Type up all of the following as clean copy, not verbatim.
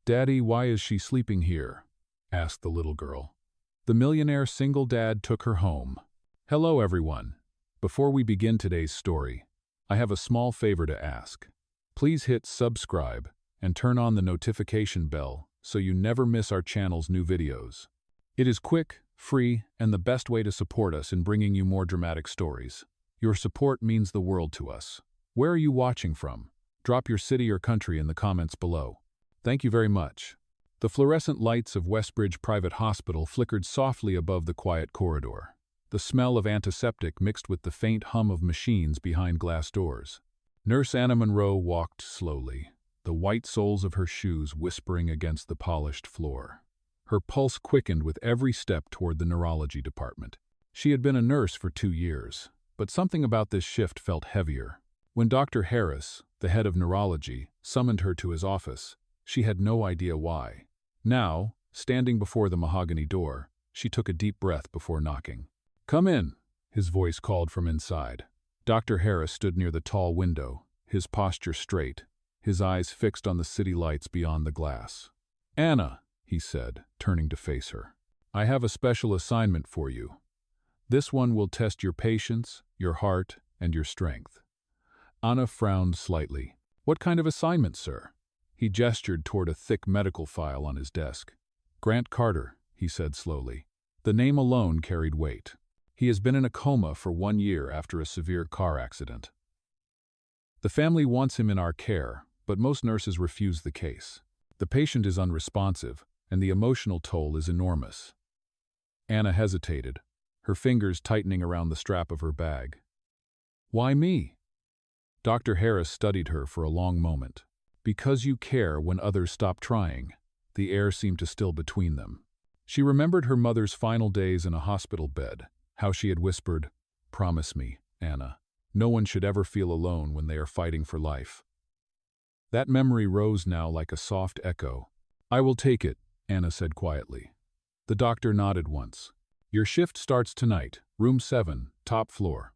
"Daddy, why is she sleeping here?" asked the little girl. The millionaire single dad took her home. Hello everyone. Before we begin today's story, I have a small favor to ask. Please hit subscribe and turn on the notification bell so you never miss our channel's new videos. It is quick, free, and the best way to support us in bringing you more dramatic stories. Your support means the world to us. Where are you watching from? Drop your city or country in the comments below. Thank you very much. The fluorescent lights of Westbridge Private Hospital flickered softly above the quiet corridor. The smell of antiseptic mixed with the faint hum of machines behind glass doors. Nurse Anna Monroe walked slowly, the white soles of her shoes whispering against the polished floor. Her pulse quickened with every step toward the neurology department. She had been a nurse for 2 years, but something about this shift felt heavier. When Dr. Harris, the head of neurology, summoned her to his office, she had no idea why. Now, standing before the mahogany door, she took a deep breath before knocking. "Come in," his voice called from inside. Dr. Harris stood near the tall window, his posture straight, his eyes fixed on the city lights beyond the glass. "Anna," he said, turning to face her, "I have a special assignment for you. This one will test your patience, your heart, and your strength." Anna frowned slightly. "What kind of assignment, sir?" He gestured toward a thick medical file on his desk. "Grant Carter," he said slowly. The name alone carried weight. He has been in a coma for 1 year after a severe car accident. The family wants him in our care, but most nurses refuse the case. The patient is unresponsive, and the emotional toll is enormous. Anna hesitated, her fingers tightening around the strap of her bag. "Why me?" Dr. Harris studied her for a long moment. "Because you care when others stop trying." The air seemed to still between them. She remembered her mother's final days in a hospital bed, how she had whispered, "Promise me, Anna. No one should ever feel alone when they are fighting for life." That memory rose now like a soft echo. "I will take it," Anna said quietly. The doctor nodded once. "Your shift starts tonight, room 7, top floor."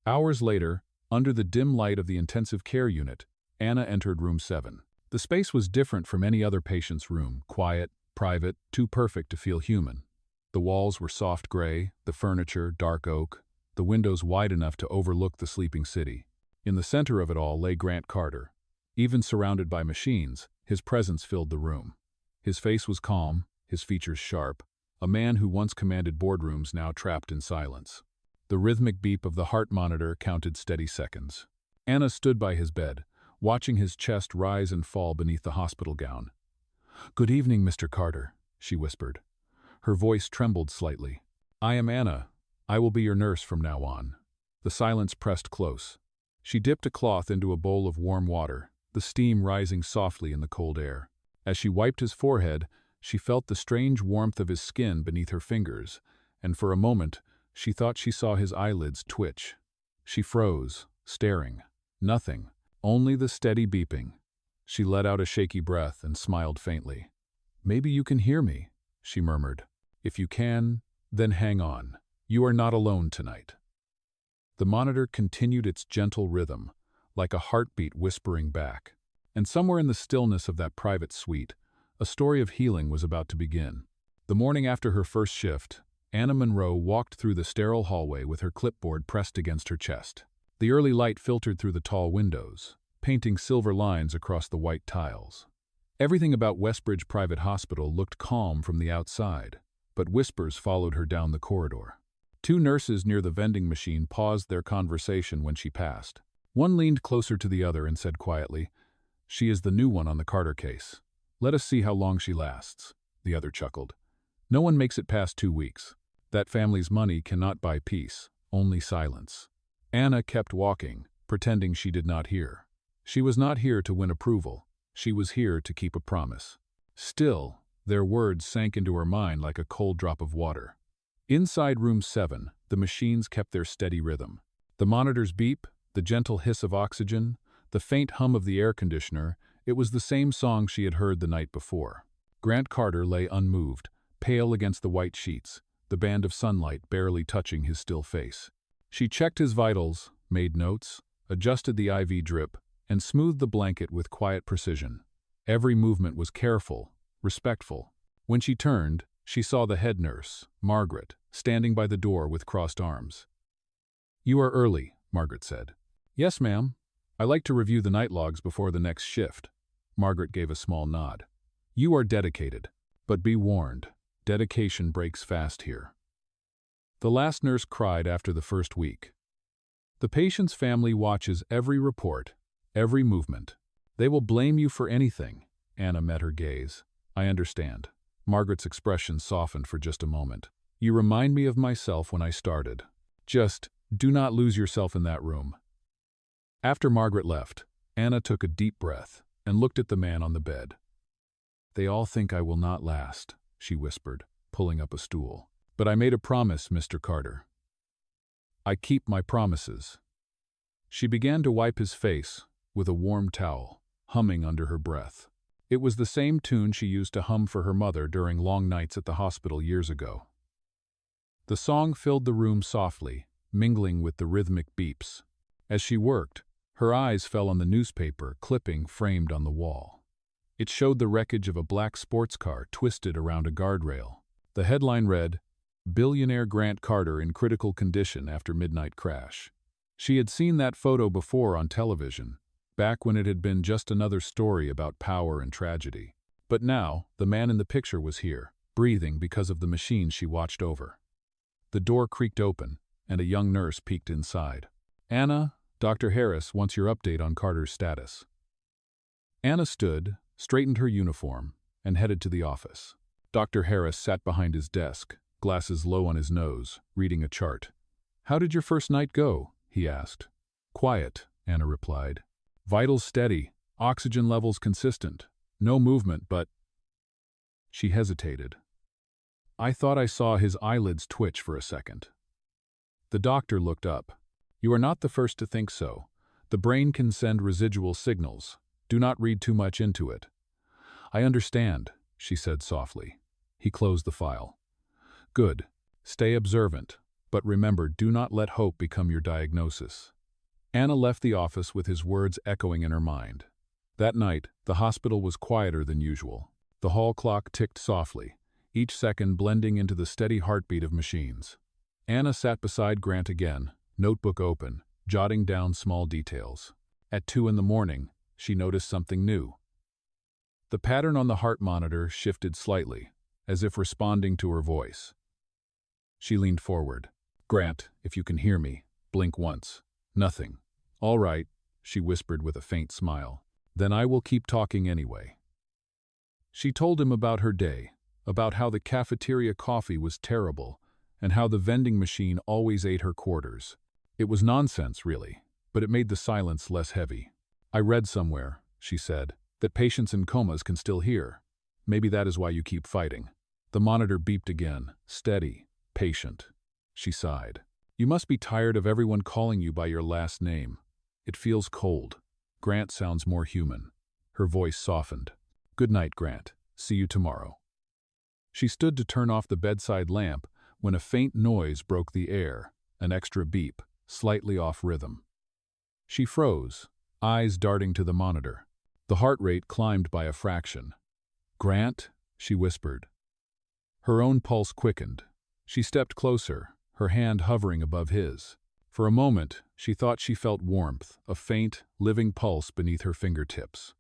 Hours later, under the dim light of the intensive care unit, Anna entered room 7. The space was different from any other patient's room, quiet, private, too perfect to feel human. The walls were soft gray, the furniture dark oak, the windows wide enough to overlook the sleeping city. In the center of it all lay Grant Carter. Even surrounded by machines, his presence filled the room. His face was calm, his features sharp, a man who once commanded boardrooms now trapped in silence. The rhythmic beep of the heart monitor counted steady seconds. Anna stood by his bed, watching his chest rise and fall beneath the hospital gown. "Good evening, Mr. Carter," she whispered. Her voice trembled slightly. "I am Anna. I will be your nurse from now on." The silence pressed close. She dipped a cloth into a bowl of warm water, the steam rising softly in the cold air. As she wiped his forehead, she felt the strange warmth of his skin beneath her fingers, and for a moment, she thought she saw his eyelids twitch. She froze, staring. Nothing. Only the steady beeping. She let out a shaky breath and smiled faintly. "Maybe you can hear me," she murmured. "If you can, then hang on. You are not alone tonight." The monitor continued its gentle rhythm, like a heartbeat whispering back. And somewhere in the stillness of that private suite, a story of healing was about to begin. The morning after her first shift, Anna Monroe walked through the sterile hallway with her clipboard pressed against her chest. The early light filtered through the tall windows, painting silver lines across the white tiles. Everything about Westbridge Private Hospital looked calm from the outside, but whispers followed her down the corridor. 2 nurses near the vending machine paused their conversation when she passed. One leaned closer to the other and said quietly, "She is the new one on the Carter case. Let us see how long she lasts." The other chuckled. "No one makes it past 2 weeks. That family's money cannot buy peace, only silence." Anna kept walking, pretending she did not hear. She was not here to win approval. She was here to keep a promise. Still, their words sank into her mind like a cold drop of water. Inside room 7, the machines kept their steady rhythm. The monitor's beep, the gentle hiss of oxygen, the faint hum of the air conditioner, it was the same song she had heard the night before. Grant Carter lay unmoved, pale against the white sheets, the band of sunlight barely touching his still face. She checked his vitals, made notes, adjusted the IV drip, and smoothed the blanket with quiet precision. Every movement was careful, respectful. When she turned, she saw the head nurse, Margaret, standing by the door with crossed arms. "You are early," Margaret said. "Yes, ma'am. I like to review the night logs before the next shift." Margaret gave a small nod. "You are dedicated, but be warned, dedication breaks fast here." The last nurse cried after the first week. The patient's family watches every report, every movement. They will blame you for anything. Anna met her gaze. "I understand." Margaret's expression softened for just a moment. "You remind me of myself when I started. Just do not lose yourself in that room." After Margaret left, Anna took a deep breath and looked at the man on the bed. "They all think I will not last," she whispered, pulling up a stool. "But I made a promise, Mr. Carter. I keep my promises." She began to wipe his face with a warm towel, humming under her breath. It was the same tune she used to hum for her mother during long nights at the hospital years ago. The song filled the room softly, mingling with the rhythmic beeps. As she worked, her eyes fell on the newspaper clipping framed on the wall. It showed the wreckage of a black sports car twisted around a guardrail. The headline read, "Billionaire Grant Carter in critical condition after midnight crash." She had seen that photo before on television, back when it had been just another story about power and tragedy. But now, the man in the picture was here, breathing because of the machine she watched over. The door creaked open, and a young nurse peeked inside. "Anna, Dr. Harris wants your update on Carter's status." Anna stood, straightened her uniform, and headed to the office. Dr. Harris sat behind his desk, glasses low on his nose, reading a chart. "How did your first night go?" he asked. "Quiet," Anna replied. "Vitals steady, oxygen levels consistent, no movement, but—" She hesitated. "I thought I saw his eyelids twitch for a second." The doctor looked up. "You are not the first to think so. The brain can send residual signals. Do not read too much into it." "I understand," she said softly. He closed the file. "Good. Stay observant, but remember, do not let hope become your diagnosis." Anna left the office with his words echoing in her mind. That night, the hospital was quieter than usual. The hall clock ticked softly, each second blending into the steady heartbeat of machines. Anna sat beside Grant again, notebook open, jotting down small details. At 2 in the morning, she noticed something new. The pattern on the heart monitor shifted slightly, as if responding to her voice. She leaned forward. "Grant, if you can hear me, blink once." "Nothing." "All right," she whispered with a faint smile. "Then I will keep talking anyway." She told him about her day, about how the cafeteria coffee was terrible, and how the vending machine always ate her quarters. It was nonsense, really, but it made the silence less heavy. "I read somewhere," she said, "that patients in comas can still hear. Maybe that is why you keep fighting." The monitor beeped again, steady, patient. She sighed. "You must be tired of everyone calling you by your last name. It feels cold." Grant sounds more human. Her voice softened. "Good night, Grant. See you tomorrow." She stood to turn off the bedside lamp when a faint noise broke the air, an extra beep, slightly off rhythm. She froze, eyes darting to the monitor. The heart rate climbed by a fraction. "Grant?" she whispered. Her own pulse quickened. She stepped closer, her hand hovering above his. For a moment, she thought she felt warmth, a faint, living pulse beneath her fingertips.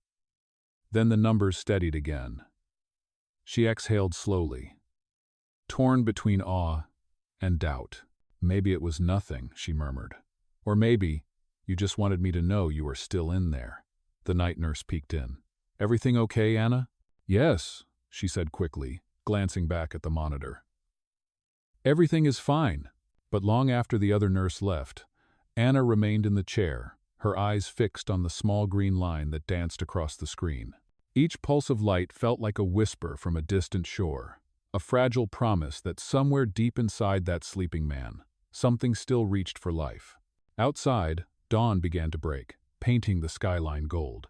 Then the numbers steadied again. She exhaled slowly, torn between awe and doubt. "Maybe it was nothing," she murmured. "Or maybe you just wanted me to know you were still in there." The night nurse peeked in. "Everything okay, Anna?" "Yes," she said quickly, glancing back at the monitor. "Everything is fine." But long after the other nurse left, Anna remained in the chair, her eyes fixed on the small green line that danced across the screen. Each pulse of light felt like a whisper from a distant shore, a fragile promise that somewhere deep inside that sleeping man, something still reached for life. Outside, dawn began to break, painting the skyline gold.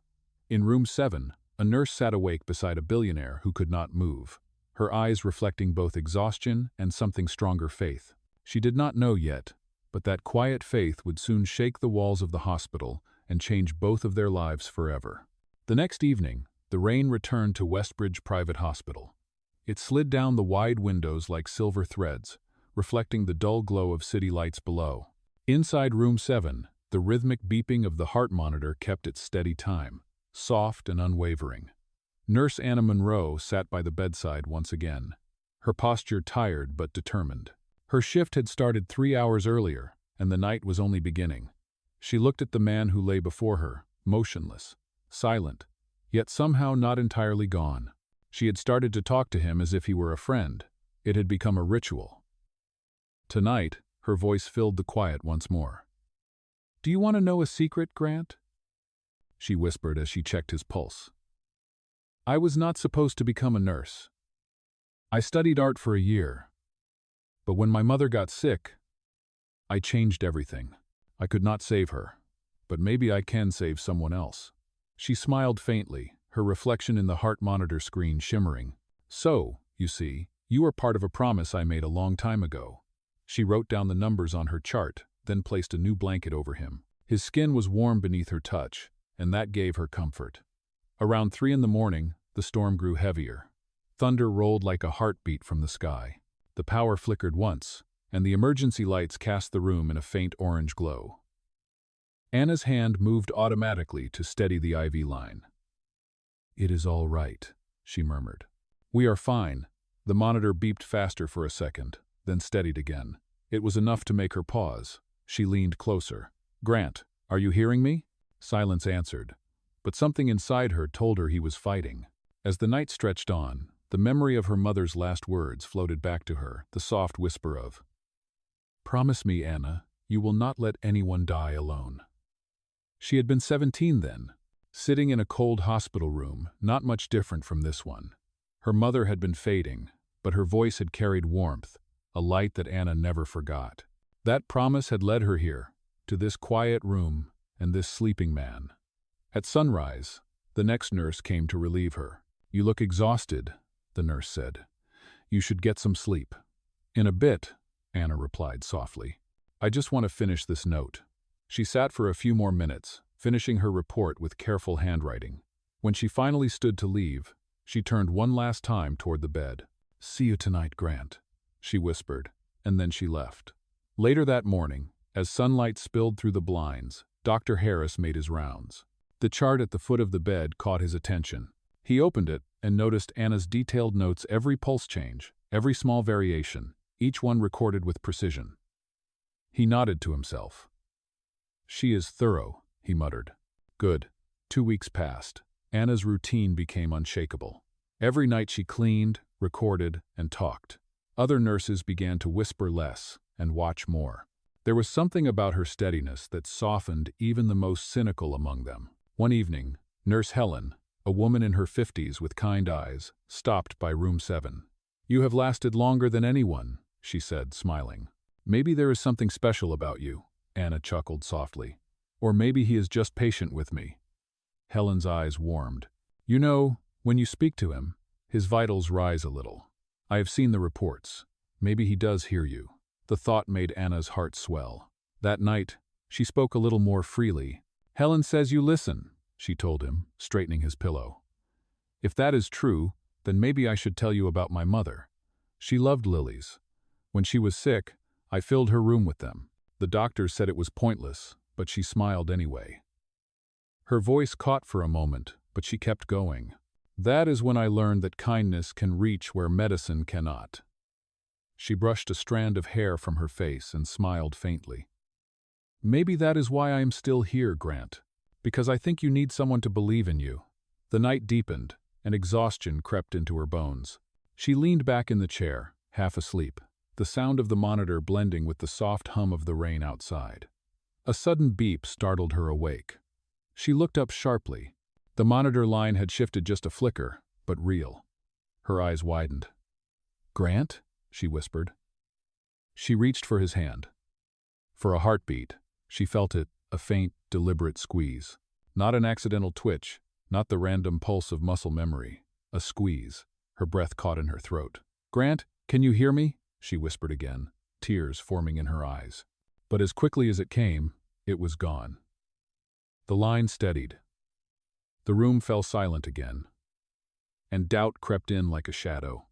In room 7, a nurse sat awake beside a billionaire who could not move, her eyes reflecting both exhaustion and something stronger faith. She did not know yet, but that quiet faith would soon shake the walls of the hospital and change both of their lives forever. The next evening, The rain returned to Westbridge Private Hospital. It slid down the wide windows like silver threads, reflecting the dull glow of city lights below. Inside room 7, the rhythmic beeping of the heart monitor kept its steady time, soft and unwavering. Nurse Anna Monroe sat by the bedside once again, her posture tired but determined. Her shift had started 3 hours earlier, and the night was only beginning. She looked at the man who lay before her, motionless, silent, yet somehow not entirely gone. She had started to talk to him as if he were a friend. It had become a ritual. Tonight, her voice filled the quiet once more. "Do you want to know a secret, Grant?" she whispered as she checked his pulse. "I was not supposed to become a nurse. I studied art for a year. But when my mother got sick, I changed everything. I could not save her, but maybe I can save someone else." She smiled faintly, her reflection in the heart monitor screen shimmering. "So, you see, you are part of a promise I made a long time ago." She wrote down the numbers on her chart, then placed a new blanket over him. His skin was warm beneath her touch, and that gave her comfort. Around 3 in the morning, the storm grew heavier. Thunder rolled like a heartbeat from the sky. The power flickered once, and the emergency lights cast the room in a faint orange glow. Anna's hand moved automatically to steady the IV line. "It is all right," she murmured. "We are fine." The monitor beeped faster for a second, then steadied again. It was enough to make her pause. She leaned closer. "Grant, are you hearing me?" Silence answered, but something inside her told her he was fighting. As the night stretched on, the memory of her mother's last words floated back to her, the soft whisper of, "Promise me, Anna, you will not let anyone die alone." She had been 17 then, sitting in a cold hospital room, not much different from this one. Her mother had been fading, but her voice had carried warmth, a light that Anna never forgot. That promise had led her here, to this quiet room and this sleeping man. At sunrise, the next nurse came to relieve her. "You look exhausted," the nurse said. "You should get some sleep." "In a bit," Anna replied softly. "I just want to finish this note." She sat for a few more minutes, finishing her report with careful handwriting. When she finally stood to leave, she turned one last time toward the bed. "See you tonight, Grant," she whispered, and then she left. Later that morning, as sunlight spilled through the blinds, Dr. Harris made his rounds. The chart at the foot of the bed caught his attention. He opened it and noticed Anna's detailed notes, every pulse change, every small variation, each one recorded with precision. He nodded to himself. "She is thorough," he muttered. "Good." 2 weeks passed. Anna's routine became unshakable. Every night she cleaned, recorded, and talked. Other nurses began to whisper less and watch more. There was something about her steadiness that softened even the most cynical among them. One evening, Nurse Helen, a woman in her 50s with kind eyes, stopped by room 7. "You have lasted longer than anyone," she said, smiling. "Maybe there is something special about you," Anna chuckled softly. "Or maybe he is just patient with me." Helen's eyes warmed. "You know, when you speak to him, his vitals rise a little. I have seen the reports. Maybe he does hear you." The thought made Anna's heart swell. That night, she spoke a little more freely. "Helen says you listen," she told him, straightening his pillow. "If that is true, then maybe I should tell you about my mother. She loved lilies. When she was sick, I filled her room with them. The doctors said it was pointless, but she smiled anyway." Her voice caught for a moment, but she kept going. "That is when I learned that kindness can reach where medicine cannot." She brushed a strand of hair from her face and smiled faintly. "Maybe that is why I am still here, Grant. Because I think you need someone to believe in you." The night deepened, and exhaustion crept into her bones. She leaned back in the chair, half asleep, the sound of the monitor blending with the soft hum of the rain outside. A sudden beep startled her awake. She looked up sharply. The monitor line had shifted just a flicker, but real. Her eyes widened. "Grant?" she whispered. She reached for his hand. For a heartbeat, she felt it, a faint, deliberate squeeze. Not an accidental twitch, not the random pulse of muscle memory. A squeeze. Her breath caught in her throat. "Grant, can you hear me?" she whispered again, tears forming in her eyes. But as quickly as it came, it was gone. The line steadied. The room fell silent again, and doubt crept in like a shadow.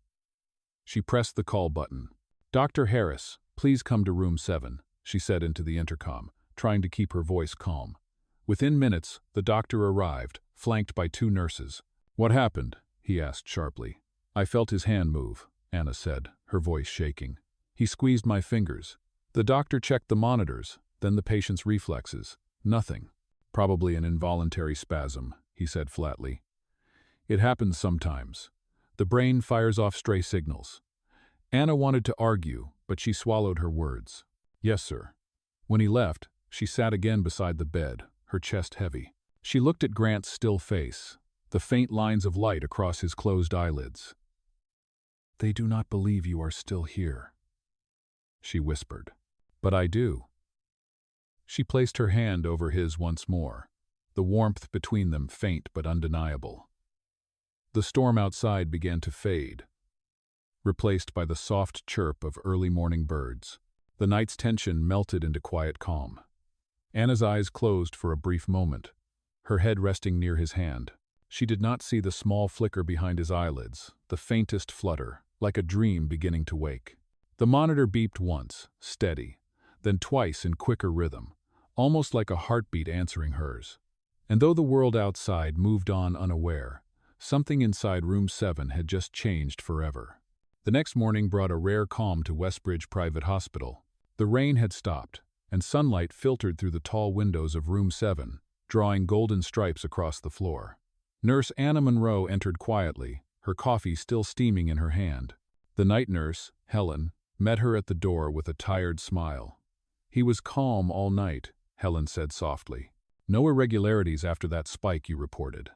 She pressed the call button. "Dr. Harris, please come to room 7, she said into the intercom, trying to keep her voice calm. Within minutes, the doctor arrived, flanked by 2 nurses. "What happened?" he asked sharply. "I felt his hand move," Anna said, her voice shaking. "He squeezed my fingers." The doctor checked the monitors, then the patient's reflexes. Nothing. "Probably an involuntary spasm," he said flatly. "It happens sometimes. The brain fires off stray signals." Anna wanted to argue, but she swallowed her words. "Yes, sir." When he left, she sat again beside the bed, her chest heavy. She looked at Grant's still face, the faint lines of light across his closed eyelids. "They do not believe you are still here," she whispered. "But I do." She placed her hand over his once more, the warmth between them faint but undeniable. The storm outside began to fade, replaced by the soft chirp of early morning birds. The night's tension melted into quiet calm. Anna's eyes closed for a brief moment, her head resting near his hand. She did not see the small flicker behind his eyelids, the faintest flutter, like a dream beginning to wake. The monitor beeped once, steady, then twice in quicker rhythm, almost like a heartbeat answering hers. And though the world outside moved on unaware, something inside room 7 had just changed forever. The next morning brought a rare calm to Westbridge Private Hospital. The rain had stopped, and sunlight filtered through the tall windows of room 7, drawing golden stripes across the floor. Nurse Anna Monroe entered quietly, her coffee still steaming in her hand. The night nurse, Helen, met her at the door with a tired smile. "He was calm all night," Helen said softly. "No irregularities after that spike you reported."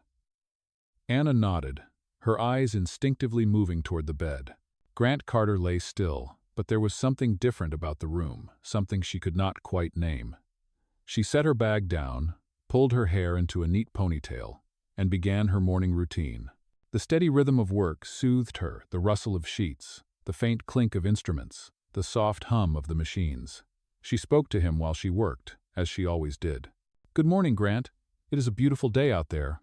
Anna nodded, her eyes instinctively moving toward the bed. Grant Carter lay still, but there was something different about the room, something she could not quite name. She set her bag down, pulled her hair into a neat ponytail, and began her morning routine. The steady rhythm of work soothed her, the rustle of sheets, the faint clink of instruments, the soft hum of the machines. She spoke to him while she worked, as she always did. "Good morning, Grant. It is a beautiful day out there.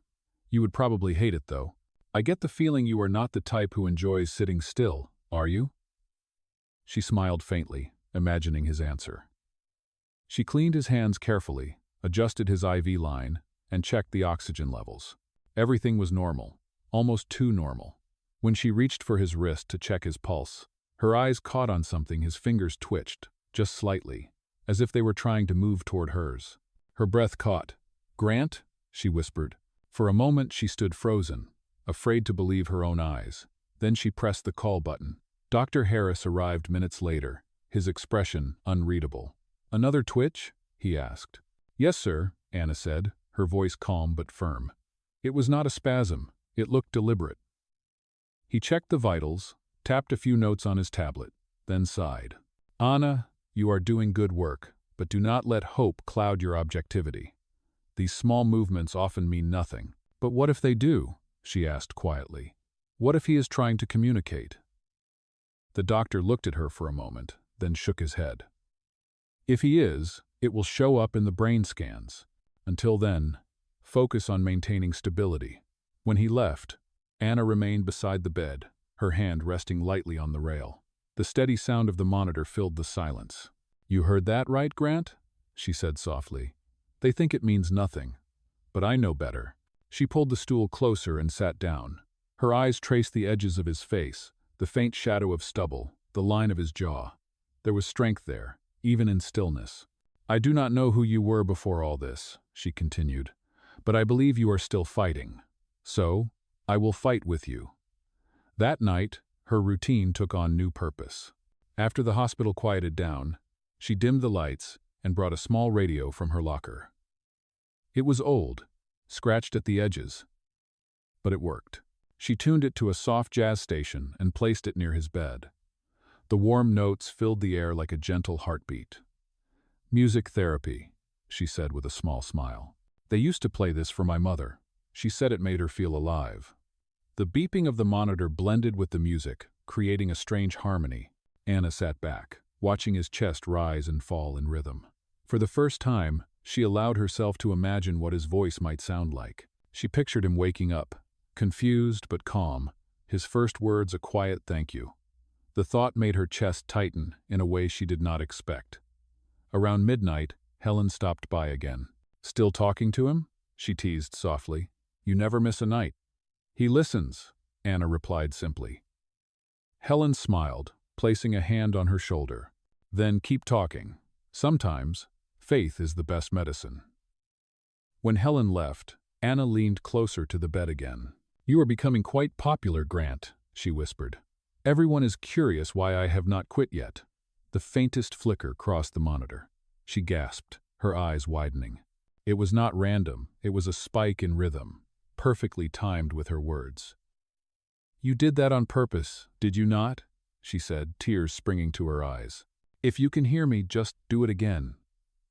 You would probably hate it, though. I get the feeling you are not the type who enjoys sitting still, are you?" She smiled faintly, imagining his answer. She cleaned his hands carefully, adjusted his IV line, and checked the oxygen levels. Everything was normal, almost too normal. When she reached for his wrist to check his pulse, her eyes caught on something. His fingers twitched, just slightly, as if they were trying to move toward hers. Her breath caught. "Grant?" she whispered. For a moment she stood frozen, afraid to believe her own eyes. Then she pressed the call button. Dr. Harris arrived minutes later, his expression unreadable. "Another twitch?" he asked. "Yes, sir," Anna said, her voice calm but firm. It was not a spasm. It looked deliberate. He checked the vitals, tapped a few notes on his tablet, then sighed. "Anna, you are doing good work, but do not let hope cloud your objectivity. These small movements often mean nothing." "But what if they do?" she asked quietly. "What if he is trying to communicate?" The doctor looked at her for a moment, then shook his head. "If he is, it will show up in the brain scans. Until then, focus on maintaining stability." When he left, Anna remained beside the bed, her hand resting lightly on the rail. The steady sound of the monitor filled the silence. "You heard that right, Grant?" she said softly. "They think it means nothing, but I know better." She pulled the stool closer and sat down. Her eyes traced the edges of his face, the faint shadow of stubble, the line of his jaw. There was strength there, even in stillness. "I do not know who you were before all this," she continued, "but I believe you are still fighting. So, I will fight with you." That night, her routine took on new purpose. After the hospital quieted down, she dimmed the lights and brought a small radio from her locker. It was old, scratched at the edges, but it worked. She tuned it to a soft jazz station and placed it near his bed. The warm notes filled the air like a gentle heartbeat. "Music therapy," she said with a small smile. "They used to play this for my mother. She said it made her feel alive." The beeping of the monitor blended with the music, creating a strange harmony. Anna sat back, watching his chest rise and fall in rhythm. For the first time, she allowed herself to imagine what his voice might sound like. She pictured him waking up, confused but calm, his first words a quiet thank you. The thought made her chest tighten in a way she did not expect. Around midnight, Helen stopped by again. "Still talking to him?" she teased softly. "You never miss a night." "He listens," Anna replied simply. Helen smiled, placing a hand on her shoulder. "Then keep talking. Sometimes, faith is the best medicine." When Helen left, Anna leaned closer to the bed again. "You are becoming quite popular, Grant," she whispered. "Everyone is curious why I have not quit yet." The faintest flicker crossed the monitor. She gasped, her eyes widening. It was not random, it was a spike in rhythm, perfectly timed with her words. "You did that on purpose, did you not?" she said, tears springing to her eyes. "If you can hear me, just do it again."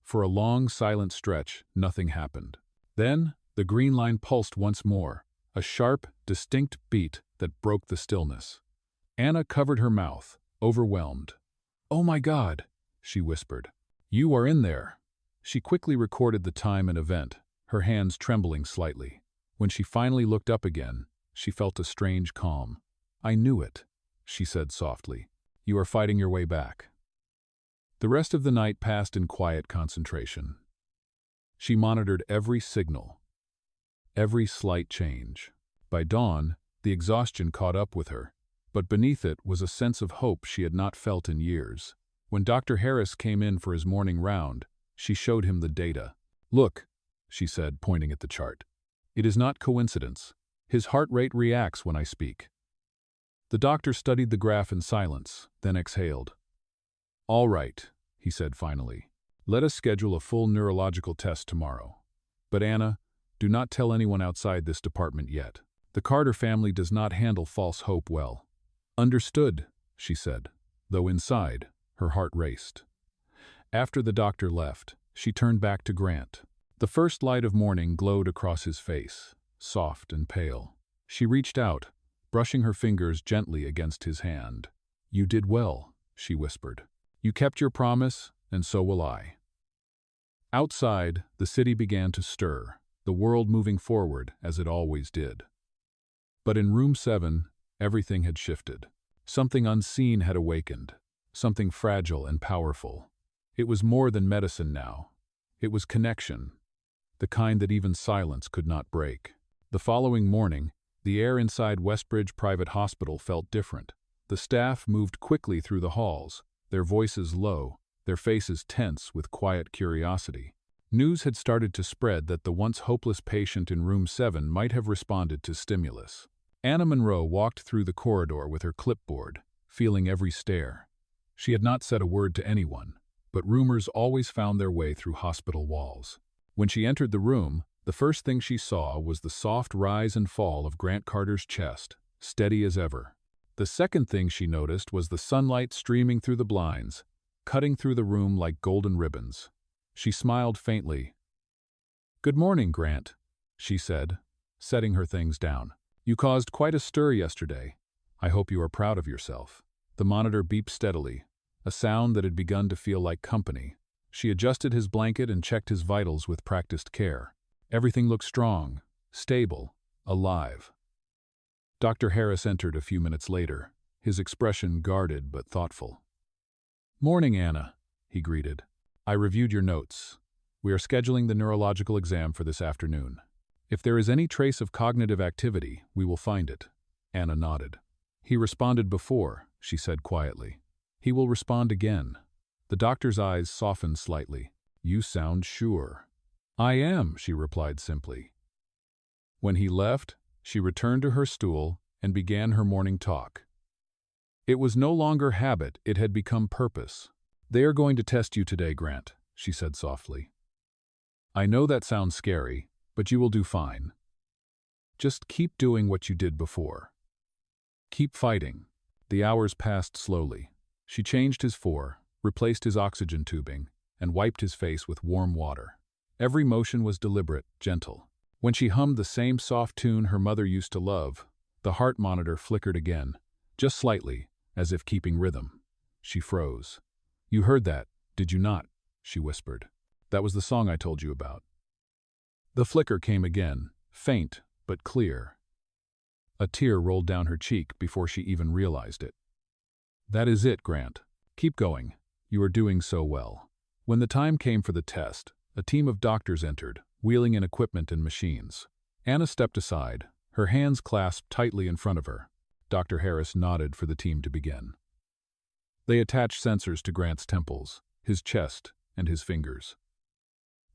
For a long, silent stretch, nothing happened. Then, the green line pulsed once more, a sharp, distinct beat that broke the stillness. Anna covered her mouth, overwhelmed. "Oh my God," she whispered. "You are in there." She quickly recorded the time and event, her hands trembling slightly. When she finally looked up again, she felt a strange calm. "I knew it," she said softly. "You are fighting your way back." The rest of the night passed in quiet concentration. She monitored every signal, every slight change. By dawn, the exhaustion caught up with her, but beneath it was a sense of hope she had not felt in years. When Dr. Harris came in for his morning round, she showed him the data. "Look," she said, pointing at the chart. "It is not coincidence. His heart rate reacts when I speak." The doctor studied the graph in silence, then exhaled. "All right," he said finally. "Let us schedule a full neurological test tomorrow. But Anna, do not tell anyone outside this department yet. The Carter family does not handle false hope well." "Understood," she said, though inside, her heart raced. After the doctor left, she turned back to Grant. The first light of morning glowed across his face, soft and pale. She reached out, brushing her fingers gently against his hand. "You did well," she whispered. "You kept your promise, and so will I." Outside, the city began to stir, the world moving forward as it always did. But in room 7, everything had shifted. Something unseen had awakened, something fragile and powerful. It was more than medicine now. It was connection, the kind that even silence could not break. The following morning, the air inside Westbridge Private Hospital felt different. The staff moved quickly through the halls, their voices low, their faces tense with quiet curiosity. News had started to spread that the once hopeless patient in room 7 might have responded to stimulus. Anna Monroe walked through the corridor with her clipboard, feeling every stare. She had not said a word to anyone, but rumors always found their way through hospital walls. When she entered the room, the first thing she saw was the soft rise and fall of Grant Carter's chest, steady as ever. The second thing she noticed was the sunlight streaming through the blinds, cutting through the room like golden ribbons. She smiled faintly. "Good morning, Grant," she said, setting her things down. "You caused quite a stir yesterday. I hope you are proud of yourself." The monitor beeped steadily, a sound that had begun to feel like company. She adjusted his blanket and checked his vitals with practiced care. Everything looked strong, stable, alive. Dr. Harris entered a few minutes later, his expression guarded but thoughtful. "Morning, Anna," he greeted. "I reviewed your notes. We are scheduling the neurological exam for this afternoon. If there is any trace of cognitive activity, we will find it." Anna nodded. "He responded before," she said quietly. "He will respond again." The doctor's eyes softened slightly. "You sound sure." "I am," she replied simply. When he left, she returned to her stool and began her morning talk. It was no longer habit, it had become purpose. "They are going to test you today, Grant," she said softly. "I know that sounds scary, but you will do fine. Just keep doing what you did before. Keep fighting." The hours passed slowly. She changed his replaced his oxygen tubing, and wiped his face with warm water. Every motion was deliberate, gentle. When she hummed the same soft tune her mother used to love, the heart monitor flickered again, just slightly, as if keeping rhythm. She froze. "You heard that, did you not?" she whispered. "That was the song I told you about." The flicker came again, faint but clear. A tear rolled down her cheek before she even realized it. "That is it, Grant. Keep going. You are doing so well." When the time came for the test, a team of doctors entered, wheeling in equipment and machines. Anna stepped aside, her hands clasped tightly in front of her. Dr. Harris nodded for the team to begin. They attached sensors to Grant's temples, his chest, and his fingers.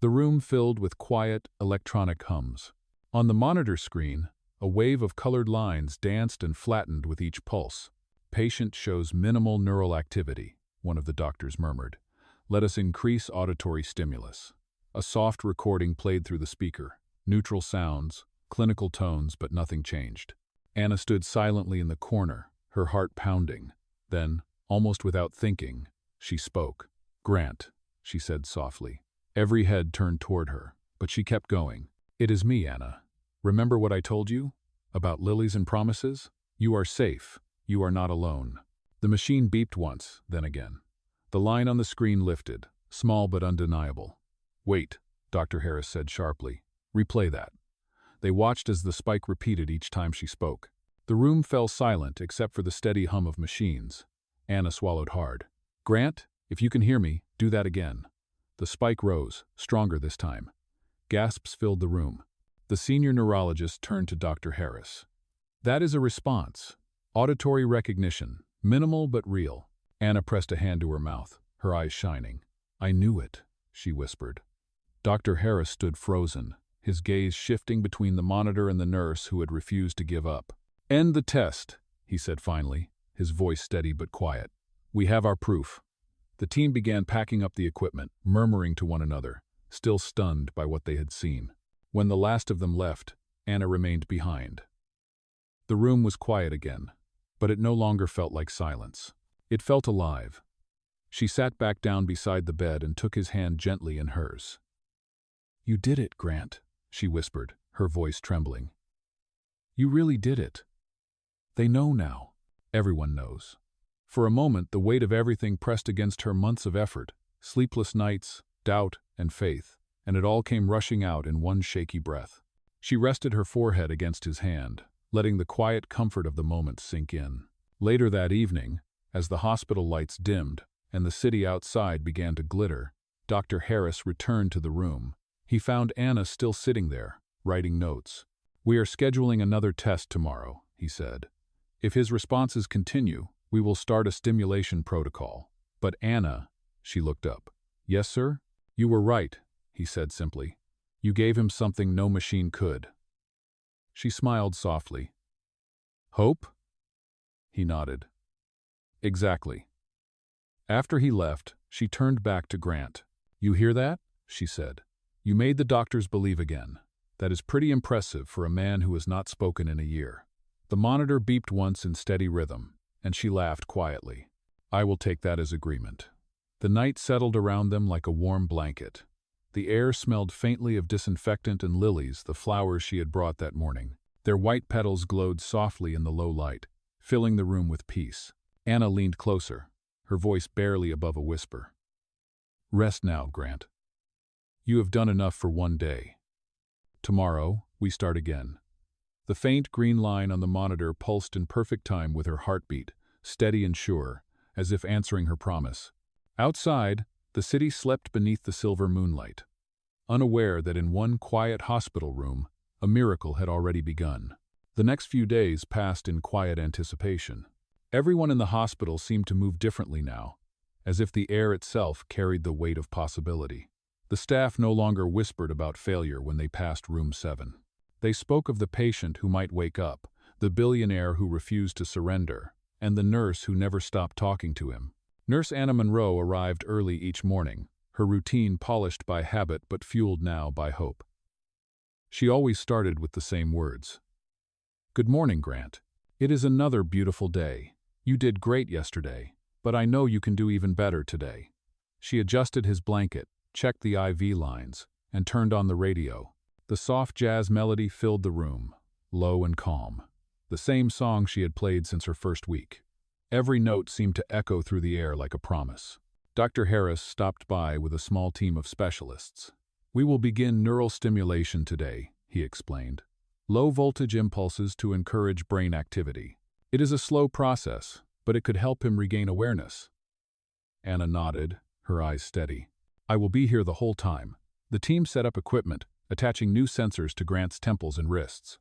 The room filled with quiet, electronic hums. On the monitor screen, a wave of colored lines danced and flattened with each pulse. "Patient shows minimal neural activity," one of the doctors murmured. "Let us increase auditory stimulus." A soft recording played through the speaker. Neutral sounds, clinical tones, but nothing changed. Anna stood silently in the corner, her heart pounding. Then, almost without thinking, she spoke. "Grant," she said softly. Every head turned toward her, but she kept going. "It is me, Anna. Remember what I told you? About lilies and promises? You are safe. You are not alone." The machine beeped once, then again. The line on the screen lifted, small but undeniable. "Wait," Dr. Harris said sharply. "Replay that." They watched as the spike repeated each time she spoke. The room fell silent except for the steady hum of machines. Anna swallowed hard. "Grant, if you can hear me, do that again." The spike rose, stronger this time. Gasps filled the room. The senior neurologist turned to Dr. Harris. "That is a response. Auditory recognition, minimal but real." Anna pressed a hand to her mouth, her eyes shining. "I knew it," she whispered. Dr. Harris stood frozen, his gaze shifting between the monitor and the nurse who had refused to give up. "End the test," he said finally, his voice steady but quiet. "We have our proof." The team began packing up the equipment, murmuring to one another, still stunned by what they had seen. When the last of them left, Anna remained behind. The room was quiet again, but it no longer felt like silence. It felt alive. She sat back down beside the bed and took his hand gently in hers. "You did it, Grant," she whispered, her voice trembling. "You really did it. They know now. Everyone knows." For a moment, the weight of everything pressed against her months of effort, sleepless nights, doubt, and faith, and it all came rushing out in one shaky breath. She rested her forehead against his hand, letting the quiet comfort of the moment sink in. Later that evening, as the hospital lights dimmed and the city outside began to glitter, Dr. Harris returned to the room. He found Anna still sitting there, writing notes. "We are scheduling another test tomorrow," he said. "If his responses continue, we will start a stimulation protocol." "But Anna," she looked up. "Yes, sir?" "You were right," he said simply. "You gave him something no machine could." She smiled softly. "Hope?" He nodded. "Exactly." After he left, she turned back to Grant. "You hear that?" she said. "You made the doctors believe again. That is pretty impressive for a man who has not spoken in a year." The monitor beeped once in steady rhythm, and she laughed quietly. "I will take that as agreement." The night settled around them like a warm blanket. The air smelled faintly of disinfectant and lilies, the flowers she had brought that morning. Their white petals glowed softly in the low light, filling the room with peace. Anna leaned closer, her voice barely above a whisper. "Rest now, Grant. You have done enough for one day. Tomorrow, we start again." The faint green line on the monitor pulsed in perfect time with her heartbeat, steady and sure, as if answering her promise. Outside, the city slept beneath the silver moonlight, unaware that in one quiet hospital room, a miracle had already begun. The next few days passed in quiet anticipation. Everyone in the hospital seemed to move differently now, as if the air itself carried the weight of possibility. The staff no longer whispered about failure when they passed room 7. They spoke of the patient who might wake up, the billionaire who refused to surrender, and the nurse who never stopped talking to him. Nurse Anna Monroe arrived early each morning, her routine polished by habit but fueled now by hope. She always started with the same words. "Good morning, Grant. It is another beautiful day. You did great yesterday, but I know you can do even better today." She adjusted his blanket, checked the IV lines, and turned on the radio. The soft jazz melody filled the room, low and calm. The same song she had played since her first week. Every note seemed to echo through the air like a promise. Dr. Harris stopped by with a small team of specialists. "We will begin neural stimulation today," he explained. low-voltage impulses to encourage brain activity. It is a slow process, but it could help him regain awareness. Anna nodded, her eyes steady. I will be here the whole time. The team set up equipment, attaching new sensors to Grant's temples and wrists.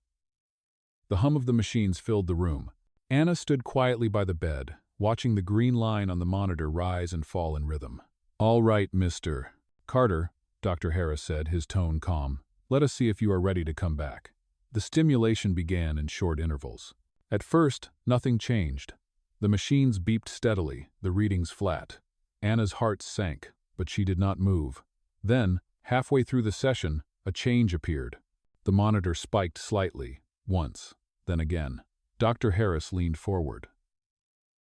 The hum of the machines filled the room. Anna stood quietly by the bed, watching the green line on the monitor rise and fall in rhythm. All right, Mr. Carter, Dr. Harris said, his tone calm. Let us see if you are ready to come back. The stimulation began in short intervals. At first, nothing changed. The machines beeped steadily, the readings flat. Anna's heart sank, but she did not move. Then, halfway through the session, a change appeared. The monitor spiked slightly, once, then again. Dr. Harris leaned forward.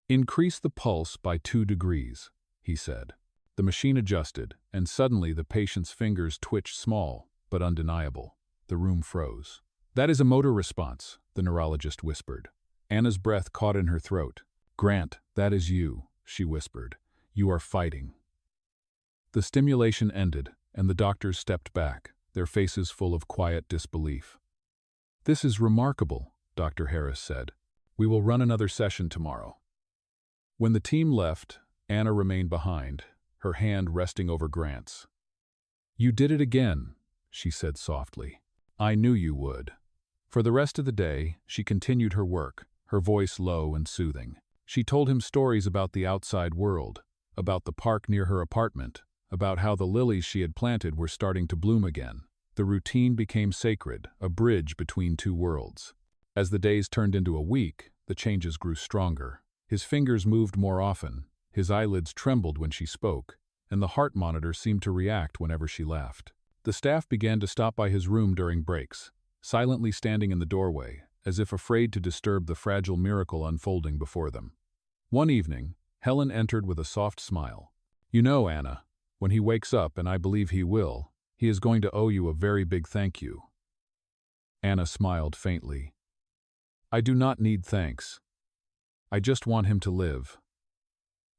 Increase the pulse by 2 degrees, he said. The machine adjusted, and suddenly the patient's fingers twitched small, but undeniable. The room froze. That is a motor response, the neurologist whispered. Anna's breath caught in her throat. Grant, that is you, she whispered. You are fighting. The stimulation ended, and the doctors stepped back, their faces full of quiet disbelief. This is remarkable, Dr. Harris said. We will run another session tomorrow. When the team left, Anna remained behind, her hand resting over Grant's. You did it again, she said softly. I knew you would. For the rest of the day, she continued her work, her voice low and soothing. She told him stories about the outside world, about the park near her apartment, about how the lilies she had planted were starting to bloom again. The routine became sacred, a bridge between two worlds. As the days turned into a week, the changes grew stronger. His fingers moved more often, his eyelids trembled when she spoke, and the heart monitor seemed to react whenever she laughed. The staff began to stop by his room during breaks, silently standing in the doorway, as if afraid to disturb the fragile miracle unfolding before them. One evening, Helen entered with a soft smile. You know, Anna, when he wakes up, and I believe he will, he is going to owe you a very big thank you. Anna smiled faintly. I do not need thanks. I just want him to live.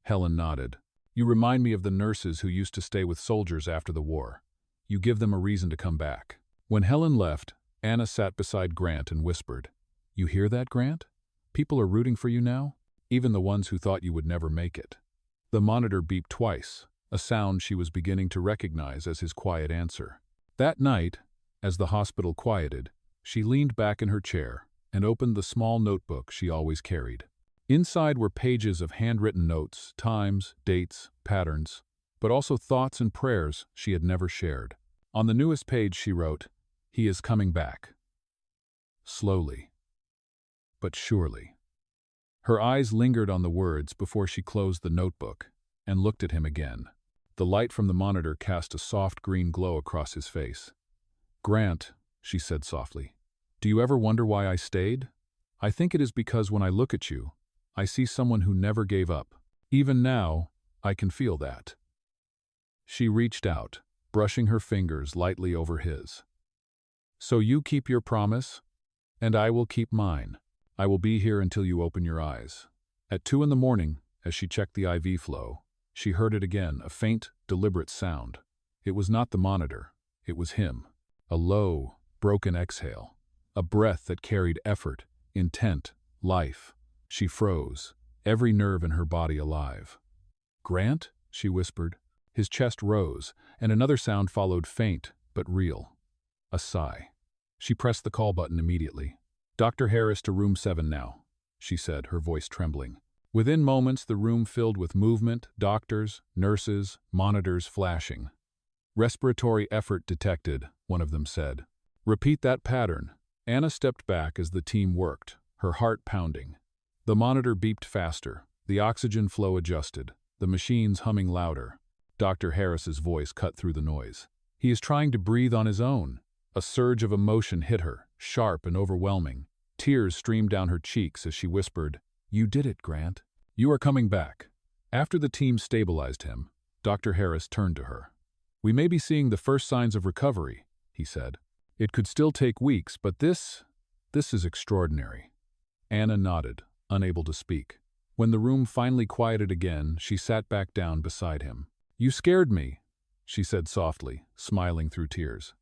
Helen nodded. You remind me of the nurses who used to stay with soldiers after the war. You give them a reason to come back. When Helen left, Anna sat beside Grant and whispered, You hear that, Grant? People are rooting for you now, even the ones who thought you would never make it. The monitor beeped twice, a sound she was beginning to recognize as his quiet answer. That night, as the hospital quieted, she leaned back in her chair and opened the small notebook she always carried. Inside were pages of handwritten notes, times, dates, patterns, but also thoughts and prayers she had never shared. On the newest page she wrote, He is coming back. Slowly, but surely. Her eyes lingered on the words before she closed the notebook and looked at him again. The light from the monitor cast a soft green glow across his face. Grant, she said softly, do you ever wonder why I stayed? I think it is because when I look at you, I see someone who never gave up. Even now, I can feel that. She reached out, brushing her fingers lightly over his. So you keep your promise, and I will keep mine. I will be here until you open your eyes. At 2 a.m, as she checked the IV flow, she heard it again, a faint, deliberate sound. It was not the monitor, it was him. A low, broken exhale. A breath that carried effort, intent, life. She froze, every nerve in her body alive. Grant? She whispered. His chest rose, and another sound followed, faint, but real. A sigh. She pressed the call button immediately. Dr. Harris to room 7 now, she said, her voice trembling. Within moments, the room filled with movement, doctors, nurses, monitors flashing. Respiratory effort detected, one of them said. Repeat that pattern. Anna stepped back as the team worked, her heart pounding. The monitor beeped faster, the oxygen flow adjusted, the machines humming louder. Dr. Harris's voice cut through the noise. He is trying to breathe on his own. A surge of emotion hit her, sharp and overwhelming. Tears streamed down her cheeks as she whispered, You did it, Grant. You are coming back. After the team stabilized him, Dr. Harris turned to her. We may be seeing the first signs of recovery, he said. It could still take weeks, but this is extraordinary. Anna nodded, unable to speak. When the room finally quieted again, she sat back down beside him. You scared me, she said softly, smiling through tears.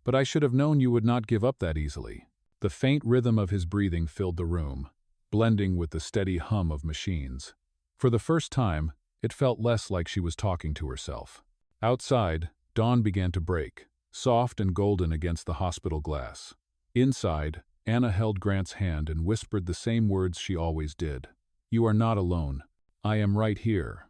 But I should have known you would not give up that easily. The faint rhythm of his breathing filled the room, blending with the steady hum of machines. For the first time, it felt less like she was talking to herself. Outside, dawn began to break, soft and golden against the hospital glass. Inside, Anna held Grant's hand and whispered the same words she always did. "You are not alone. I am right here."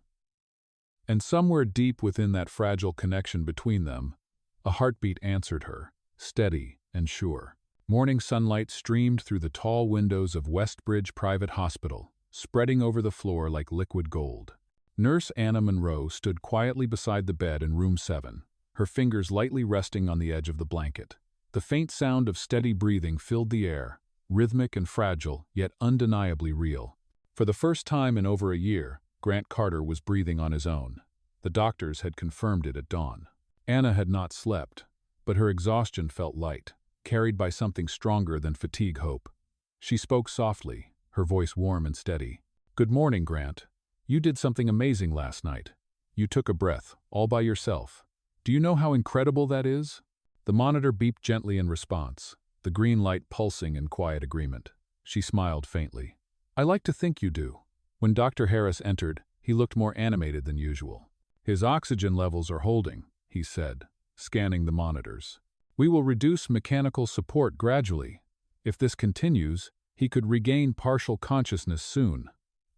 And somewhere deep within that fragile connection between them, a heartbeat answered her, steady and sure. Morning sunlight streamed through the tall windows of Westbridge Private Hospital, spreading over the floor like liquid gold. Nurse Anna Monroe stood quietly beside the bed in room 7, her fingers lightly resting on the edge of the blanket. The faint sound of steady breathing filled the air, rhythmic and fragile, yet undeniably real. For the first time in over a year, Grant Carter was breathing on his own. The doctors had confirmed it at dawn. Anna had not slept, but her exhaustion felt light, carried by something stronger than fatigue-hope. She spoke softly, her voice warm and steady. "Good morning, Grant. You did something amazing last night. You took a breath, all by yourself. Do you know how incredible that is?" The monitor beeped gently in response, the green light pulsing in quiet agreement. She smiled faintly. "I like to think you do." When Dr. Harris entered, he looked more animated than usual. "His oxygen levels are holding," he said, scanning the monitors. "We will reduce mechanical support gradually. If this continues, he could regain partial consciousness soon."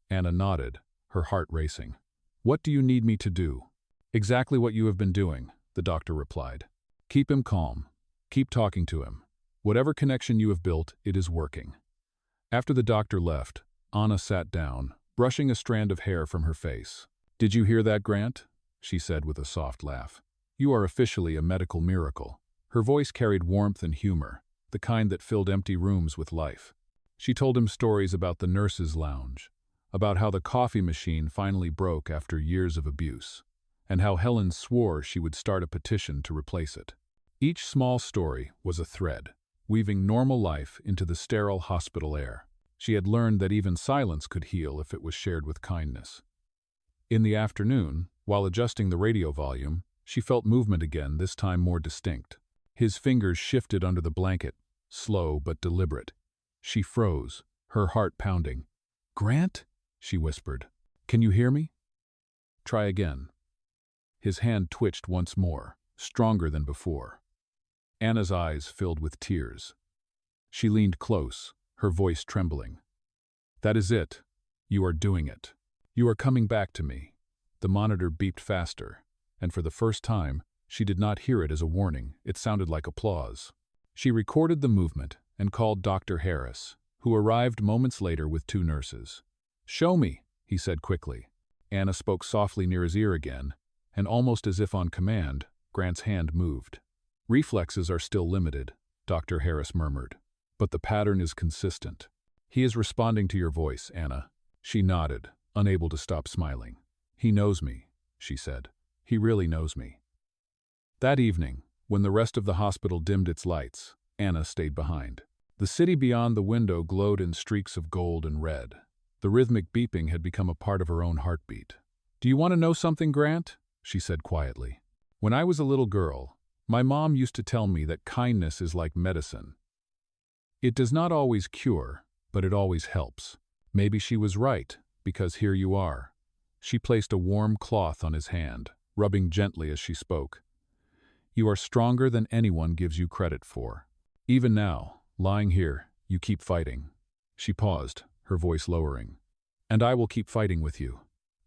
Anna nodded, her heart racing. "What do you need me to do?" "Exactly what you have been doing," the doctor replied. "Keep him calm. Keep talking to him. Whatever connection you have built, it is working." After the doctor left, Anna sat down, brushing a strand of hair from her face. "Did you hear that, Grant?" she said with a soft laugh. "You are officially a medical miracle." Her voice carried warmth and humor, the kind that filled empty rooms with life. She told him stories about the nurses' lounge, about how the coffee machine finally broke after years of abuse, and how Helen swore she would start a petition to replace it. Each small story was a thread, weaving normal life into the sterile hospital air. She had learned that even silence could heal if it was shared with kindness. In the afternoon, while adjusting the radio volume, she felt movement again, this time more distinct. His fingers shifted under the blanket, slow but deliberate. She froze, her heart pounding. "Grant?" she whispered. "Can you hear me?" "Try again." His hand twitched once more, stronger than before. Anna's eyes filled with tears. She leaned close, her voice trembling. "That is it. You are doing it. You are coming back to me." The monitor beeped faster, and for the first time, she did not hear it as a warning. It sounded like applause. She recorded the movement and called Dr. Harris, who arrived moments later with 2 nurses. "Show me," he said quickly. Anna spoke softly near his ear again, and almost as if on command, Grant's hand moved. "Reflexes are still limited," Dr. Harris murmured, "but the pattern is consistent. He is responding to your voice, Anna." She nodded, unable to stop smiling. "He knows me," she said. "He really knows me." That evening, when the rest of the hospital dimmed its lights, Anna stayed behind. The city beyond the window glowed in streaks of gold and red. The rhythmic beeping had become a part of her own heartbeat. "Do you want to know something, Grant?" she said quietly. "When I was a little girl, my mom used to tell me that kindness is like medicine. It does not always cure, but it always helps." Maybe she was right, because here you are. She placed a warm cloth on his hand, rubbing gently as she spoke. "You are stronger than anyone gives you credit for. Even now, lying here, you keep fighting." She paused, her voice lowering. "And I will keep fighting with you."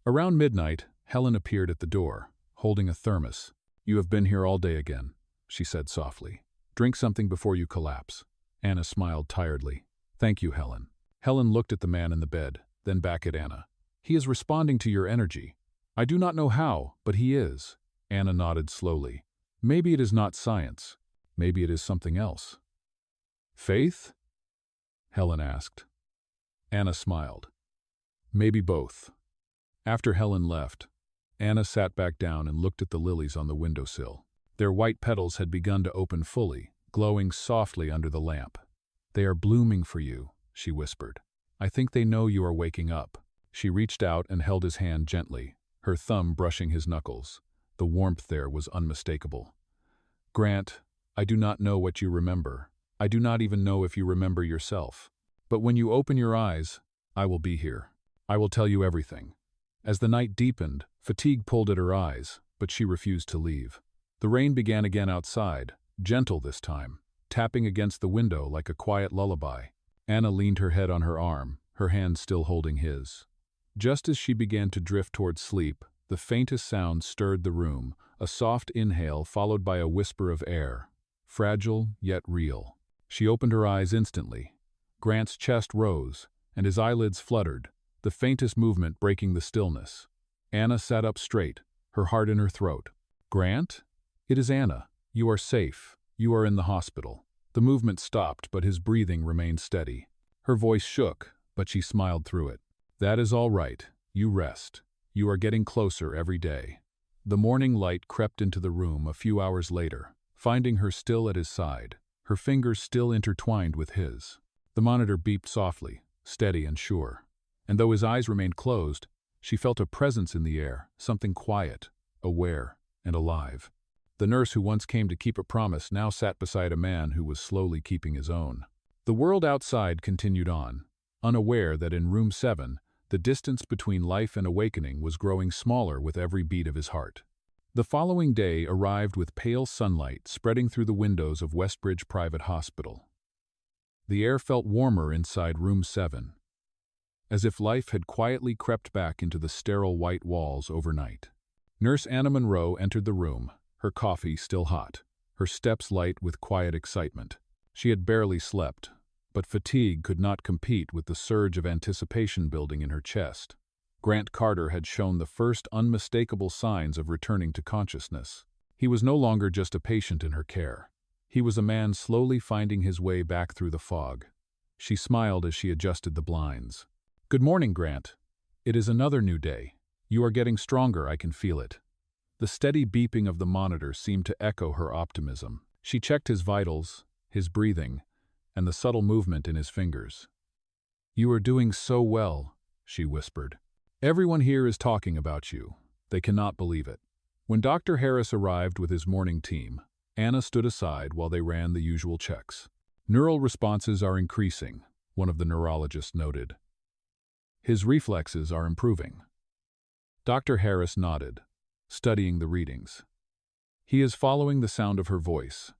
Around midnight, Helen appeared at the door, holding a thermos. "You have been here all day again," she said softly. "Drink something before you collapse." Anna smiled tiredly. "Thank you, Helen." Helen looked at the man in the bed, then back at Anna. "He is responding to your energy. I do not know how, but he is." Anna nodded slowly. "Maybe it is not science. Maybe it is something else." "Faith?" Helen asked. Anna smiled. "Maybe both." After Helen left, Anna sat back down and looked at the lilies on the windowsill. Their white petals had begun to open fully, glowing softly under the lamp. "They are blooming for you," she whispered. "I think they know you are waking up." She reached out and held his hand gently, her thumb brushing his knuckles. The warmth there was unmistakable. "Grant, I do not know what you remember, I do not even know if you remember yourself. But when you open your eyes, I will be here. I will tell you everything." As the night deepened, fatigue pulled at her eyes, but she refused to leave. The rain began again outside, gentle this time, tapping against the window like a quiet lullaby. Anna leaned her head on her arm, her hand still holding his. Just as she began to drift toward sleep, the faintest sound stirred the room, a soft inhale followed by a whisper of air, fragile yet real. She opened her eyes instantly. Grant's chest rose, and his eyelids fluttered, the faintest movement breaking the stillness. Anna sat up straight, her heart in her throat. "Grant? It is Anna. You are safe. You are in the hospital." The movement stopped, but his breathing remained steady. Her voice shook, but she smiled through it. "That is all right. You rest. You are getting closer every day." The morning light crept into the room a few hours later, finding her still at his side, her fingers still intertwined with his. The monitor beeped softly, steady and sure. And though his eyes remained closed, she felt a presence in the air, something quiet, aware, and alive. The nurse who once came to keep a promise now sat beside a man who was slowly keeping his own. The world outside continued on, unaware that in room 7, the distance between life and awakening was growing smaller with every beat of his heart. The following day arrived with pale sunlight spreading through the windows of Westbridge Private Hospital. The air felt warmer inside room 7, as if life had quietly crept back into the sterile white walls overnight. Nurse Anna Monroe entered the room, her coffee still hot, her steps light with quiet excitement. She had barely slept, but fatigue could not compete with the surge of anticipation building in her chest. Grant Carter had shown the first unmistakable signs of returning to consciousness. He was no longer just a patient in her care. He was a man slowly finding his way back through the fog. She smiled as she adjusted the blinds. "Good morning, Grant. It is another new day. You are getting stronger, I can feel it." The steady beeping of the monitor seemed to echo her optimism. She checked his vitals, his breathing, and the subtle movement in his fingers. "You are doing so well," she whispered. "Everyone here is talking about you. They cannot believe it." When Dr. Harris arrived with his morning team, Anna stood aside while they ran the usual checks. "Neural responses are increasing," one of the neurologists noted. "His reflexes are improving." Dr. Harris nodded, studying the readings. "He is following the sound of her voice,"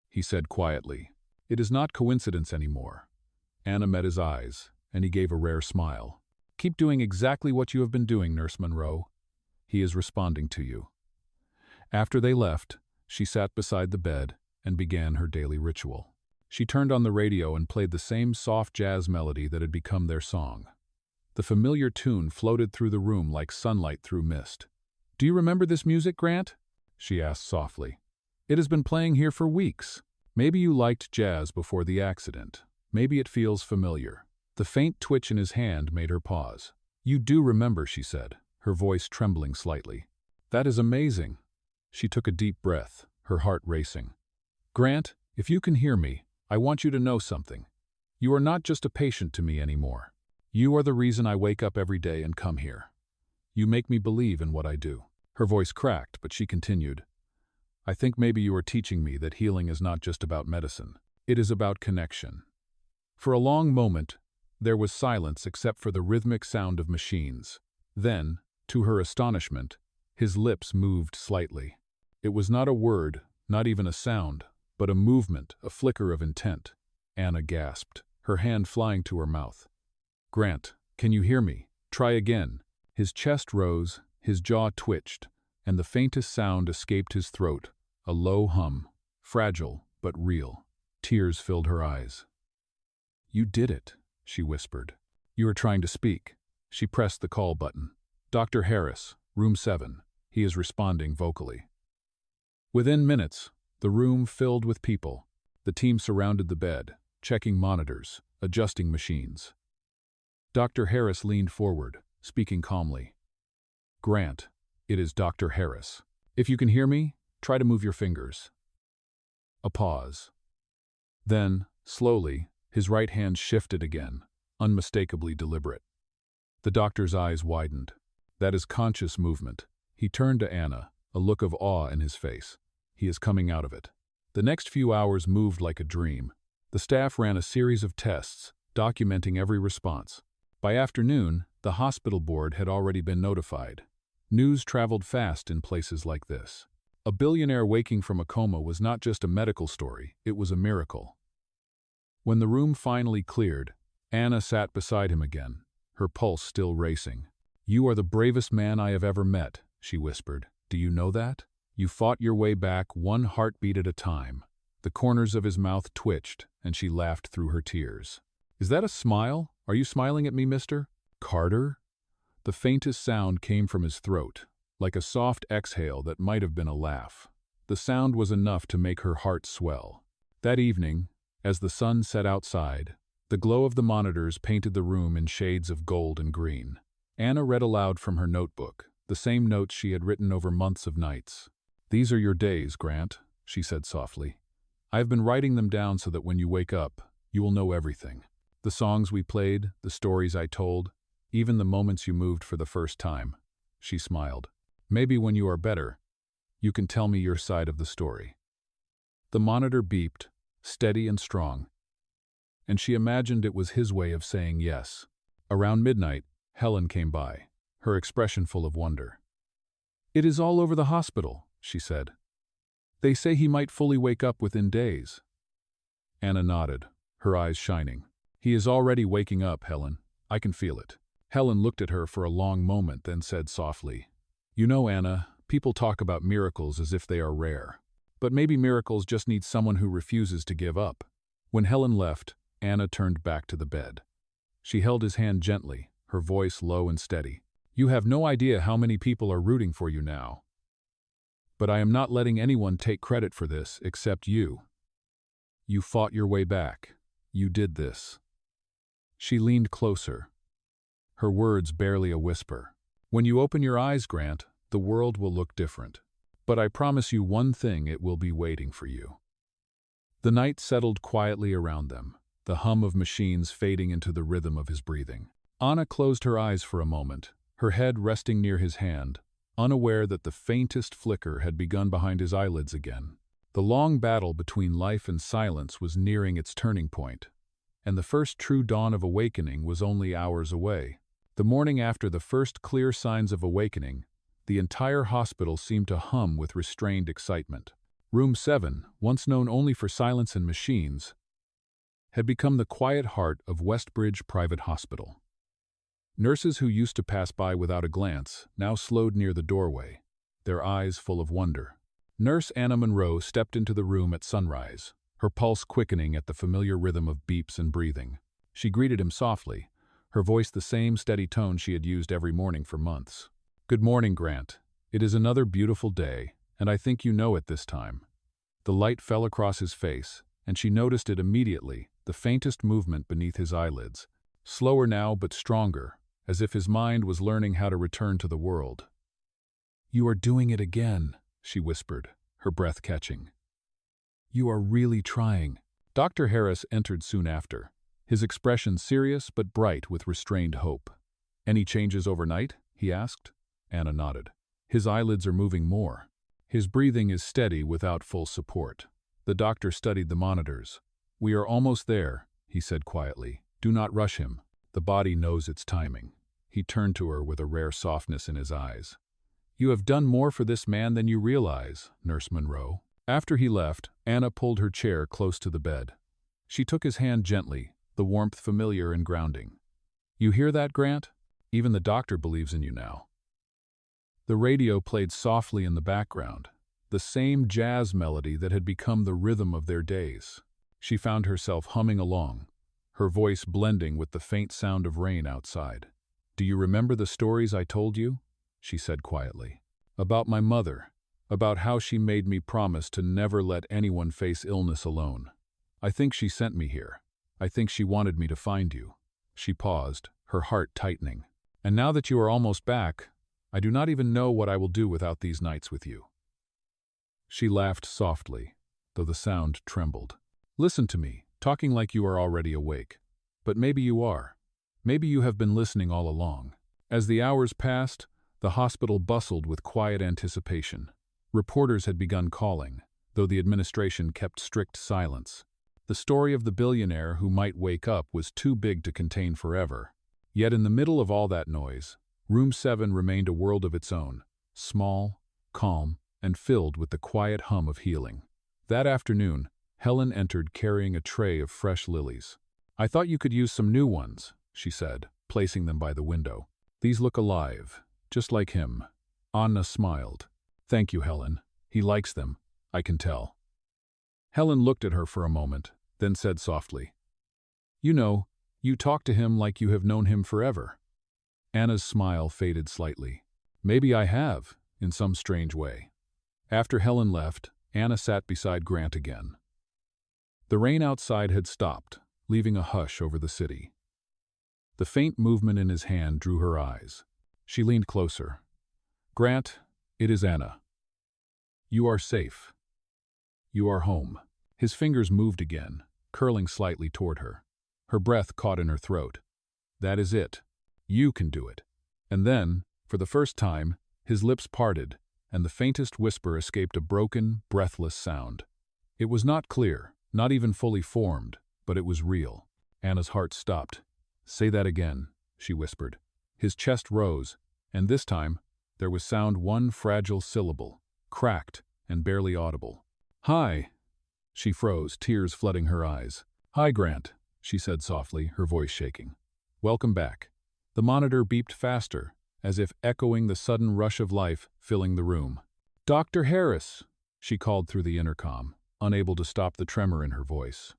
he said quietly. "It is not coincidence anymore." Anna met his eyes, and he gave a rare smile. "Keep doing exactly what you have been doing, Nurse Monroe. He is responding to you." After they left, she sat beside the bed and began her daily ritual. She turned on the radio and played the same soft jazz melody that had become their song. The familiar tune floated through the room like sunlight through mist. "Do you remember this music, Grant?" she asked softly. "It has been playing here for weeks. Maybe you liked jazz before the accident. Maybe it feels familiar." The faint twitch in his hand made her pause. "You do remember," she said, her voice trembling slightly. "That is amazing." She took a deep breath, her heart racing. "Grant, if you can hear me, I want you to know something. You are not just a patient to me anymore. You are the reason I wake up every day and come here. You make me believe in what I do." Her voice cracked, but she continued. "I think maybe you are teaching me that healing is not just about medicine. It is about connection." For a long moment, there was silence except for the rhythmic sound of machines. Then, to her astonishment, his lips moved slightly. It was not a word, not even a sound, but a movement, a flicker of intent. Anna gasped, her hand flying to her mouth. "Grant, can you hear me? Try again." His chest rose, his jaw twitched, and the faintest sound escaped his throat, a low hum, fragile but real. Tears filled her eyes. "You did it," she whispered. "You are trying to speak." She pressed the call button. "Dr. Harris, room 7. He is responding vocally." Within minutes, the room filled with people. The team surrounded the bed, checking monitors, adjusting machines. Dr. Harris leaned forward, speaking calmly. "Grant, it is Dr. Harris. If you can hear me, try to move your fingers." A pause. Then, slowly, his right hand shifted again, unmistakably deliberate. The doctor's eyes widened. "That is conscious movement." He turned to Anna, a look of awe in his face. "He is coming out of it." The next few hours moved like a dream. The staff ran a series of tests, documenting every response. By afternoon, the hospital board had already been notified. News traveled fast in places like this. A billionaire waking from a coma was not just a medical story, it was a miracle. When the room finally cleared, Anna sat beside him again, her pulse still racing. "You are the bravest man I have ever met," she whispered. "Do you know that? You fought your way back one heartbeat at a time." The corners of his mouth twitched, and she laughed through her tears. "Is that a smile? Are you smiling at me, Mr. Carter?" The faintest sound came from his throat, like a soft exhale that might have been a laugh. The sound was enough to make her heart swell. That evening, as the sun set outside, the glow of the monitors painted the room in shades of gold and green. Anna read aloud from her notebook, the same notes she had written over months of nights. "These are your days, Grant," she said softly. "I have been writing them down so that when you wake up, you will know everything. The songs we played, the stories I told, even the moments you moved for the first time." She smiled. "Maybe when you are better, you can tell me your side of the story." The monitor beeped, steady and strong, and she imagined it was his way of saying yes. Around midnight, Helen came by, her expression full of wonder. "It is all over the hospital," she said. "They say he might fully wake up within days." Anna nodded, her eyes shining. "He is already waking up, Helen. I can feel it." Helen looked at her for a long moment, then said softly, "You know, Anna, people talk about miracles as if they are rare. But maybe miracles just need someone who refuses to give up." When Helen left, Anna turned back to the bed. She held his hand gently, her voice low and steady. "You have no idea how many people are rooting for you now. But I am not letting anyone take credit for this except you. You fought your way back. You did this." She leaned closer, her words barely a whisper. "When you open your eyes, Grant, the world will look different. But I promise you one thing, it will be waiting for you." The night settled quietly around them, the hum of machines fading into the rhythm of his breathing. Anna closed her eyes for a moment, her head resting near his hand, unaware that the faintest flicker had begun behind his eyelids again. The long battle between life and silence was nearing its turning point, and the first true dawn of awakening was only hours away. The morning after the first clear signs of awakening, the entire hospital seemed to hum with restrained excitement. Room 7, once known only for silence and machines, had become the quiet heart of Westbridge Private Hospital. Nurses who used to pass by without a glance now slowed near the doorway, their eyes full of wonder. Nurse Anna Monroe stepped into the room at sunrise, her pulse quickening at the familiar rhythm of beeps and breathing. She greeted him softly, her voice the same steady tone she had used every morning for months. "Good morning, Grant. It is another beautiful day, and I think you know it this time." The light fell across his face, and she noticed it immediately, the faintest movement beneath his eyelids, slower now but stronger, as if his mind was learning how to return to the world. "You are doing it again," she whispered, her breath catching. "You are really trying." Dr. Harris entered soon after, his expression serious but bright with restrained hope. "Any changes overnight?" he asked. Anna nodded. "His eyelids are moving more. His breathing is steady without full support." The doctor studied the monitors. "We are almost there," he said quietly. "Do not rush him. The body knows its timing." He turned to her with a rare softness in his eyes. "You have done more for this man than you realize, Nurse Monroe." After he left, Anna pulled her chair close to the bed. She took his hand gently, the warmth familiar and grounding. "You hear that, Grant? Even the doctor believes in you now." The radio played softly in the background, the same jazz melody that had become the rhythm of their days. She found herself humming along, her voice blending with the faint sound of rain outside. "Do you remember the stories I told you?" she said quietly. "About my mother, about how she made me promise to never let anyone face illness alone. I think she sent me here. I think she wanted me to find you." She paused, her heart tightening. "And now that you are almost back, I do not even know what I will do without these nights with you." She laughed softly, though the sound trembled. "Listen to me, talking like you are already awake. But maybe you are. Maybe you have been listening all along." As the hours passed, the hospital bustled with quiet anticipation. Reporters had begun calling, though the administration kept strict silence. The story of the billionaire who might wake up was too big to contain forever. Yet in the middle of all that noise, Room 7 remained a world of its own, small, calm, and filled with the quiet hum of healing. That afternoon, Helen entered carrying a tray of fresh lilies. "I thought you could use some new ones," she said, placing them by the window. "These look alive, just like him." Anna smiled. "Thank you, Helen. He likes them, I can tell." Helen looked at her for a moment, then said softly, "You know, you talk to him like you have known him forever." Anna's smile faded slightly. "Maybe I have, in some strange way." After Helen left, Anna sat beside Grant again. The rain outside had stopped, leaving a hush over the city. The faint movement in his hand drew her eyes. She leaned closer. "Grant, it is Anna. You are safe. You are home." His fingers moved again, curling slightly toward her. Her breath caught in her throat. "That is it. You can do it." And then, for the first time, his lips parted, and the faintest whisper escaped a broken, breathless sound. It was not clear, not even fully formed, but it was real. Anna's heart stopped. "Say that again," she whispered. His chest rose, and this time, there was sound one fragile syllable, cracked and barely audible. "Hi." She froze, tears flooding her eyes. "Hi, Grant," she said softly, her voice shaking. "Welcome back." The monitor beeped faster, as if echoing the sudden rush of life filling the room. "Dr. Harris," she called through the intercom, unable to stop the tremor in her voice.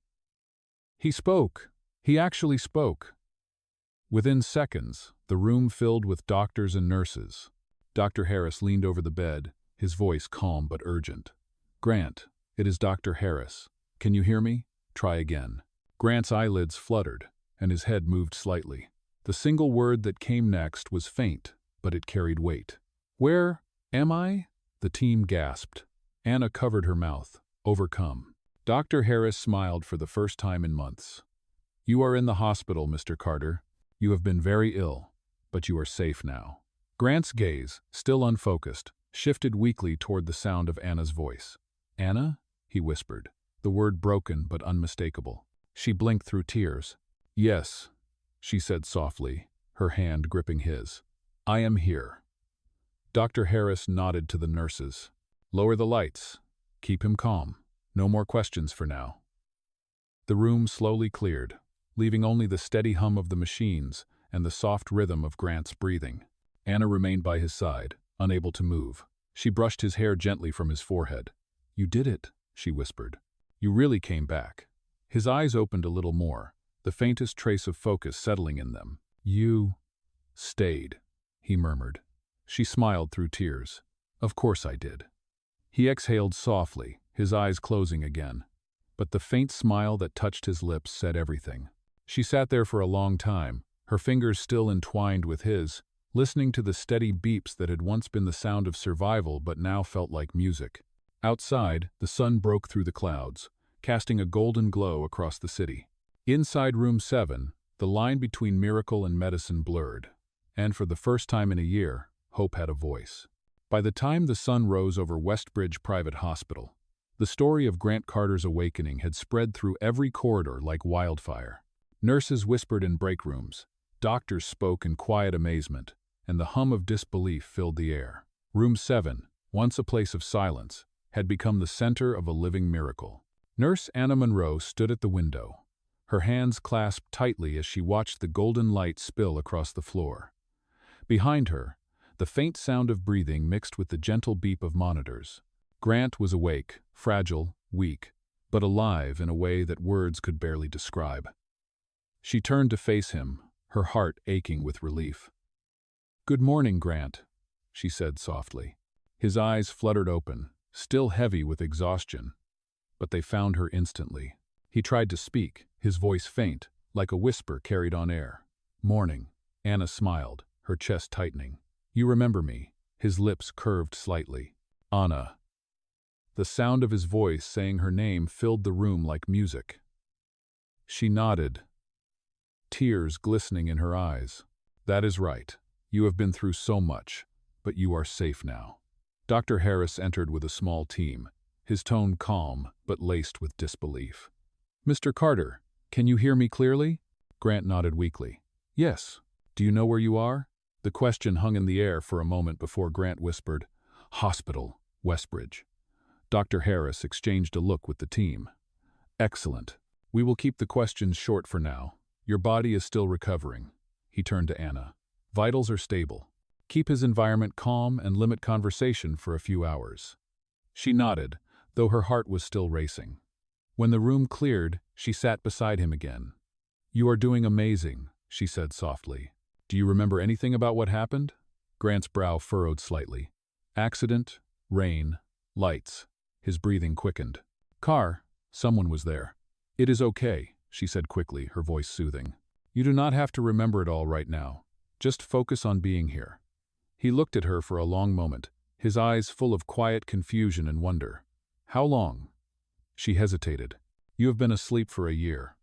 He spoke. He actually spoke. Within seconds, the room filled with doctors and nurses. Dr. Harris leaned over the bed, his voice calm but urgent. "Grant, it is Dr. Harris. Can you hear me? Try again." Grant's eyelids fluttered, and his head moved slightly. The single word that came next was faint, but it carried weight. "Where am I?" The team gasped. Anna covered her mouth, overcome. Dr. Harris smiled for the first time in months. "You are in the hospital, Mr. Carter. You have been very ill, but you are safe now." Grant's gaze, still unfocused, shifted weakly toward the sound of Anna's voice. "Anna?" he whispered, the word broken but unmistakable. She blinked through tears. "Yes," she said softly, her hand gripping his. "I am here." Dr. Harris nodded to the nurses. "Lower the lights. Keep him calm. No more questions for now." The room slowly cleared, leaving only the steady hum of the machines and the soft rhythm of Grant's breathing. Anna remained by his side, unable to move. She brushed his hair gently from his forehead. "You did it," she whispered. "You really came back." His eyes opened a little more, the faintest trace of focus settling in them. "You stayed," he murmured. She smiled through tears. "Of course I did." He exhaled softly, his eyes closing again. But the faint smile that touched his lips said everything. She sat there for a long time, her fingers still entwined with his, listening to the steady beeps that had once been the sound of survival but now felt like music. Outside, the sun broke through the clouds, casting a golden glow across the city. Inside Room 7, the line between miracle and medicine blurred, and for the first time in a year, hope had a voice. By the time the sun rose over Westbridge Private Hospital, the story of Grant Carter's awakening had spread through every corridor like wildfire. Nurses whispered in break rooms, doctors spoke in quiet amazement, and the hum of disbelief filled the air. Room 7, once a place of silence, had become the center of a living miracle. Nurse Anna Monroe stood at the window, her hands clasped tightly as she watched the golden light spill across the floor. Behind her, the faint sound of breathing mixed with the gentle beep of monitors. Grant was awake, fragile, weak, but alive in a way that words could barely describe. She turned to face him, her heart aching with relief. "Good morning, Grant," she said softly. His eyes fluttered open, still heavy with exhaustion, but they found her instantly. He tried to speak, his voice faint, like a whisper carried on air. "Morning." Anna smiled, her chest tightening. "You remember me." His lips curved slightly. "Anna." The sound of his voice saying her name filled the room like music. She nodded, tears glistening in her eyes. "That is right. You have been through so much, but you are safe now." Dr. Harris entered with a small team, his tone calm but laced with disbelief. "Mr. Carter, can you hear me clearly?" Grant nodded weakly. "Yes. Do you know where you are?" The question hung in the air for a moment before Grant whispered, "Hospital, Westbridge." Dr. Harris exchanged a look with the team. "Excellent. We will keep the questions short for now. Your body is still recovering." He turned to Anna. "Vitals are stable. Keep his environment calm and limit conversation for a few hours." She nodded, though her heart was still racing. When the room cleared, she sat beside him again. "You are doing amazing," she said softly. "Do you remember anything about what happened?" Grant's brow furrowed slightly. "Accident, rain, lights." His breathing quickened. "Car, someone was there." "It is okay," she said quickly, her voice soothing. "You do not have to remember it all right now. Just focus on being here." He looked at her for a long moment, his eyes full of quiet confusion and wonder. "How long?" She hesitated. "You have been asleep for a year."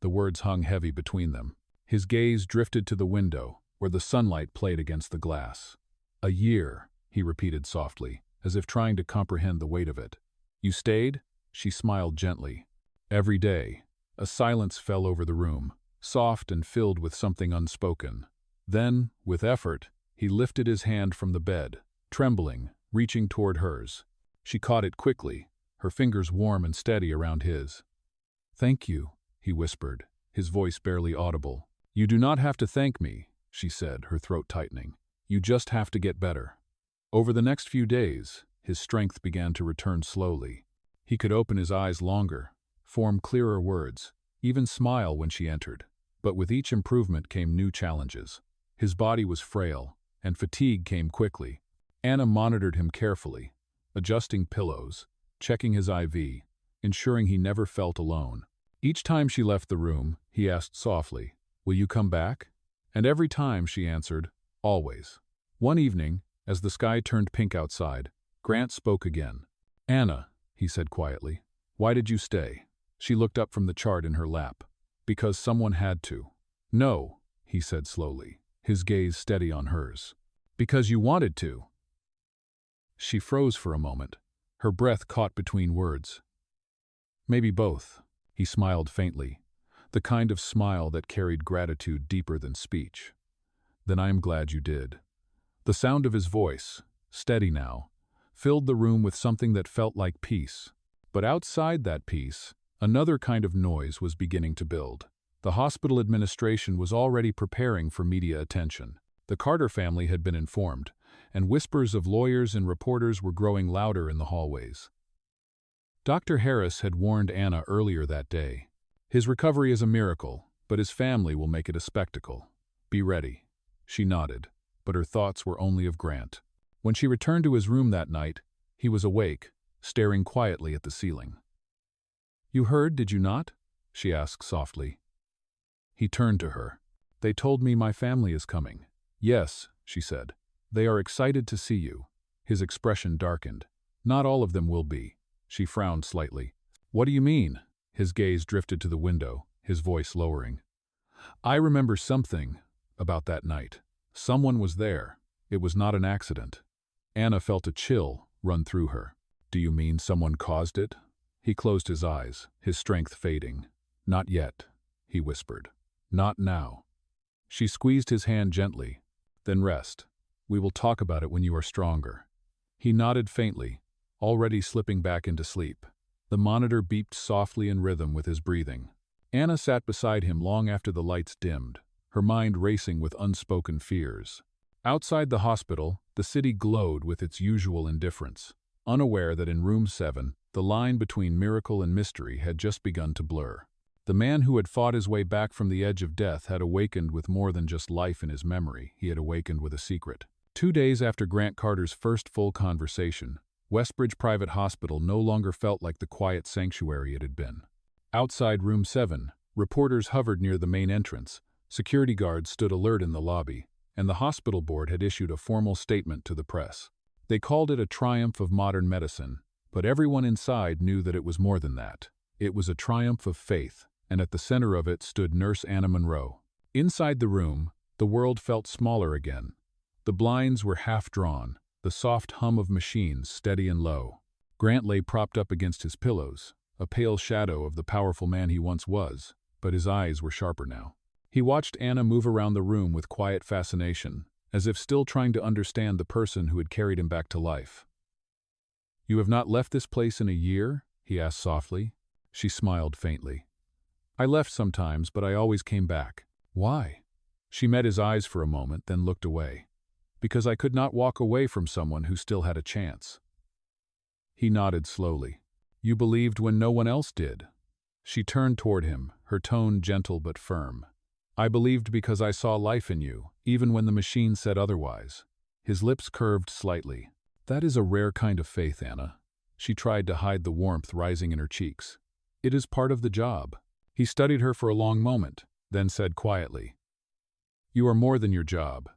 The words hung heavy between them. His gaze drifted to the window, where the sunlight played against the glass. "A year," he repeated softly, as if trying to comprehend the weight of it. "You stayed?" She smiled gently. "Every day." A silence fell over the room, soft and filled with something unspoken. Then, with effort, he lifted his hand from the bed, trembling, reaching toward hers. She caught it quickly, her fingers warm and steady around his. "Thank you," he whispered, his voice barely audible. "You do not have to thank me," she said, her throat tightening. "You just have to get better." Over the next few days, his strength began to return slowly. He could open his eyes longer, form clearer words, even smile when she entered. But with each improvement came new challenges. His body was frail, and fatigue came quickly. Anna monitored him carefully, adjusting pillows, checking his IV, ensuring he never felt alone. Each time she left the room, he asked softly, "Will you come back?" And every time she answered, "Always." One evening, as the sky turned pink outside, Grant spoke again. "Anna," he said quietly, "why did you stay?" She looked up from the chart in her lap. "Because someone had to." "No," he said slowly, his gaze steady on hers. "Because you wanted to." She froze for a moment, her breath caught between words. "Maybe both," he smiled faintly, the kind of smile that carried gratitude deeper than speech. "Then I am glad you did." The sound of his voice, steady now, filled the room with something that felt like peace. But outside that peace, another kind of noise was beginning to build. The hospital administration was already preparing for media attention. The Carter family had been informed, and whispers of lawyers and reporters were growing louder in the hallways. Dr. Harris had warned Anna earlier that day. "His recovery is a miracle, but his family will make it a spectacle. Be ready." She nodded, but her thoughts were only of Grant. When she returned to his room that night, he was awake, staring quietly at the ceiling. "You heard, did you not?" she asked softly. He turned to her. "They told me my family is coming." "Yes," she said. "They are excited to see you." His expression darkened. "Not all of them will be." She frowned slightly. "What do you mean?" His gaze drifted to the window, his voice lowering. "I remember something about that night. Someone was there. It was not an accident." Anna felt a chill run through her. "Do you mean someone caused it?" He closed his eyes, his strength fading. "Not yet," he whispered. "Not now." She squeezed his hand gently. "Then rest. We will talk about it when you are stronger." He nodded faintly, already slipping back into sleep. The monitor beeped softly in rhythm with his breathing. Anna sat beside him long after the lights dimmed, her mind racing with unspoken fears. Outside the hospital, the city glowed with its usual indifference, unaware that in room 7, the line between miracle and mystery had just begun to blur. The man who had fought his way back from the edge of death had awakened with more than just life in his memory. He had awakened with a secret. 2 days after Grant Carter's first full conversation, Westbridge Private Hospital no longer felt like the quiet sanctuary it had been. Outside room 7, reporters hovered near the main entrance, security guards stood alert in the lobby, and the hospital board had issued a formal statement to the press. They called it a triumph of modern medicine, but everyone inside knew that it was more than that. It was a triumph of faith, and at the center of it stood Nurse Anna Monroe. Inside the room, the world felt smaller again. The blinds were half drawn, the soft hum of machines steady and low. Grant lay propped up against his pillows, a pale shadow of the powerful man he once was, but his eyes were sharper now. He watched Anna move around the room with quiet fascination, as if still trying to understand the person who had carried him back to life. "You have not left this place in a year?" he asked softly. She smiled faintly. "I left sometimes, but I always came back." "Why?" She met his eyes for a moment, then looked away. "Because I could not walk away from someone who still had a chance." He nodded slowly. "You believed when no one else did." She turned toward him, her tone gentle but firm. "I believed because I saw life in you, even when the machine said otherwise." His lips curved slightly. "That is a rare kind of faith, Anna." She tried to hide the warmth rising in her cheeks. "It is part of the job." He studied her for a long moment, then said quietly, "You are more than your job."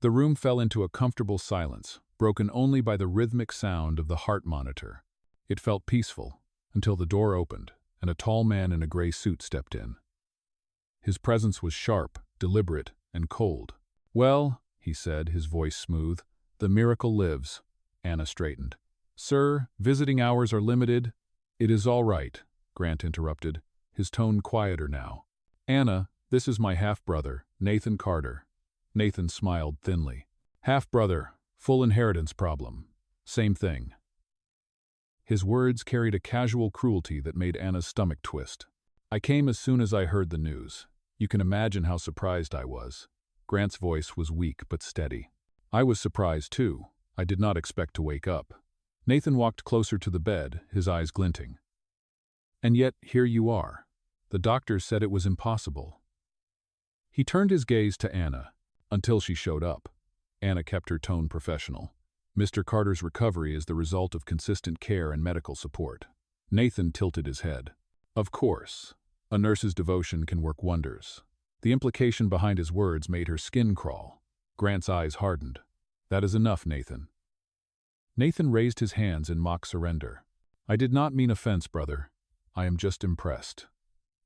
The room fell into a comfortable silence, broken only by the rhythmic sound of the heart monitor. It felt peaceful, until the door opened, and a tall man in a gray suit stepped in. His presence was sharp, deliberate, and cold. "Well," he said, his voice smooth, "the miracle lives." Anna straightened. "Sir, visiting hours are limited." "It is all right," Grant interrupted, his tone quieter now. "Anna, this is my half-brother, Nathan Carter." Nathan smiled thinly. "Half-brother, full inheritance problem. Same thing." His words carried a casual cruelty that made Anna's stomach twist. "I came as soon as I heard the news. You can imagine how surprised I was." Grant's voice was weak but steady. "I was surprised too. I did not expect to wake up." Nathan walked closer to the bed, his eyes glinting. "And yet, here you are. The doctors said it was impossible." He turned his gaze to Anna, until she showed up. Anna kept her tone professional. "Mr. Carter's recovery is the result of consistent care and medical support." Nathan tilted his head. "Of course. A nurse's devotion can work wonders." The implication behind his words made her skin crawl. Grant's eyes hardened. "That is enough, Nathan." Nathan raised his hands in mock surrender. "I did not mean offense, brother. I am just impressed."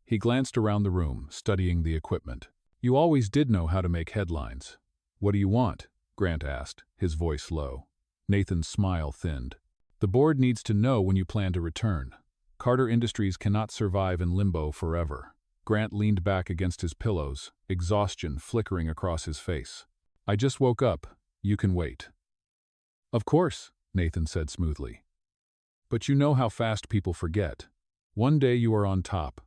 He glanced around the room, studying the equipment. "You always did know how to make headlines." "What do you want?" Grant asked, his voice low. Nathan's smile thinned. "The board needs to know when you plan to return. Carter Industries cannot survive in limbo forever." Grant leaned back against his pillows, exhaustion flickering across his face. "I just woke up. You can wait." "Of course," Nathan said smoothly. "But you know how fast people forget. One day you are on top.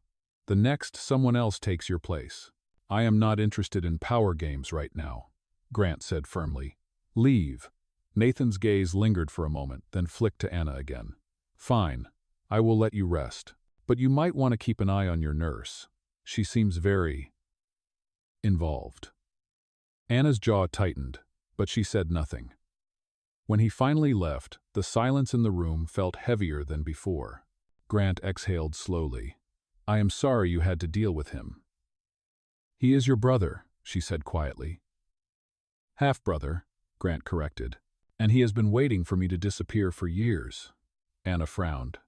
The next, someone else takes your place." "I am not interested in power games right now," Grant said firmly. "Leave." Nathan's gaze lingered for a moment, then flicked to Anna again. "Fine. I will let you rest. But you might want to keep an eye on your nurse. She seems very involved." Anna's jaw tightened, but she said nothing. When he finally left, the silence in the room felt heavier than before. Grant exhaled slowly. "I am sorry you had to deal with him." "He is your brother," she said quietly. "Half-brother," Grant corrected. "And he has been waiting for me to disappear for years." Anna frowned.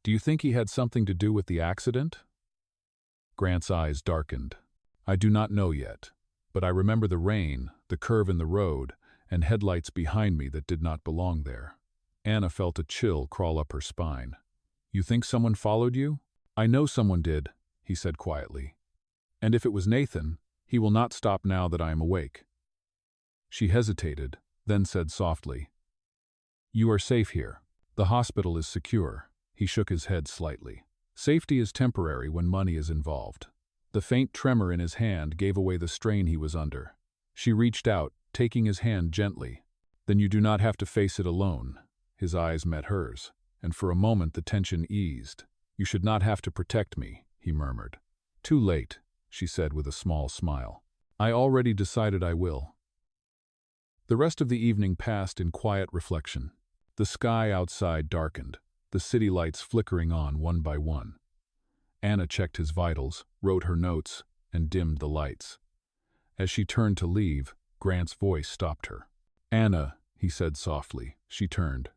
"Do you think he had something to do with the accident?" Grant's eyes darkened. "I do not know yet, but I remember the rain, the curve in the road, and headlights behind me that did not belong there." Anna felt a chill crawl up her spine. "You think someone followed you?" "I know someone did," he said quietly. "And if it was Nathan, he will not stop now that I am awake." She hesitated, then said softly, "You are safe here. The hospital is secure." He shook his head slightly. "Safety is temporary when money is involved." The faint tremor in his hand gave away the strain he was under. She reached out, taking his hand gently. "Then you do not have to face it alone." His eyes met hers, and for a moment the tension eased. "You should not have to protect me," he murmured. "Too late," she said with a small smile. "I already decided I will." The rest of the evening passed in quiet reflection. The sky outside darkened, the city lights flickering on one by one. Anna checked his vitals, wrote her notes, and dimmed the lights. As she turned to leave, Grant's voice stopped her. "Anna," he said softly. She turned.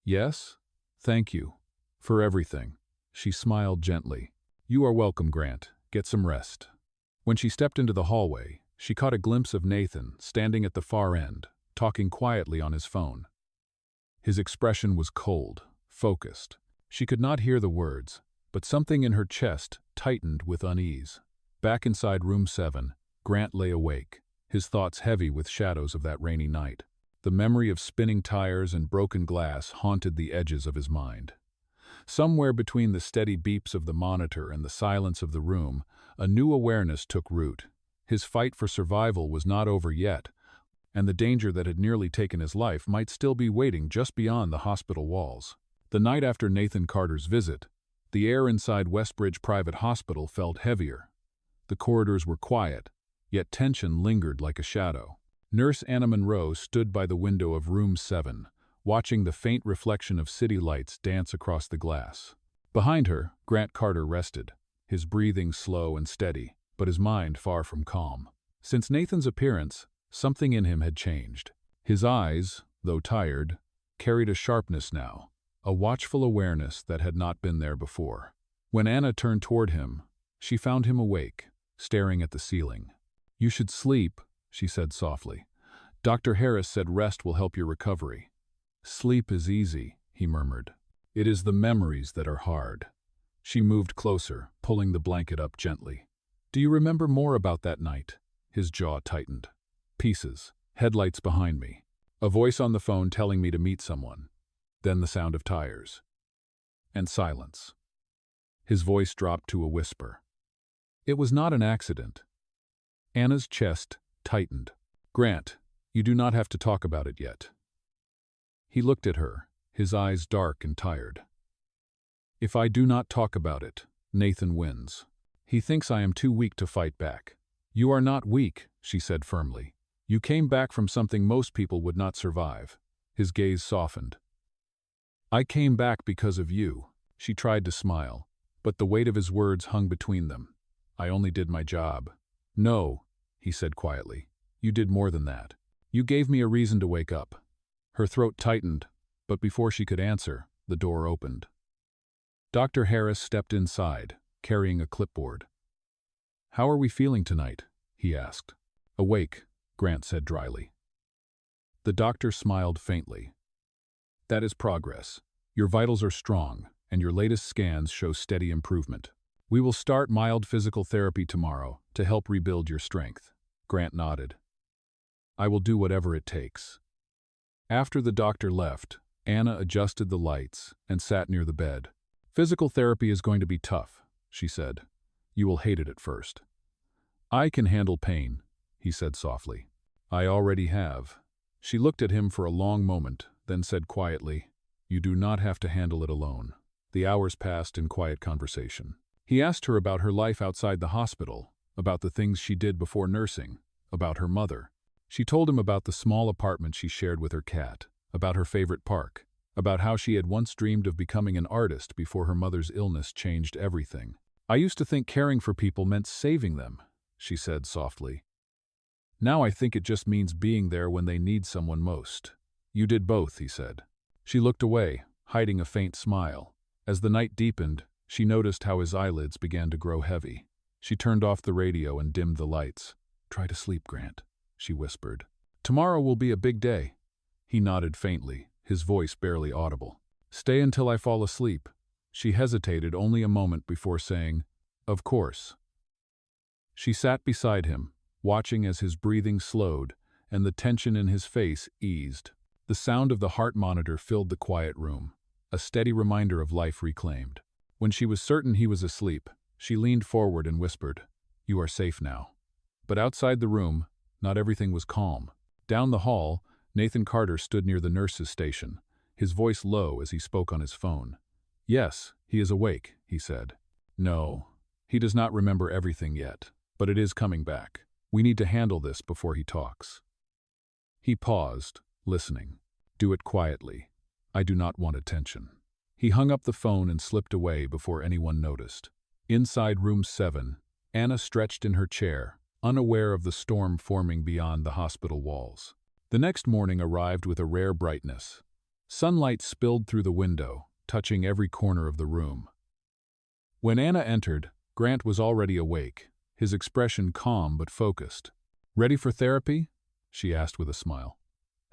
"Yes? Thank you. For everything." She smiled gently. "You are welcome, Grant. Get some rest." When she stepped into the hallway, she caught a glimpse of Nathan standing at the far end, talking quietly on his phone. His expression was cold, focused. She could not hear the words, but something in her chest tightened with unease. Back inside room 7, Grant lay awake, his thoughts heavy with shadows of that rainy night. The memory of spinning tires and broken glass haunted the edges of his mind. Somewhere between the steady beeps of the monitor and the silence of the room, a new awareness took root. His fight for survival was not over yet, and the danger that had nearly taken his life might still be waiting just beyond the hospital walls. The night after Nathan Carter's visit, the air inside Westbridge Private Hospital felt heavier. The corridors were quiet, yet tension lingered like a shadow. Nurse Anna Monroe stood by the window of room 7, watching the faint reflection of city lights dance across the glass. Behind her, Grant Carter rested, his breathing slow and steady, but his mind far from calm. Since Nathan's appearance, something in him had changed. His eyes, though tired, carried a sharpness now, a watchful awareness that had not been there before. When Anna turned toward him, she found him awake, staring at the ceiling. "You should sleep," she said softly. "Dr. Harris said rest will help your recovery." "Sleep is easy," he murmured. "It is the memories that are hard." She moved closer, pulling the blanket up gently. "Do you remember more about that night?" His jaw tightened. "Pieces. Headlights behind me. A voice on the phone telling me to meet someone. Then the sound of tires. And silence." His voice dropped to a whisper. "It was not an accident." Anna's chest tightened. "Grant, you do not have to talk about it yet." He looked at her, his eyes dark and tired. "If I do not talk about it, Nathan wins. He thinks I am too weak to fight back." "You are not weak," she said firmly. "You came back from something most people would not survive." His gaze softened. "I came back because of you." She tried to smile, but the weight of his words hung between them. "I only did my job." "No," he said quietly. "You did more than that. You gave me a reason to wake up." Her throat tightened, but before she could answer, the door opened. Dr. Harris stepped inside, carrying a clipboard. "How are we feeling tonight?" he asked. "Awake," Grant said dryly. The doctor smiled faintly. "That is progress. Your vitals are strong, and your latest scans show steady improvement. We will start mild physical therapy tomorrow to help rebuild your strength." Grant nodded. "I will do whatever it takes." After the doctor left, Anna adjusted the lights and sat near the bed. "Physical therapy is going to be tough," she said. "You will hate it at first." "I can handle pain," he said softly. "I already have." She looked at him for a long moment, then said quietly, "You do not have to handle it alone." The hours passed in quiet conversation. He asked her about her life outside the hospital, about the things she did before nursing, about her mother. She told him about the small apartment she shared with her cat, about her favorite park, about how she had once dreamed of becoming an artist before her mother's illness changed everything. "I used to think caring for people meant saving them," she said softly. "Now I think it just means being there when they need someone most." "You did both," he said. She looked away, hiding a faint smile. As the night deepened, she noticed how his eyelids began to grow heavy. She turned off the radio and dimmed the lights. "Try to sleep, Grant," she whispered. "Tomorrow will be a big day." He nodded faintly, his voice barely audible. "Stay until I fall asleep." She hesitated only a moment before saying, "Of course." She sat beside him, watching as his breathing slowed and the tension in his face eased. The sound of the heart monitor filled the quiet room, a steady reminder of life reclaimed. When she was certain he was asleep, she leaned forward and whispered, "You are safe now." But outside the room, not everything was calm. Down the hall, Nathan Carter stood near the nurse's station, his voice low as he spoke on his phone. "Yes, he is awake," he said. "No, he does not remember everything yet, but it is coming back. We need to handle this before he talks." He paused, listening. "Do it quietly. I do not want attention." He hung up the phone and slipped away before anyone noticed. Inside room 7, Anna stretched in her chair, unaware of the storm forming beyond the hospital walls. The next morning arrived with a rare brightness. Sunlight spilled through the window, touching every corner of the room. When Anna entered, Grant was already awake, his expression calm but focused. "Ready for therapy?" she asked with a smile.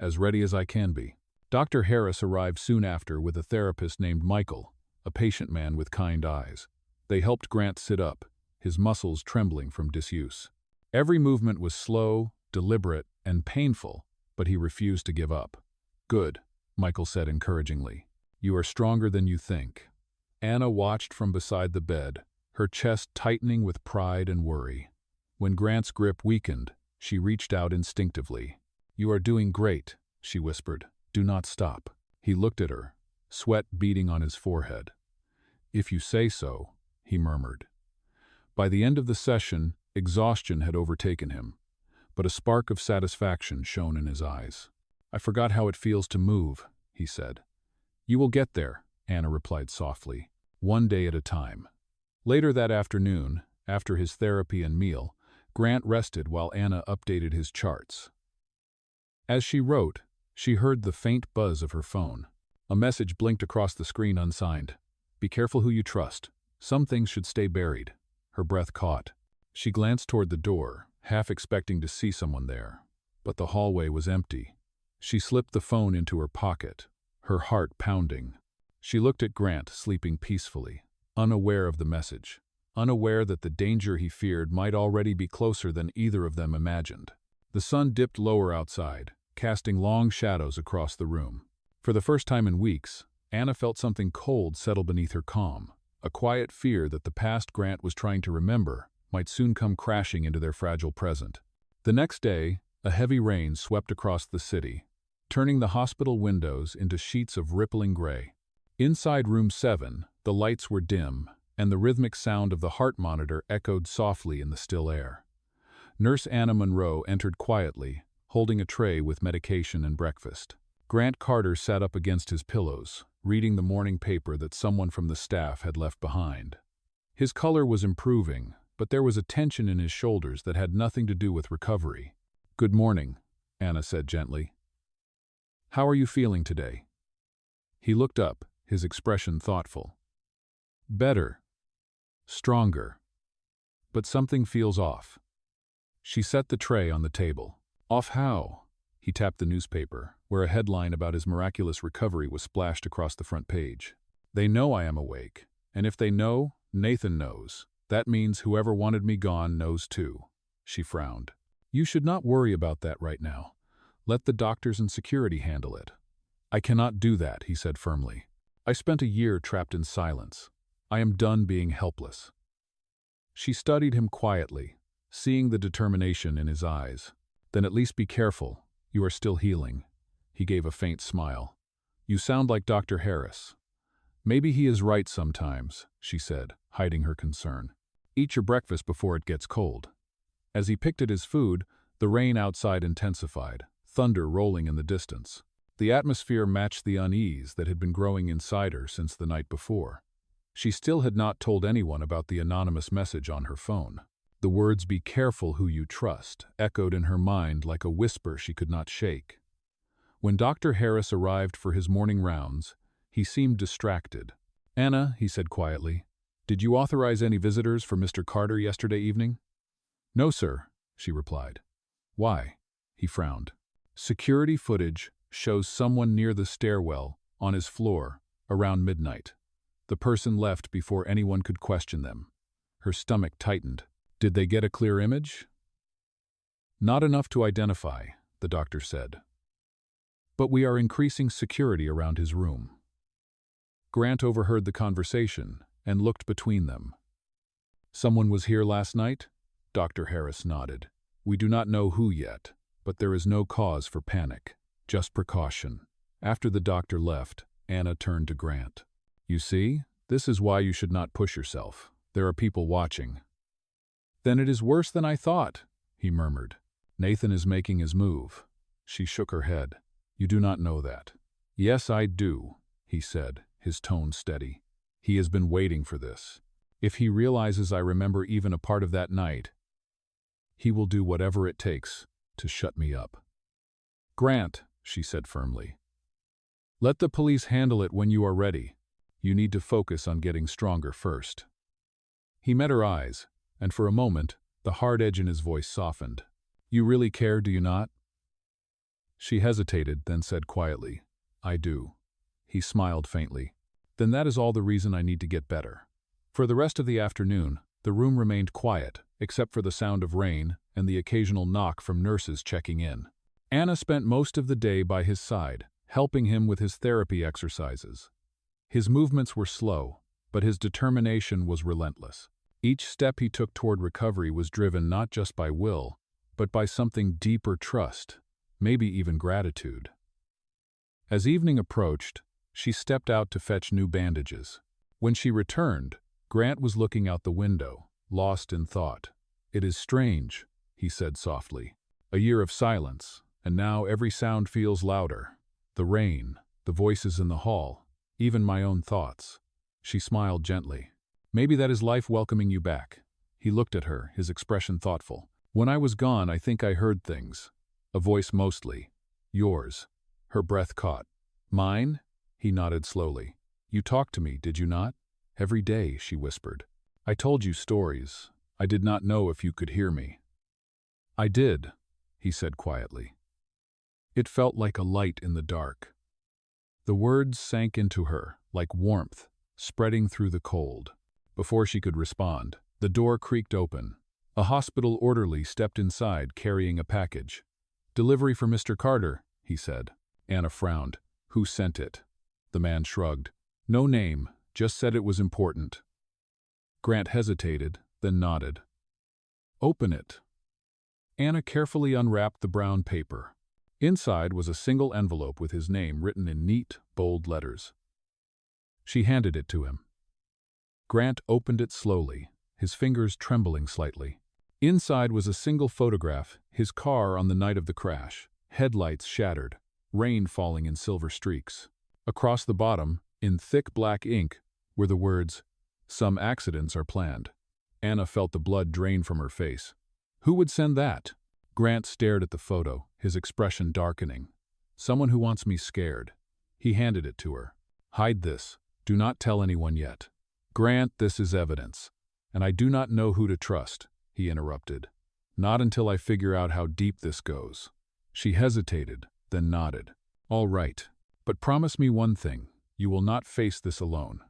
"As ready as I can be." Dr. Harris arrived soon after with a therapist named Michael, a patient man with kind eyes. They helped Grant sit up, his muscles trembling from disuse. Every movement was slow, deliberate, and painful, but he refused to give up. "Good," Michael said encouragingly. "You are stronger than you think." Anna watched from beside the bed, her chest tightening with pride and worry. When Grant's grip weakened, she reached out instinctively. "You are doing great," she whispered. "Do not stop." He looked at her, sweat beading on his forehead. "If you say so," he murmured. By the end of the session, exhaustion had overtaken him, but a spark of satisfaction shone in his eyes. "I forgot how it feels to move," he said. "You will get there," Anna replied softly, "one day at a time." Later that afternoon, after his therapy and meal, Grant rested while Anna updated his charts. As she wrote, she heard the faint buzz of her phone. A message blinked across the screen unsigned. "Be careful who you trust. Some things should stay buried." Her breath caught. She glanced toward the door, half expecting to see someone there. But the hallway was empty. She slipped the phone into her pocket, her heart pounding. She looked at Grant, sleeping peacefully, unaware of the message, unaware that the danger he feared might already be closer than either of them imagined. The sun dipped lower outside, casting long shadows across the room. For the first time in weeks, Anna felt something cold settle beneath her calm, a quiet fear that the past Grant was trying to remember might soon come crashing into their fragile present. The next day, a heavy rain swept across the city, turning the hospital windows into sheets of rippling gray. Inside room 7, the lights were dim, and the rhythmic sound of the heart monitor echoed softly in the still air. Nurse Anna Monroe entered quietly, holding a tray with medication and breakfast. Grant Carter sat up against his pillows, reading the morning paper that someone from the staff had left behind. His color was improving, but there was a tension in his shoulders that had nothing to do with recovery. "Good morning," Anna said gently. "How are you feeling today?" He looked up, his expression thoughtful. "Better. Stronger. But something feels off." She set the tray on the table. "Off how?" He tapped the newspaper, where a headline about his miraculous recovery was splashed across the front page. "They know I am awake, and if they know, Nathan knows. That means whoever wanted me gone knows too." She frowned. "You should not worry about that right now. Let the doctors and security handle it." "I cannot do that," he said firmly. "I spent a year trapped in silence. I am done being helpless." She studied him quietly, seeing the determination in his eyes. "Then at least be careful. You are still healing." He gave a faint smile. "You sound like Dr. Harris." "Maybe he is right sometimes," she said, hiding her concern. "Eat your breakfast before it gets cold." As he picked at his food, the rain outside intensified, thunder rolling in the distance. The atmosphere matched the unease that had been growing inside her since the night before. She still had not told anyone about the anonymous message on her phone. The words "be careful who you trust" echoed in her mind like a whisper she could not shake. When Dr. Harris arrived for his morning rounds, he seemed distracted. "Anna," he said quietly, "did you authorize any visitors for Mr. Carter yesterday evening?" "No, sir," she replied. "Why?" He frowned. "Security footage shows someone near the stairwell, on his floor, around midnight. The person left before anyone could question them." Her stomach tightened. "Did they get a clear image?" "Not enough to identify," the doctor said. "But we are increasing security around his room." Grant overheard the conversation and looked between them. "Someone was here last night?" Dr. Harris nodded. "We do not know who yet, but there is no cause for panic, just precaution." After the doctor left, Anna turned to Grant. "You see, this is why you should not push yourself. There are people watching." "Then it is worse than I thought," he murmured. "Nathan is making his move." She shook her head. "You do not know that." "Yes, I do," he said, his tone steady. "He has been waiting for this. If he realizes I remember even a part of that night, he will do whatever it takes to shut me up." "Grant," she said firmly, "let the police handle it when you are ready. You need to focus on getting stronger first." He met her eyes, and for a moment, the hard edge in his voice softened. "You really care, do you not?" She hesitated, then said quietly, I do. He smiled faintly. Then that is all the reason I need to get better. For the rest of the afternoon, the room remained quiet, except for the sound of rain and the occasional knock from nurses checking in. Anna spent most of the day by his side, helping him with his therapy exercises. His movements were slow, but his determination was relentless. Each step he took toward recovery was driven not just by will, but by something deeper: trust, maybe even gratitude. As evening approached, she stepped out to fetch new bandages. When she returned, Grant was looking out the window, lost in thought. "It is strange," he said softly. "A year of silence, and now every sound feels louder. The rain, the voices in the hall, even my own thoughts." She smiled gently. "Maybe that is life welcoming you back." He looked at her, his expression thoughtful. "When I was gone, I think I heard things. A voice mostly. Yours." Her breath caught. "Mine?" He nodded slowly. "You talked to me, did you not?" "Every day," she whispered. "I told you stories. I did not know if you could hear me." "I did," he said quietly. It felt like a light in the dark. The words sank into her, like warmth, spreading through the cold. Before she could respond, the door creaked open. A hospital orderly stepped inside carrying a package. "Delivery for Mr. Carter," he said. Anna frowned. "Who sent it?" The man shrugged. "No name, just said it was important." Grant hesitated, then nodded. "Open it." Anna carefully unwrapped the brown paper. Inside was a single envelope with his name written in neat, bold letters. She handed it to him. Grant opened it slowly, his fingers trembling slightly. Inside was a single photograph, his car on the night of the crash, headlights shattered, rain falling in silver streaks. Across the bottom, in thick black ink, were the words, "Some accidents are planned." Anna felt the blood drain from her face. Who would send that? Grant stared at the photo, his expression darkening. "Someone who wants me scared." He handed it to her. "Hide this. Do not tell anyone yet." "Grant, this is evidence. And I do not know who to trust," he interrupted. "Not until I figure out how deep this goes." She hesitated, then nodded. "All right. But promise me one thing. You will not face this alone."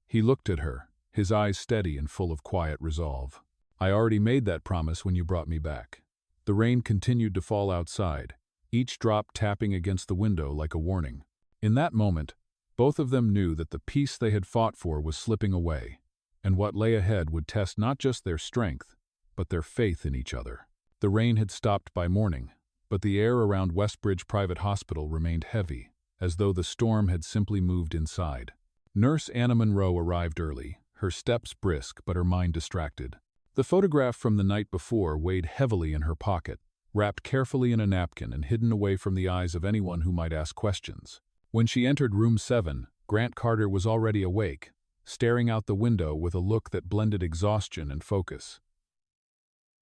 He looked at her, his eyes steady and full of quiet resolve. "I already made that promise when you brought me back." The rain continued to fall outside, each drop tapping against the window like a warning. In that moment, both of them knew that the peace they had fought for was slipping away, and what lay ahead would test not just their strength, but their faith in each other. The rain had stopped by morning, but the air around Westbridge Private Hospital remained heavy, as though the storm had simply moved inside. Nurse Anna Monroe arrived early, her steps brisk but her mind distracted. The photograph from the night before weighed heavily in her pocket, wrapped carefully in a napkin and hidden away from the eyes of anyone who might ask questions. When she entered room 7, Grant Carter was already awake, staring out the window with a look that blended exhaustion and focus.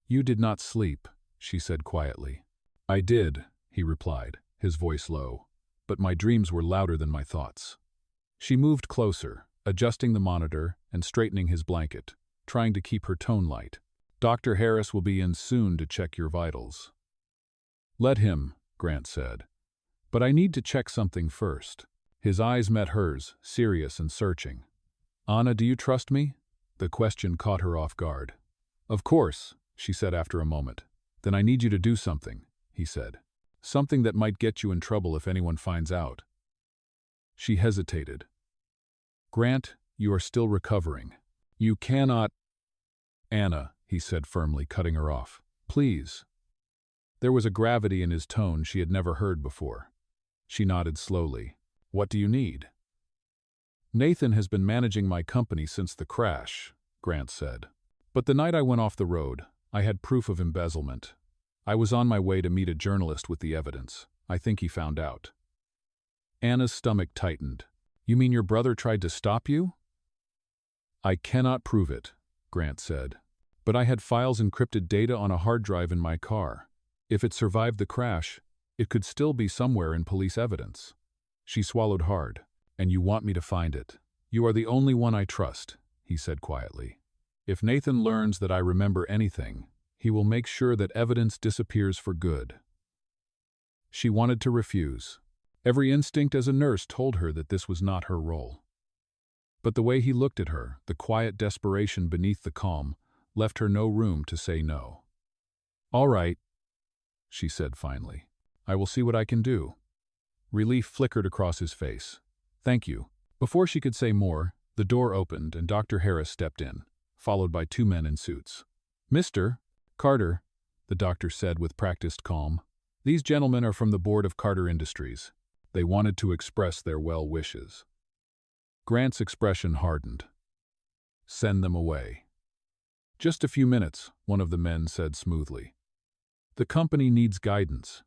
"You did not sleep," she said quietly. "I did," he replied, his voice low, "but my dreams were louder than my thoughts." She moved closer, adjusting the monitor and straightening his blanket, trying to keep her tone light. "Dr. Harris will be in soon to check your vitals." "Let him," Grant said. "But I need to check something first." His eyes met hers, serious and searching. "Anna, do you trust me?" The question caught her off guard. "Of course," she said after a moment. "Then I need you to do something," he said. "Something that might get you in trouble if anyone finds out." She hesitated. "Grant, you are still recovering. You cannot—" "Anna," he said firmly, cutting her off. "Please." There was a gravity in his tone she had never heard before. She nodded slowly. "What do you need?" "Nathan has been managing my company since the crash," Grant said. "But the night I went off the road, I had proof of embezzlement. I was on my way to meet a journalist with the evidence. I think he found out." Anna's stomach tightened. "You mean your brother tried to stop you?" "I cannot prove it," Grant said. "But I had files encrypted data on a hard drive in my car. If it survived the crash, it could still be somewhere in police evidence." She swallowed hard. "And you want me to find it?" "You are the only one I trust," he said quietly. "If Nathan learns that I remember anything, he will make sure that evidence disappears for good." She wanted to refuse. Every instinct as a nurse told her that this was not her role. But the way he looked at her, the quiet desperation beneath the calm, left her no room to say no. "All right," she said finally. "I will see what I can do." Relief flickered across his face. "Thank you." Before she could say more, the door opened and Dr. Harris stepped in, followed by two men in suits. "Mr. Carter," the doctor said with practiced calm, "these gentlemen are from the board of Carter Industries. They wanted to express their well wishes." Grant's expression hardened. "Send them away." "Just a few minutes," one of the men said smoothly. "The company needs guidance.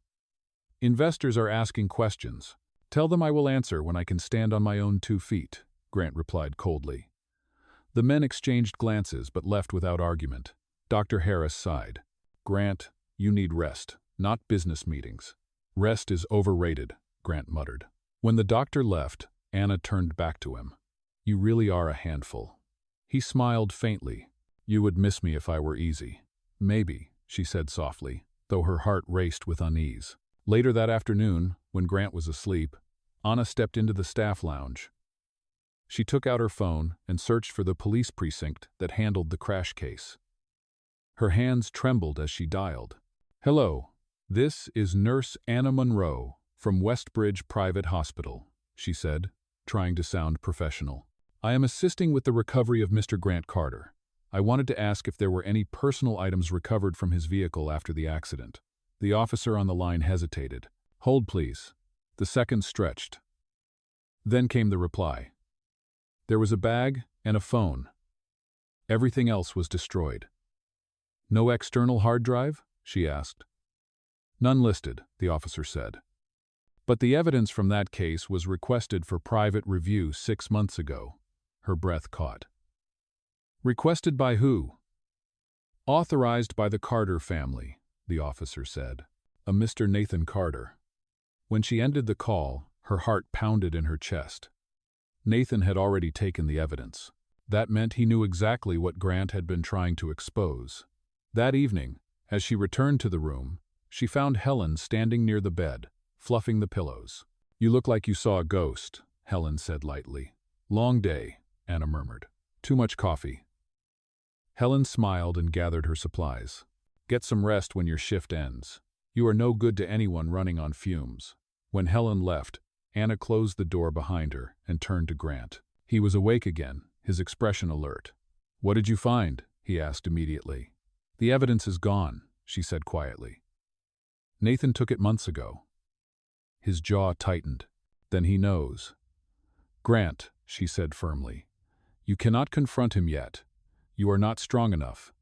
Investors are asking questions. Tell them I will answer when I can stand on my own 2 feet," Grant replied coldly. The men exchanged glances but left without argument. Dr. Harris sighed. "Grant, you need rest, not business meetings." "Rest is overrated," Grant muttered. When the doctor left, Anna turned back to him. "You really are a handful." He smiled faintly. "You would miss me if I were easy." "Maybe," she said softly, though her heart raced with unease. Later that afternoon, when Grant was asleep, Anna stepped into the staff lounge. She took out her phone and searched for the police precinct that handled the crash case. Her hands trembled as she dialed. "Hello, this is Nurse Anna Monroe from Westbridge Private Hospital," she said, trying to sound professional. "I am assisting with the recovery of Mr. Grant Carter. I wanted to ask if there were any personal items recovered from his vehicle after the accident." The officer on the line hesitated. "Hold, please." The seconds stretched. Then came the reply. "There was a bag and a phone. Everything else was destroyed." "No external hard drive?" she asked. "None listed," the officer said. "But the evidence from that case was requested for private review 6 months ago." Her breath caught. "Requested by who?" "Authorized by the Carter family," the officer said. "A Mr. Nathan Carter." When she ended the call, her heart pounded in her chest. Nathan had already taken the evidence. That meant he knew exactly what Grant had been trying to expose. That evening, as she returned to the room, she found Helen standing near the bed, fluffing the pillows. "You look like you saw a ghost," Helen said lightly. "Long day," Anna murmured. "Too much coffee." Helen smiled and gathered her supplies. "Get some rest when your shift ends. You are no good to anyone running on fumes." When Helen left, Anna closed the door behind her and turned to Grant. He was awake again, his expression alert. "What did you find?" he asked immediately. "The evidence is gone," she said quietly. "Nathan took it months ago." His jaw tightened. "Then he knows." "Grant," she said firmly, "you cannot confront him yet. You are not strong enough."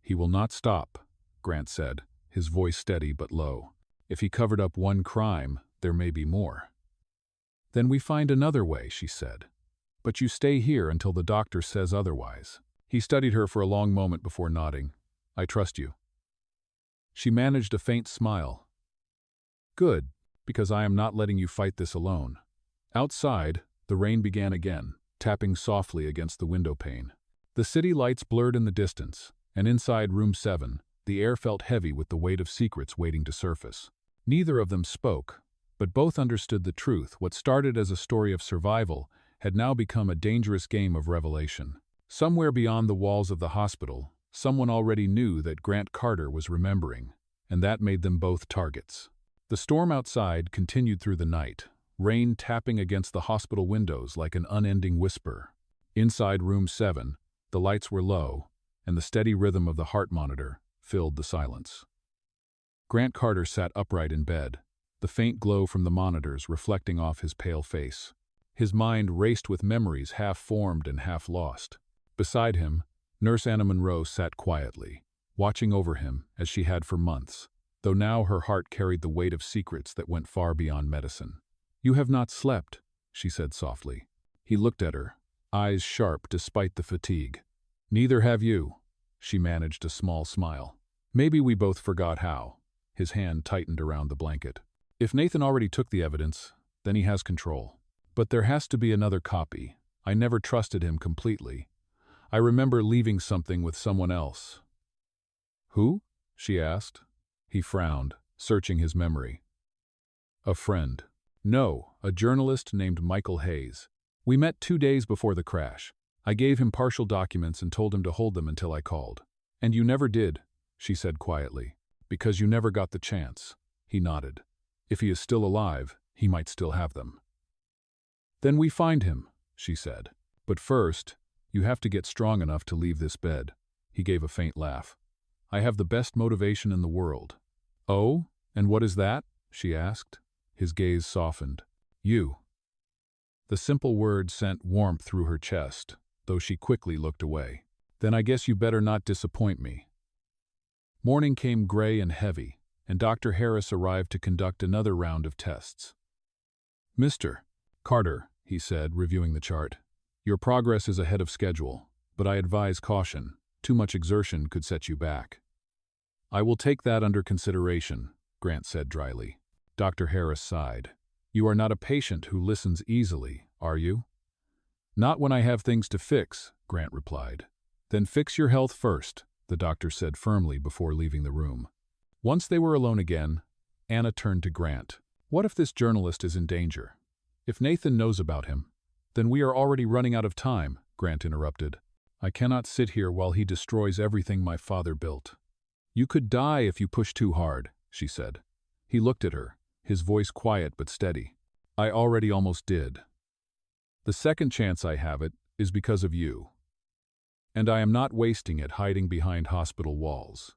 "He will not stop," Grant said, his voice steady but low. "If he covered up one crime, there may be more." "Then we find another way," she said. "But you stay here until the doctor says otherwise." He studied her for a long moment before nodding. "I trust you." She managed a faint smile. "Good, because I am not letting you fight this alone." Outside, the rain began again, tapping softly against the window pane. The city lights blurred in the distance, and inside room 7, the air felt heavy with the weight of secrets waiting to surface. Neither of them spoke, but both understood the truth. What started as a story of survival had now become a dangerous game of revelation. Somewhere beyond the walls of the hospital, someone already knew that Grant Carter was remembering, and that made them both targets. The storm outside continued through the night, rain tapping against the hospital windows like an unending whisper. Inside room 7, the lights were low, and the steady rhythm of the heart monitor filled the silence. Grant Carter sat upright in bed, the faint glow from the monitors reflecting off his pale face. His mind raced with memories half formed and half lost. Beside him, Nurse Anna Monroe sat quietly, watching over him as she had for months, though now her heart carried the weight of secrets that went far beyond medicine. "You have not slept," she said softly. He looked at her, eyes sharp despite the fatigue. "Neither have you." She managed a small smile. "Maybe we both forgot how." His hand tightened around the blanket. "If Nathan already took the evidence, then he has control. But there has to be another copy. I never trusted him completely. I remember leaving something with someone else." "Who?" she asked. He frowned, searching his memory. "A friend." No, a journalist named Michael Hayes. We met 2 days before the crash. I gave him partial documents and told him to hold them until I called. And you never did, she said quietly. Because you never got the chance. He nodded. If he is still alive, he might still have them. Then we find him, she said. But first, you have to get strong enough to leave this bed. He gave a faint laugh. I have the best motivation in the world. Oh, and what is that? She asked. His gaze softened. You. The simple word sent warmth through her chest, though she quickly looked away. Then I guess you better not disappoint me. Morning came gray and heavy, and Dr. Harris arrived to conduct another round of tests. Mr. Carter, he said, reviewing the chart. Your progress is ahead of schedule, but I advise caution. Too much exertion could set you back. I will take that under consideration, Grant said dryly. Dr. Harris sighed. You are not a patient who listens easily, are you? Not when I have things to fix, Grant replied. Then fix your health first, the doctor said firmly before leaving the room. Once they were alone again, Anna turned to Grant. What if this journalist is in danger? If Nathan knows about him? Then we are already running out of time, Grant interrupted. I cannot sit here while he destroys everything my father built. You could die if you push too hard, she said. He looked at her, his voice quiet but steady. I already almost did. The second chance I have it is because of you. And I am not wasting it hiding behind hospital walls.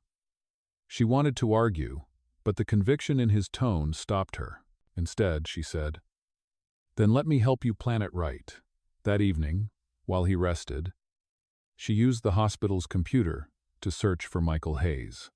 She wanted to argue, but the conviction in his tone stopped her. Instead, she said, Then let me help you plan it right. That evening, while he rested, she used the hospital's computer to search for Michael Hayes.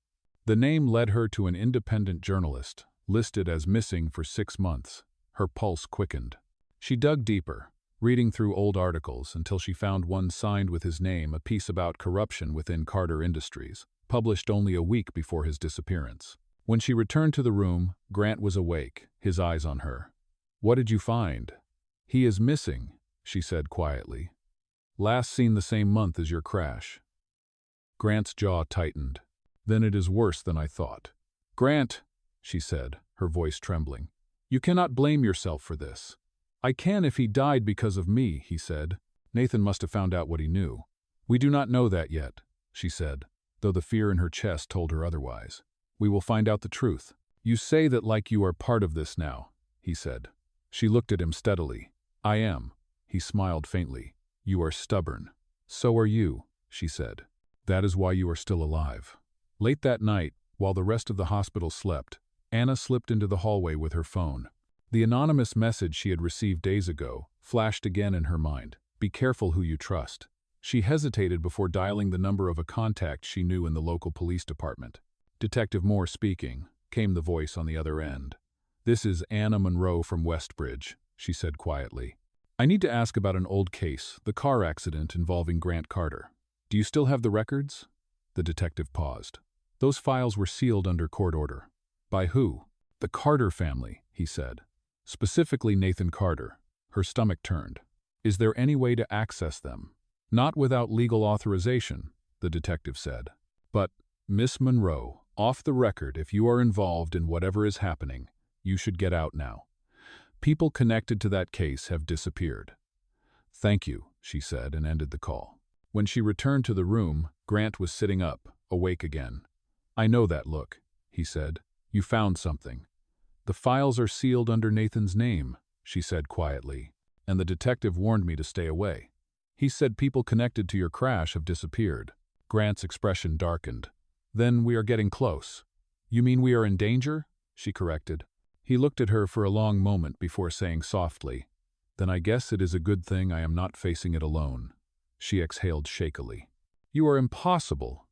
The name led her to an independent journalist, listed as missing for 6 months. Her pulse quickened. She dug deeper, reading through old articles until she found one signed with his name, a piece about corruption within Carter Industries, published only a week before his disappearance. When she returned to the room, Grant was awake, his eyes on her. What did you find? He is missing, she said quietly. Last seen the same month as your crash. Grant's jaw tightened. Then it is worse than I thought. Grant, she said, her voice trembling. You cannot blame yourself for this. I can if he died because of me, he said. Nathan must have found out what he knew. We do not know that yet, she said, though the fear in her chest told her otherwise. We will find out the truth. You say that like you are part of this now, he said. She looked at him steadily. I am. He smiled faintly. You are stubborn. So are you, she said. That is why you are still alive. Late that night, while the rest of the hospital slept, Anna slipped into the hallway with her phone. The anonymous message she had received days ago flashed again in her mind. Be careful who you trust. She hesitated before dialing the number of a contact she knew in the local police department. Detective Moore speaking, came the voice on the other end. This is Anna Monroe from Westbridge, she said quietly. I need to ask about an old case, the car accident involving Grant Carter. Do you still have the records? The detective paused. Those files were sealed under court order. By who? The Carter family, he said. Specifically Nathan Carter. Her stomach turned. Is there any way to access them? Not without legal authorization, the detective said. But, Miss Monroe, off the record, if you are involved in whatever is happening, you should get out now. People connected to that case have disappeared. Thank you, she said, and ended the call. When she returned to the room, Grant was sitting up, awake again. I know that look, he said. You found something. The files are sealed under Nathan's name, she said quietly, and the detective warned me to stay away. He said people connected to your crash have disappeared. Grant's expression darkened. Then we are getting close. You mean we are in danger? She corrected. He looked at her for a long moment before saying softly, Then I guess it is a good thing I am not facing it alone. She exhaled shakily. You are impossible.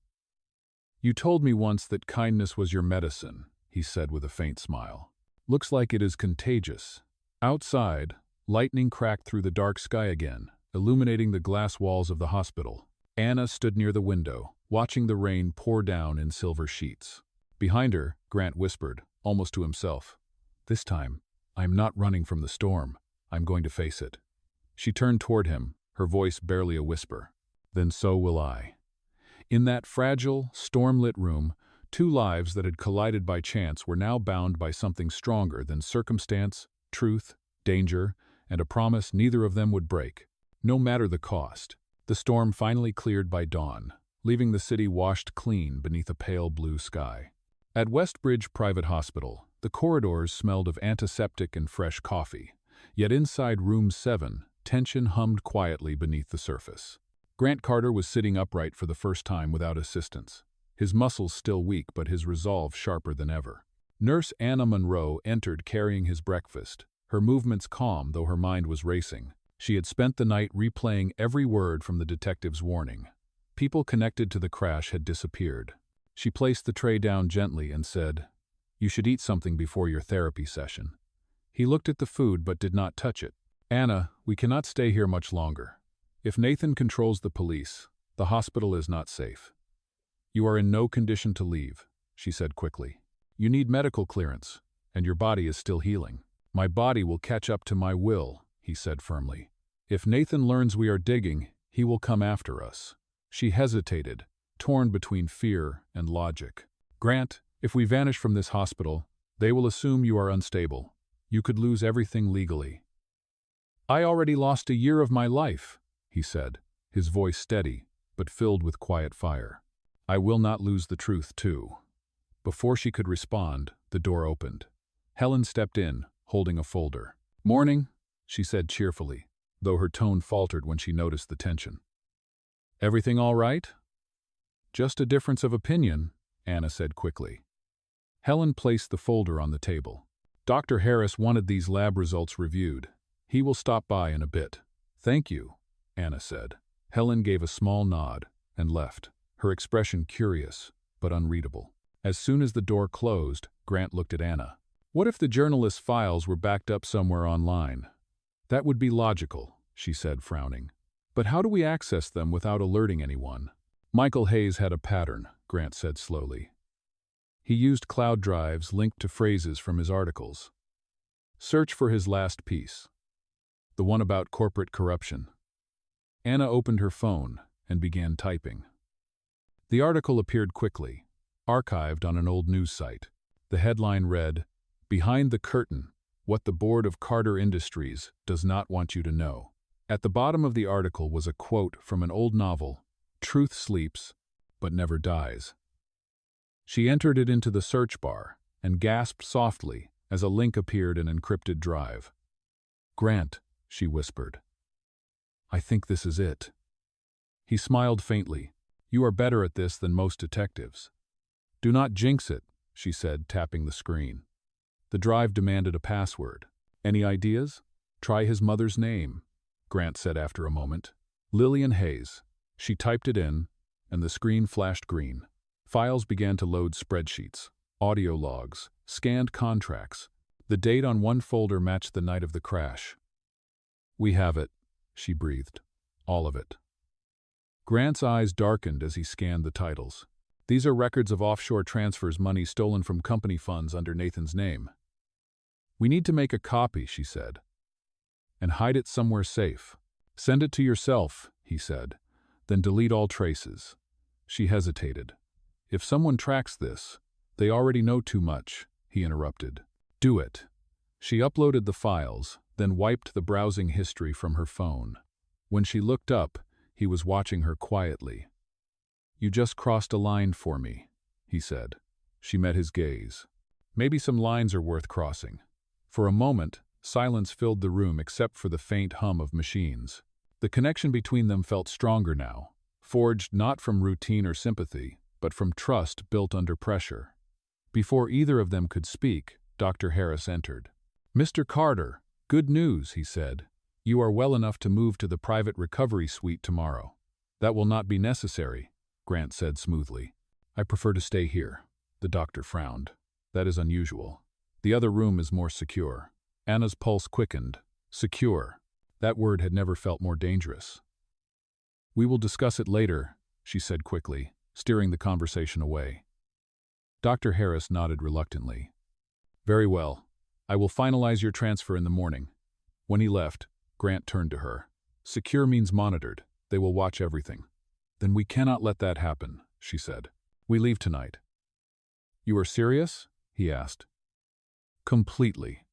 You told me once that kindness was your medicine, he said with a faint smile. Looks like it is contagious. Outside, lightning cracked through the dark sky again, illuminating the glass walls of the hospital. Anna stood near the window, watching the rain pour down in silver sheets. Behind her, Grant whispered, almost to himself, This time, I am not running from the storm. I'm going to face it. She turned toward him, her voice barely a whisper. Then so will I. In that fragile, storm-lit room, 2 lives that had collided by chance were now bound by something stronger than circumstance, truth, danger, and a promise neither of them would break, no matter the cost. The storm finally cleared by dawn, leaving the city washed clean beneath a pale blue sky. At Westbridge Private Hospital, the corridors smelled of antiseptic and fresh coffee, yet inside Room 7, tension hummed quietly beneath the surface. Grant Carter was sitting upright for the first time without assistance, his muscles still weak but his resolve sharper than ever. Nurse Anna Monroe entered carrying his breakfast, her movements calm though her mind was racing. She had spent the night replaying every word from the detective's warning. People connected to the crash had disappeared. She placed the tray down gently and said, "You should eat something before your therapy session." He looked at the food but did not touch it. "Anna, we cannot stay here much longer. If Nathan controls the police, the hospital is not safe." "You are in no condition to leave," she said quickly. "You need medical clearance, and your body is still healing." "My body will catch up to my will," he said firmly. "If Nathan learns we are digging, he will come after us." She hesitated, torn between fear and logic. "Grant, if we vanish from this hospital, they will assume you are unstable. You could lose everything legally." "I already lost a year of my life," he said, his voice steady, but filled with quiet fire. "I will not lose the truth, too." Before she could respond, the door opened. Helen stepped in, holding a folder. "Morning," she said cheerfully, though her tone faltered when she noticed the tension. "Everything all right?" "Just a difference of opinion," Anna said quickly. Helen placed the folder on the table. "Dr. Harris wanted these lab results reviewed. He will stop by in a bit." "Thank you," Anna said. Helen gave a small nod and left, her expression curious but unreadable. As soon as the door closed, Grant looked at Anna. "What if the journalist's files were backed up somewhere online?" "That would be logical," she said, frowning. "But how do we access them without alerting anyone?" "Michael Hayes had a pattern," Grant said slowly. "He used cloud drives linked to phrases from his articles. Search for his last piece. The one about corporate corruption." Anna opened her phone and began typing. The article appeared quickly, archived on an old news site. The headline read, "Behind the Curtain, What the Board of Carter Industries Does Not Want You to Know." At the bottom of the article was a quote from an old novel, "Truth sleeps, but never dies." She entered it into the search bar and gasped softly as a link appeared in an encrypted drive. "Grant," she whispered. "I think this is it." He smiled faintly. "You are better at this than most detectives." "Do not jinx it," she said, tapping the screen. The drive demanded a password. "Any ideas?" "Try his mother's name," Grant said after a moment. "Lillian Hayes." She typed it in, and the screen flashed green. Files began to load: spreadsheets, audio logs, scanned contracts. The date on one folder matched the night of the crash. "We have it," she breathed. "All of it." Grant's eyes darkened as he scanned the titles. "These are records of offshore transfers, money stolen from company funds under Nathan's name." "We need to make a copy," she said, "and hide it somewhere safe." "Send it to yourself," he said, "then delete all traces." She hesitated. "If someone tracks this, they already know too much," he interrupted. "Do it." She uploaded the files, then wiped the browsing history from her phone. When she looked up, he was watching her quietly. "You just crossed a line for me," he said. She met his gaze. "Maybe some lines are worth crossing." For a moment, silence filled the room except for the faint hum of machines. The connection between them felt stronger now, forged not from routine or sympathy, but from trust built under pressure. Before either of them could speak, Dr. Harris entered. "Mr. Carter, good news," he said. "You are well enough to move to the private recovery suite tomorrow." "That will not be necessary," Grant said smoothly. "I prefer to stay here." The doctor frowned. "That is unusual. The other room is more secure." Anna's pulse quickened. Secure. That word had never felt more dangerous. "We will discuss it later," she said quickly, steering the conversation away. Dr. Harris nodded reluctantly. "Very well. I will finalize your transfer in the morning." When he left, Grant turned to her. "Secure means monitored. They will watch everything." "Then we cannot let that happen," she said. "We leave tonight." "You are serious?" he asked. "Completely."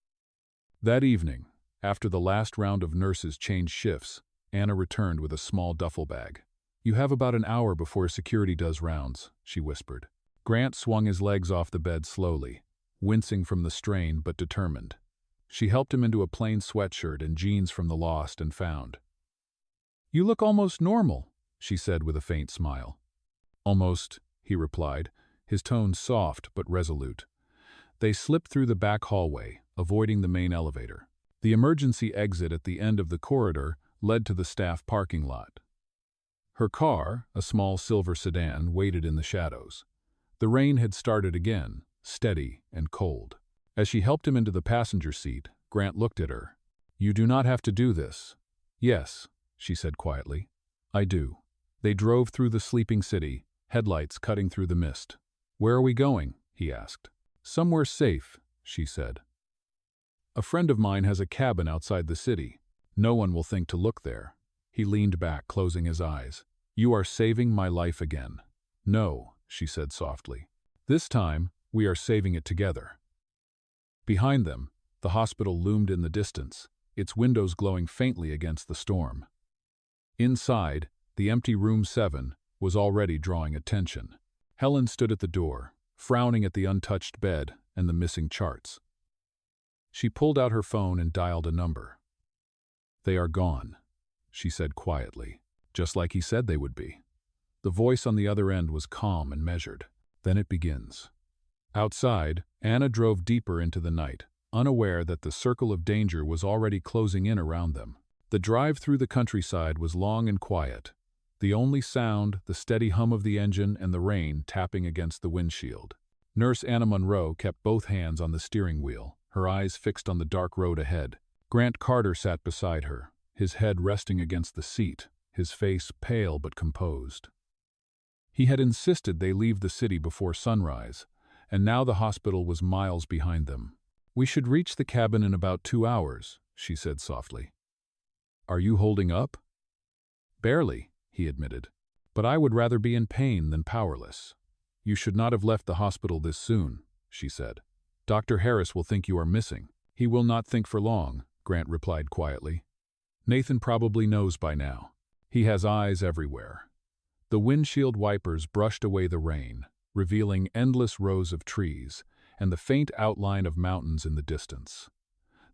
That evening, after the last round of nurses changed shifts, Anna returned with a small duffel bag. "You have about an hour before security does rounds," she whispered. Grant swung his legs off the bed slowly, wincing from the strain but determined. She helped him into a plain sweatshirt and jeans from the lost and found. "You look almost normal," she said with a faint smile. "Almost," he replied, his tone soft but resolute. They slipped through the back hallway, avoiding the main elevator. The emergency exit at the end of the corridor led to the staff parking lot. Her car, a small silver sedan, waited in the shadows. The rain had started again, steady and cold. As she helped him into the passenger seat, Grant looked at her. "You do not have to do this." "Yes," she said quietly. "I do." They drove through the sleeping city, headlights cutting through the mist. "Where are we going?" he asked. "Somewhere safe," she said. "A friend of mine has a cabin outside the city. No one will think to look there." He leaned back, closing his eyes. "You are saving my life again." "No," she said softly. "This time, we are saving it together." Behind them, the hospital loomed in the distance, its windows glowing faintly against the storm. Inside, the empty room 7 was already drawing attention. Helen stood at the door, frowning at the untouched bed and the missing charts. She pulled out her phone and dialed a number. "They are gone," she said quietly, just like he said they would be. The voice on the other end was calm and measured. "Then it begins." Outside, Anna drove deeper into the night, unaware that the circle of danger was already closing in around them. The drive through the countryside was long and quiet. The only sound, the steady hum of the engine and the rain tapping against the windshield. Nurse Anna Monroe kept both hands on the steering wheel, her eyes fixed on the dark road ahead. Grant Carter sat beside her, his head resting against the seat, his face pale but composed. He had insisted they leave the city before sunrise, and now the hospital was miles behind them. "We should reach the cabin in about 2 hours, she said softly. "Are you holding up?" "Barely," he admitted. "But I would rather be in pain than powerless." "You should not have left the hospital this soon," she said. "Dr. Harris will think you are missing." "He will not think for long," Grant replied quietly. "Nathan probably knows by now. He has eyes everywhere." The windshield wipers brushed away the rain, revealing endless rows of trees and the faint outline of mountains in the distance.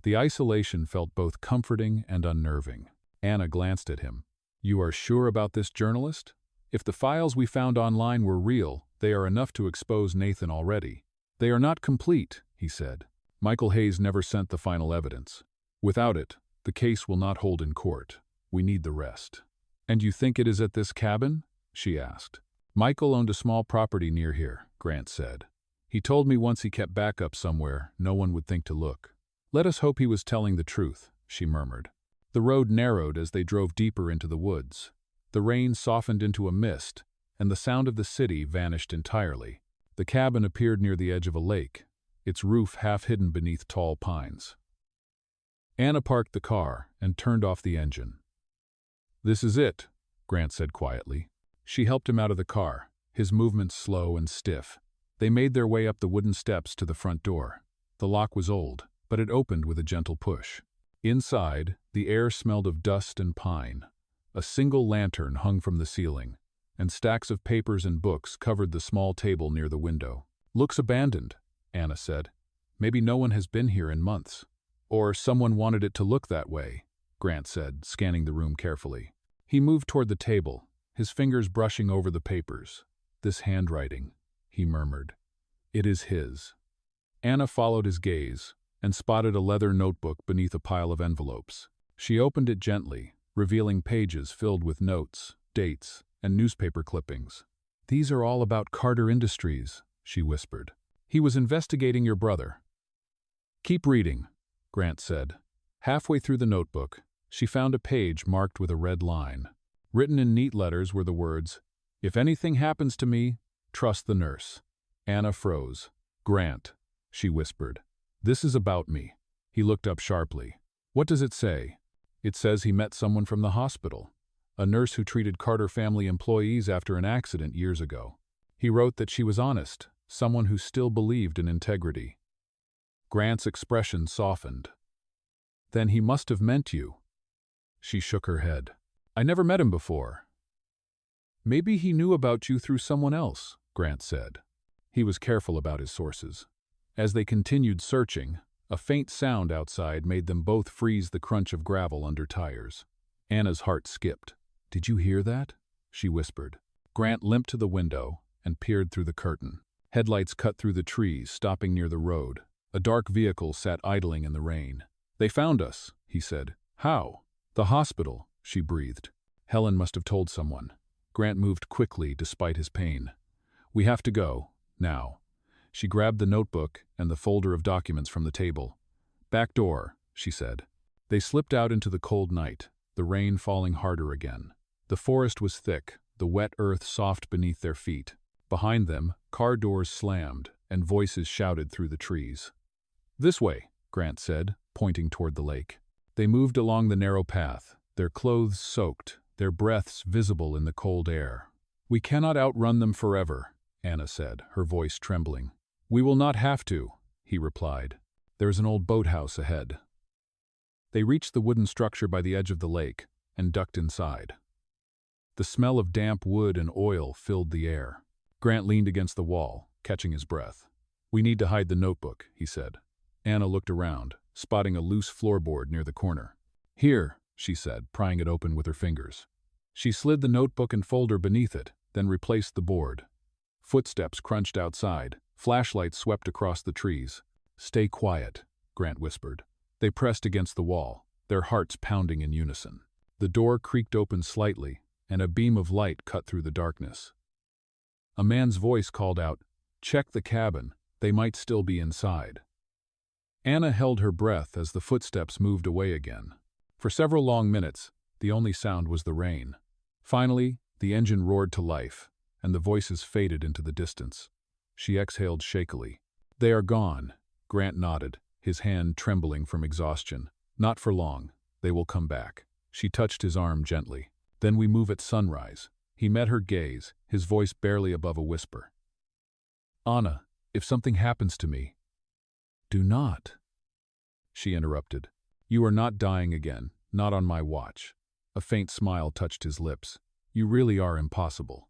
The isolation felt both comforting and unnerving. Anna glanced at him. "You are sure about this journalist? If the files we found online were real, they are enough to expose Nathan already." "They are not complete," he said. "Michael Hayes never sent the final evidence. Without it, the case will not hold in court. We need the rest." "And you think it is at this cabin?" she asked. "Michael owned a small property near here," Grant said. "He told me once he kept backup somewhere, no one would think to look." "Let us hope he was telling the truth," she murmured. The road narrowed as they drove deeper into the woods. The rain softened into a mist, and the sound of the city vanished entirely. The cabin appeared near the edge of a lake, its roof half hidden beneath tall pines. Anna parked the car and turned off the engine. "This is it," Grant said quietly. She helped him out of the car, his movements slow and stiff. They made their way up the wooden steps to the front door. The lock was old, but it opened with a gentle push. Inside, the air smelled of dust and pine. A single lantern hung from the ceiling, and stacks of papers and books covered the small table near the window. "Looks abandoned," Anna said. "Maybe no one has been here in months." "Or someone wanted it to look that way," Grant said, scanning the room carefully. He moved toward the table, his fingers brushing over the papers. "This handwriting," he murmured. "It is his." Anna followed his gaze and spotted a leather notebook beneath a pile of envelopes. She opened it gently, revealing pages filled with notes, dates, and newspaper clippings. "These are all about Carter Industries," she whispered. "He was investigating your brother." "Keep reading," Grant said. Halfway through the notebook, she found a page marked with a red line. Written in neat letters were the words, "If anything happens to me, trust the nurse." Anna froze. "Grant," she whispered. "This is about me." He looked up sharply. "What does it say?" "It says he met someone from the hospital, a nurse who treated Carter family employees after an accident years ago. He wrote that she was honest, someone who still believed in integrity." Grant's expression softened. Then he must have meant you. She shook her head. I never met him before. Maybe he knew about you through someone else, Grant said. He was careful about his sources. As they continued searching, a faint sound outside made them both freeze the crunch of gravel under tires. Anna's heart skipped. Did you hear that? She whispered. Grant limped to the window and peered through the curtain. Headlights cut through the trees, stopping near the road. A dark vehicle sat idling in the rain. They found us, he said. How? The hospital, she breathed. Helen must have told someone. Grant moved quickly despite his pain. We have to go, now. She grabbed the notebook and the folder of documents from the table. Back door, she said. They slipped out into the cold night, the rain falling harder again. The forest was thick, the wet earth soft beneath their feet. Behind them, car doors slammed, and voices shouted through the trees. This way, Grant said, pointing toward the lake. They moved along the narrow path, their clothes soaked, their breaths visible in the cold air. We cannot outrun them forever, Anna said, her voice trembling. We will not have to, he replied. There is an old boathouse ahead. They reached the wooden structure by the edge of the lake and ducked inside. The smell of damp wood and oil filled the air. Grant leaned against the wall, catching his breath. We need to hide the notebook, he said. Anna looked around, spotting a loose floorboard near the corner. Here, she said, prying it open with her fingers. She slid the notebook and folder beneath it, then replaced the board. Footsteps crunched outside. Flashlights swept across the trees. Stay quiet, Grant whispered. They pressed against the wall, their hearts pounding in unison. The door creaked open slightly, and a beam of light cut through the darkness. A man's voice called out, "Check the cabin, they might still be inside." Anna held her breath as the footsteps moved away again. For several long minutes, the only sound was the rain. Finally, the engine roared to life, and the voices faded into the distance. She exhaled shakily. They are gone, Grant nodded, his hand trembling from exhaustion. Not for long. They will come back. She touched his arm gently. Then we move at sunrise. He met her gaze, his voice barely above a whisper. Anna, if something happens to me. Do not. She interrupted. You are not dying again, not on my watch. A faint smile touched his lips. You really are impossible.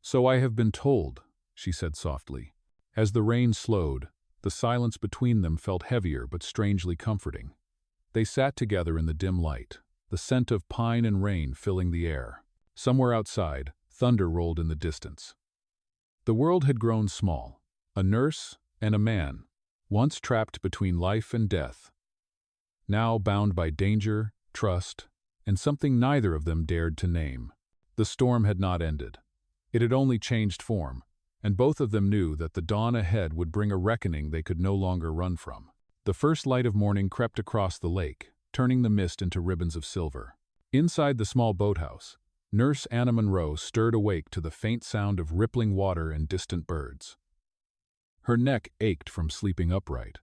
So I have been told, she said softly. As the rain slowed, the silence between them felt heavier but strangely comforting. They sat together in the dim light, the scent of pine and rain filling the air. Somewhere outside, thunder rolled in the distance. The world had grown small. A nurse and a man, once trapped between life and death. Now bound by danger, trust, and something neither of them dared to name. The storm had not ended. It had only changed form, and both of them knew that the dawn ahead would bring a reckoning they could no longer run from. The first light of morning crept across the lake, turning the mist into ribbons of silver. Inside the small boathouse, Nurse Anna Monroe stirred awake to the faint sound of rippling water and distant birds. Her neck ached from sleeping upright,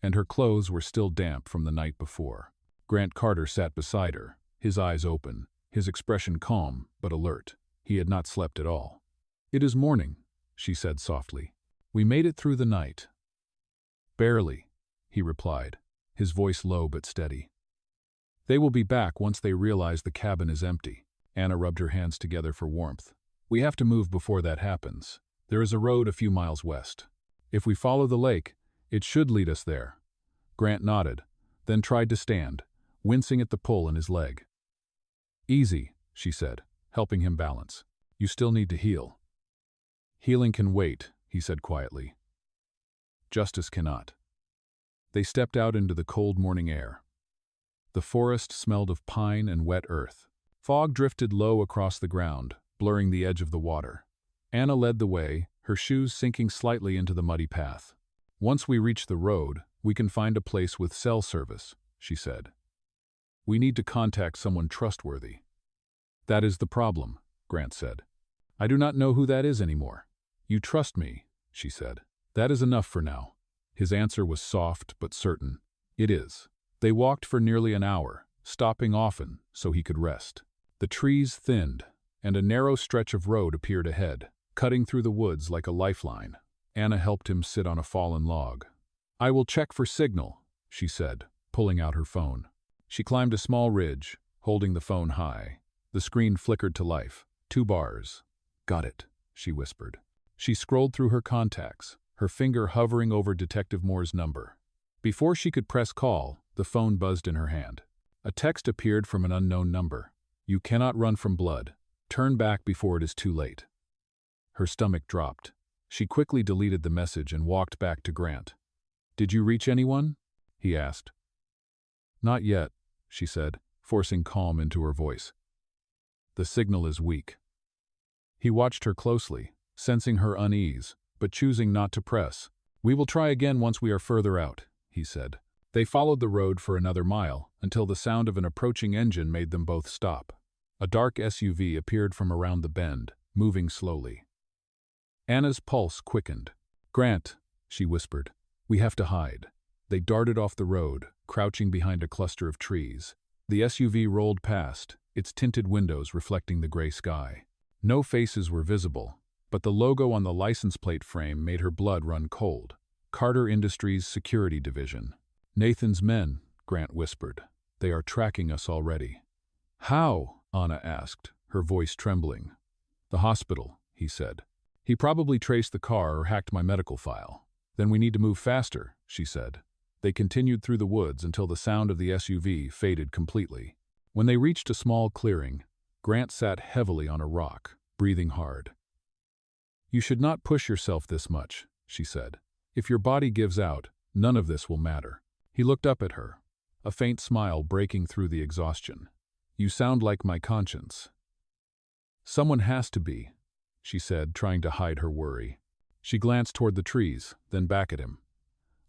and her clothes were still damp from the night before. Grant Carter sat beside her, his eyes open, his expression calm but alert. He had not slept at all. It is morning, she said softly. We made it through the night. Barely, he replied, his voice low but steady. They will be back once they realize the cabin is empty. Anna rubbed her hands together for warmth. We have to move before that happens. There is a road a few miles west. If we follow the lake, it should lead us there. Grant nodded, then tried to stand, wincing at the pull in his leg. Easy, she said, helping him balance. You still need to heal. Healing can wait, he said quietly. Justice cannot. They stepped out into the cold morning air. The forest smelled of pine and wet earth. Fog drifted low across the ground, blurring the edge of the water. Anna led the way, her shoes sinking slightly into the muddy path. Once we reach the road, we can find a place with cell service, she said. We need to contact someone trustworthy. That is the problem, Grant said. I do not know who that is anymore. You trust me, she said. That is enough for now. His answer was soft but certain. It is. They walked for nearly an hour, stopping often so he could rest. The trees thinned, and a narrow stretch of road appeared ahead, cutting through the woods like a lifeline. Anna helped him sit on a fallen log. I will check for signal, she said, pulling out her phone. She climbed a small ridge, holding the phone high. The screen flickered to life. 2 bars. "Got it," she whispered. She scrolled through her contacts, her finger hovering over Detective Moore's number. Before she could press call, the phone buzzed in her hand. A text appeared from an unknown number. "You cannot run from blood. Turn back before it is too late." Her stomach dropped. She quickly deleted the message and walked back to Grant. "Did you reach anyone?" he asked. "Not yet," she said, forcing calm into her voice. "The signal is weak." He watched her closely, sensing her unease, but choosing not to press. "We will try again once we are further out," he said. They followed the road for another mile, until the sound of an approaching engine made them both stop. A dark SUV appeared from around the bend, moving slowly. Anna's pulse quickened. "Grant," she whispered, "we have to hide." They darted off the road, crouching behind a cluster of trees. The SUV rolled past, its tinted windows reflecting the gray sky. No faces were visible, but the logo on the license plate frame made her blood run cold. Carter Industries Security Division. "Nathan's men," Grant whispered. "They are tracking us already." "How?" Anna asked, her voice trembling. "The hospital," he said. "He probably traced the car or hacked my medical file." "Then we need to move faster," she said. They continued through the woods until the sound of the SUV faded completely. When they reached a small clearing, Grant sat heavily on a rock, breathing hard. "You should not push yourself this much," she said. "If your body gives out, none of this will matter." He looked up at her, a faint smile breaking through the exhaustion. "You sound like my conscience." "Someone has to be," she said, trying to hide her worry. She glanced toward the trees, then back at him.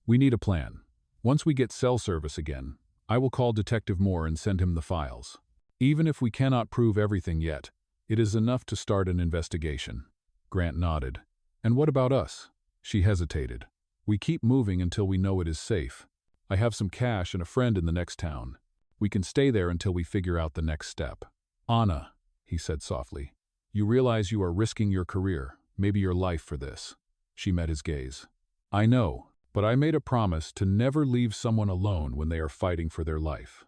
"We need a plan. Once we get cell service again, I will call Detective Moore and send him the files. Even if we cannot prove everything yet, it is enough to start an investigation." Grant nodded. "And what about us?" She hesitated. "We keep moving until we know it is safe. I have some cash and a friend in the next town. We can stay there until we figure out the next step." "Anna," he said softly, "you realize you are risking your career, maybe your life for this." She met his gaze. "I know, but I made a promise to never leave someone alone when they are fighting for their life.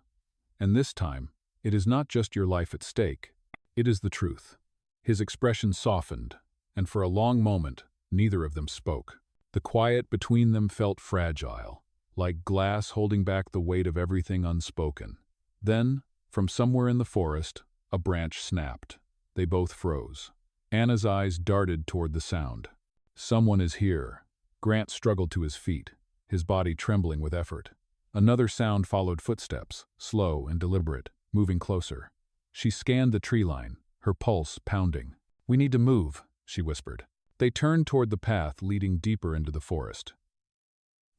And this time, it is not just your life at stake, it is the truth." His expression softened, and for a long moment, neither of them spoke. The quiet between them felt fragile, like glass holding back the weight of everything unspoken. Then, from somewhere in the forest, a branch snapped. They both froze. Anna's eyes darted toward the sound. "Someone is here." Grant struggled to his feet, his body trembling with effort. Another sound followed footsteps, slow and deliberate, moving closer. She scanned the tree line, her pulse pounding. "We need to move," she whispered. They turned toward the path leading deeper into the forest.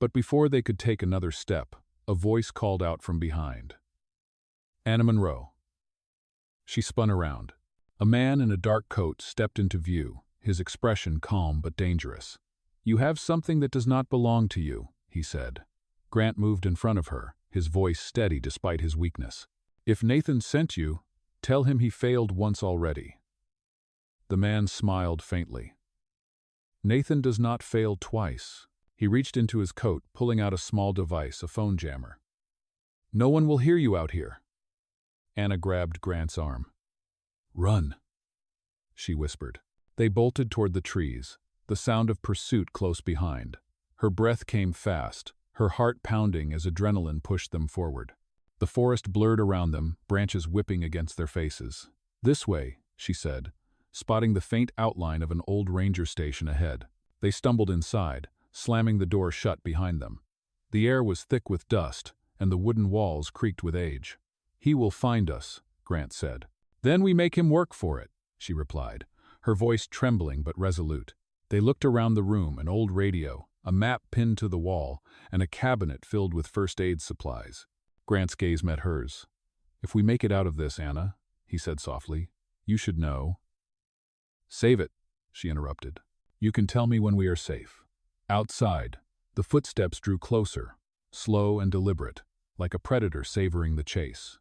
But before they could take another step, a voice called out from behind. "Anna Monroe." She spun around. A man in a dark coat stepped into view, his expression calm but dangerous. "You have something that does not belong to you," he said. Grant moved in front of her, his voice steady despite his weakness. "If Nathan sent you, tell him he failed once already." The man smiled faintly. "Nathan does not fail twice." He reached into his coat, pulling out a small device, a phone jammer. "No one will hear you out here." Anna grabbed Grant's arm. "Run," she whispered. They bolted toward the trees, the sound of pursuit close behind. Her breath came fast, her heart pounding as adrenaline pushed them forward. The forest blurred around them, branches whipping against their faces. "This way," she said, spotting the faint outline of an old ranger station ahead. They stumbled inside, slamming the door shut behind them. The air was thick with dust, and the wooden walls creaked with age. "He will find us," Grant said. "Then we make him work for it," she replied, her voice trembling but resolute. They looked around the room, an old radio, a map pinned to the wall, and a cabinet filled with first aid supplies. Grant's gaze met hers. "If we make it out of this, Anna," he said softly, "you should know." "Save it," she interrupted. "You can tell me when we are safe." Outside, the footsteps drew closer, slow and deliberate, like a predator savoring the chase.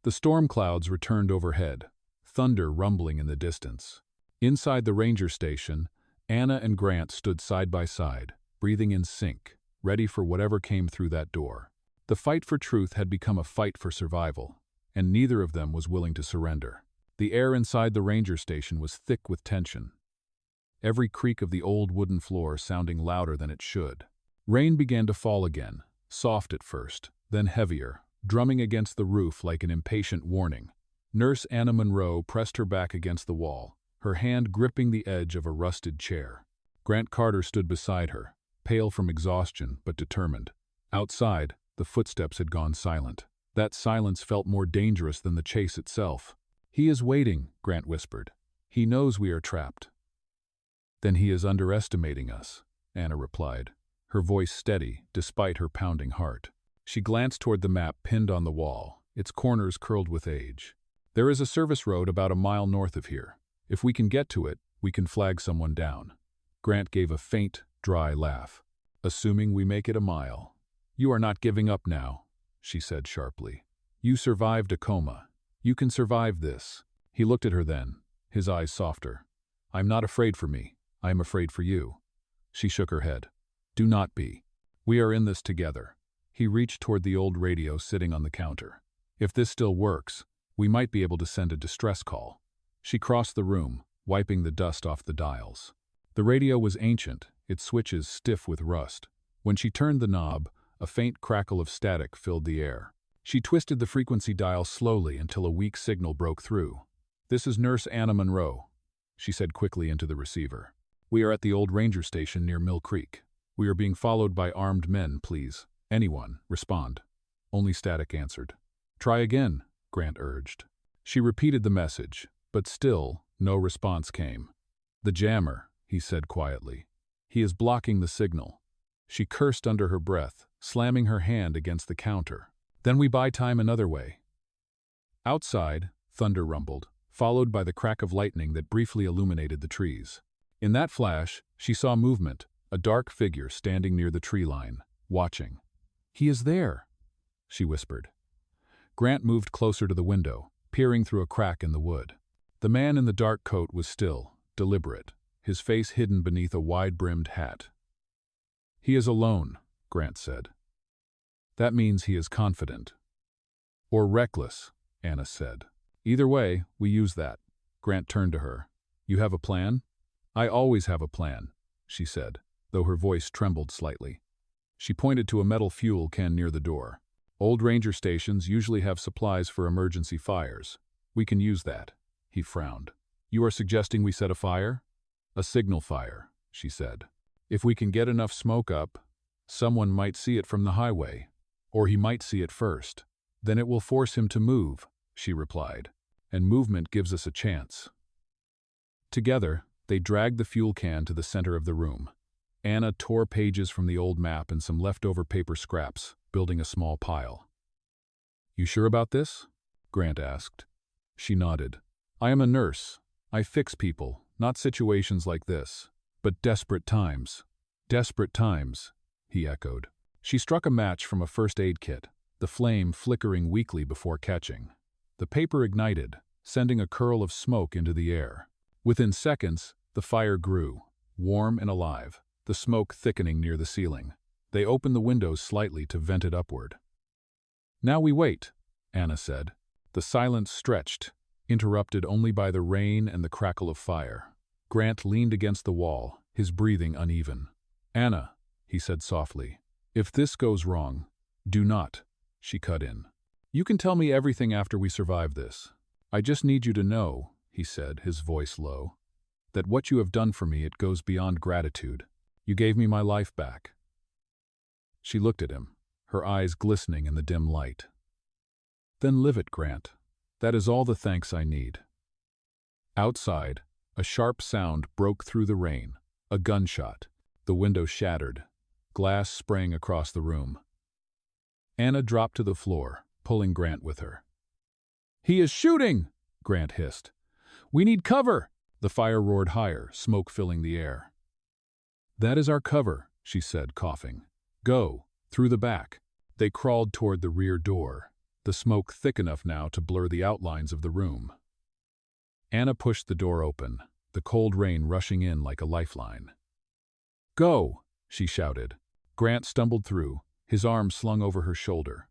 The storm clouds returned overhead, thunder rumbling in the distance. Inside the ranger station, Anna and Grant stood side by side, breathing in sync, ready for whatever came through that door. The fight for truth had become a fight for survival, and neither of them was willing to surrender. The air inside the ranger station was thick with tension, every creak of the old wooden floor sounding louder than it should. Rain began to fall again, soft at first, then heavier, drumming against the roof like an impatient warning. Nurse Anna Monroe pressed her back against the wall, her hand gripping the edge of a rusted chair. Grant Carter stood beside her, pale from exhaustion but determined. Outside, the footsteps had gone silent. That silence felt more dangerous than the chase itself. "He is waiting," Grant whispered. "He knows we are trapped." "Then he is underestimating us," Anna replied, her voice steady despite her pounding heart. She glanced toward the map pinned on the wall, its corners curled with age. "There is a service road about a mile north of here. If we can get to it, we can flag someone down." Grant gave a faint, dry laugh. "Assuming we make it a mile." "You are not giving up now," she said sharply. "You survived a coma. You can survive this." He looked at her then, his eyes softer. "I'm not afraid for me. I am afraid for you." She shook her head. "Do not be. We are in this together." He reached toward the old radio sitting on the counter. "If this still works, we might be able to send a distress call." She crossed the room, wiping the dust off the dials. The radio was ancient, its switches stiff with rust. When she turned the knob, a faint crackle of static filled the air. She twisted the frequency dial slowly until a weak signal broke through. "This is Nurse Anna Monroe," she said quickly into the receiver. "We are at the old ranger station near Mill Creek. We are being followed by armed men, please. Anyone, respond." Only static answered. "Try again," Grant urged. She repeated the message, but still no response came. "The jammer," he said quietly. "He is blocking the signal." She cursed under her breath, slamming her hand against the counter. "Then we buy time another way." Outside, thunder rumbled, followed by the crack of lightning that briefly illuminated the trees. In that flash, she saw movement, a dark figure standing near the tree line, watching. "He is there," she whispered. Grant moved closer to the window, peering through a crack in the wood. The man in the dark coat was still, deliberate, his face hidden beneath a wide-brimmed hat. "He is alone," Grant said. "That means he is confident." "Or reckless," Anna said. "Either way, we use that." Grant turned to her. "You have a plan?" "I always have a plan," she said, though her voice trembled slightly. She pointed to a metal fuel can near the door. "Old ranger stations usually have supplies for emergency fires. We can use that." He frowned. "You are suggesting we set a fire?" "A signal fire," she said. "If we can get enough smoke up, someone might see it from the highway. Or he might see it first. Then it will force him to move," she replied. "And movement gives us a chance." Together, they dragged the fuel can to the center of the room. Anna tore pages from the old map and some leftover paper scraps, building a small pile. "You sure about this?" Grant asked. She nodded. "I am a nurse. I fix people, not situations like this. But desperate times." "Desperate times," he echoed. She struck a match from a first aid kit, the flame flickering weakly before catching. The paper ignited, sending a curl of smoke into the air. Within seconds, the fire grew, warm and alive, the smoke thickening near the ceiling. They opened the windows slightly to vent it upward. "Now we wait," Anna said. The silence stretched, interrupted only by the rain and the crackle of fire. Grant leaned against the wall, his breathing uneven. "Anna," he said softly, "if this goes wrong, do not," she cut in. "You can tell me everything after we survive this. I just need you to know," he said, his voice low, "that what you have done for me, it goes beyond gratitude. You gave me my life back." She looked at him, her eyes glistening in the dim light. "Then live it, Grant. That is all the thanks I need." Outside, a sharp sound broke through the rain, a gunshot. The window shattered, glass spraying across the room. Anna dropped to the floor, pulling Grant with her. "He is shooting!" Grant hissed. "We need cover!" The fire roared higher, smoke filling the air. "That is our cover," she said, coughing. "Go, through the back." They crawled toward the rear door, the smoke thick enough now to blur the outlines of the room. Anna pushed the door open, the cold rain rushing in like a lifeline. "Go!" she shouted. Grant stumbled through, his arm slung over her shoulder.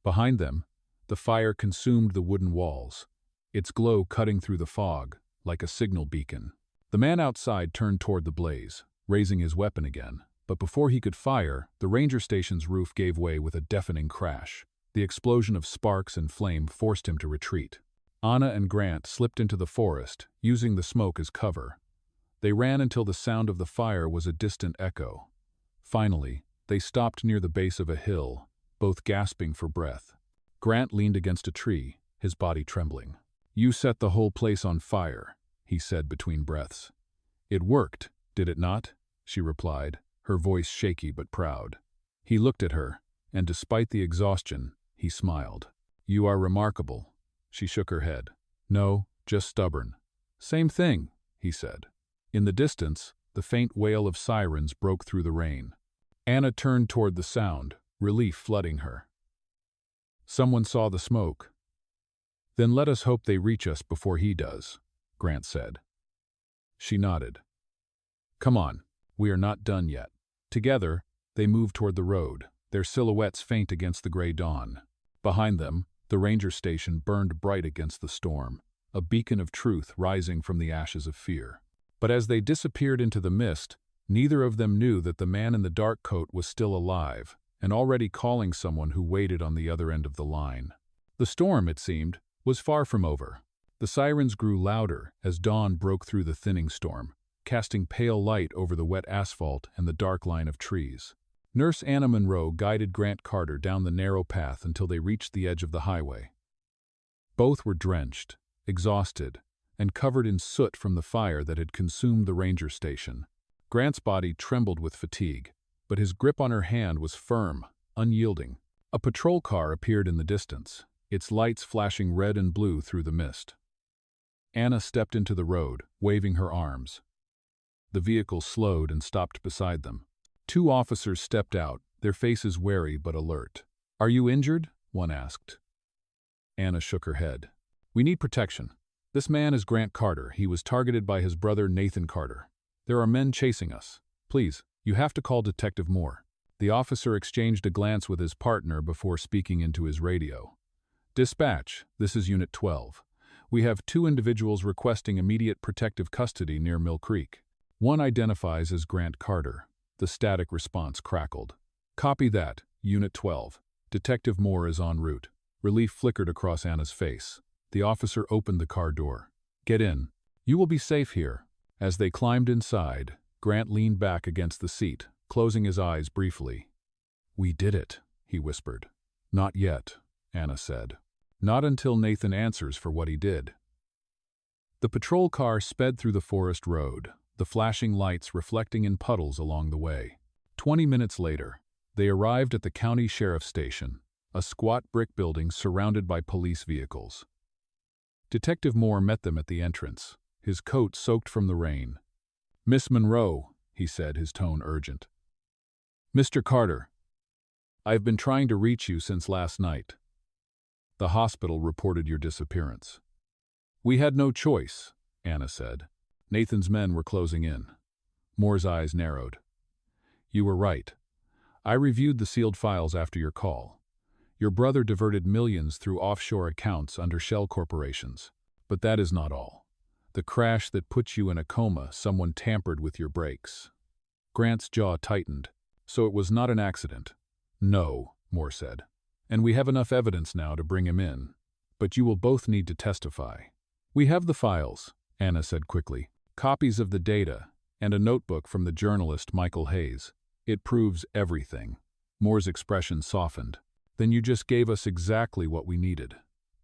Behind them, the fire consumed the wooden walls, its glow cutting through the fog like a signal beacon. The man outside turned toward the blaze, raising his weapon again, but before he could fire, the ranger station's roof gave way with a deafening crash. The explosion of sparks and flame forced him to retreat. Anna and Grant slipped into the forest, using the smoke as cover. They ran until the sound of the fire was a distant echo. Finally, they stopped near the base of a hill, both gasping for breath. Grant leaned against a tree, his body trembling. "You set the whole place on fire," he said between breaths. "It worked, did it not?" she replied, her voice shaky but proud. He looked at her, and despite the exhaustion, he smiled. "You are remarkable." She shook her head. "No, just stubborn." "Same thing," he said. In the distance, the faint wail of sirens broke through the rain. Anna turned toward the sound, relief flooding her. "Someone saw the smoke." "Then let us hope they reach us before he does," Grant said. She nodded. "Come on, we are not done yet." Together, they moved toward the road, their silhouettes faint against the gray dawn. Behind them, the ranger station burned bright against the storm, a beacon of truth rising from the ashes of fear. But as they disappeared into the mist, neither of them knew that the man in the dark coat was still alive, and already calling someone who waited on the other end of the line. The storm, it seemed, was far from over. The sirens grew louder as dawn broke through the thinning storm, casting pale light over the wet asphalt and the dark line of trees. Nurse Anna Monroe guided Grant Carter down the narrow path until they reached the edge of the highway. Both were drenched, exhausted, and covered in soot from the fire that had consumed the ranger station. Grant's body trembled with fatigue, but his grip on her hand was firm, unyielding. A patrol car appeared in the distance, its lights flashing red and blue through the mist. Anna stepped into the road, waving her arms. The vehicle slowed and stopped beside them. Two officers stepped out, their faces wary but alert. "Are you injured?" one asked. Anna shook her head. "We need protection. This man is Grant Carter. He was targeted by his brother Nathan Carter. There are men chasing us. Please, you have to call Detective Moore." The officer exchanged a glance with his partner before speaking into his radio. "Dispatch, this is Unit 12. We have 2 individuals requesting immediate protective custody near Mill Creek. One identifies as Grant Carter." The static response crackled. "Copy that, Unit 12. Detective Moore is en route." Relief flickered across Anna's face. The officer opened the car door. "Get in. You will be safe here." As they climbed inside, Grant leaned back against the seat, closing his eyes briefly. "We did it," he whispered. "Not yet," Anna said. "Not until Nathan answers for what he did." The patrol car sped through the forest road, the flashing lights reflecting in puddles along the way. 20 minutes later, they arrived at the county sheriff's station, a squat brick building surrounded by police vehicles. Detective Moore met them at the entrance, his coat soaked from the rain. "Miss Monroe," he said, his tone urgent. "Mr. Carter, I've been trying to reach you since last night. The hospital reported your disappearance." "We had no choice," Anna said. Nathan's men were closing in. Moore's eyes narrowed. "You were right. I reviewed the sealed files after your call. Your brother diverted millions through offshore accounts under shell corporations. But that is not all. The crash that put you in a coma, someone tampered with your brakes." Grant's jaw tightened. "So it was not an accident?" "No," Moore said. "And we have enough evidence now to bring him in. But you will both need to testify." "We have the files," Anna said quickly. "Copies of the data, and a notebook from the journalist Michael Hayes. It proves everything." Moore's expression softened. "Then you just gave us exactly what we needed."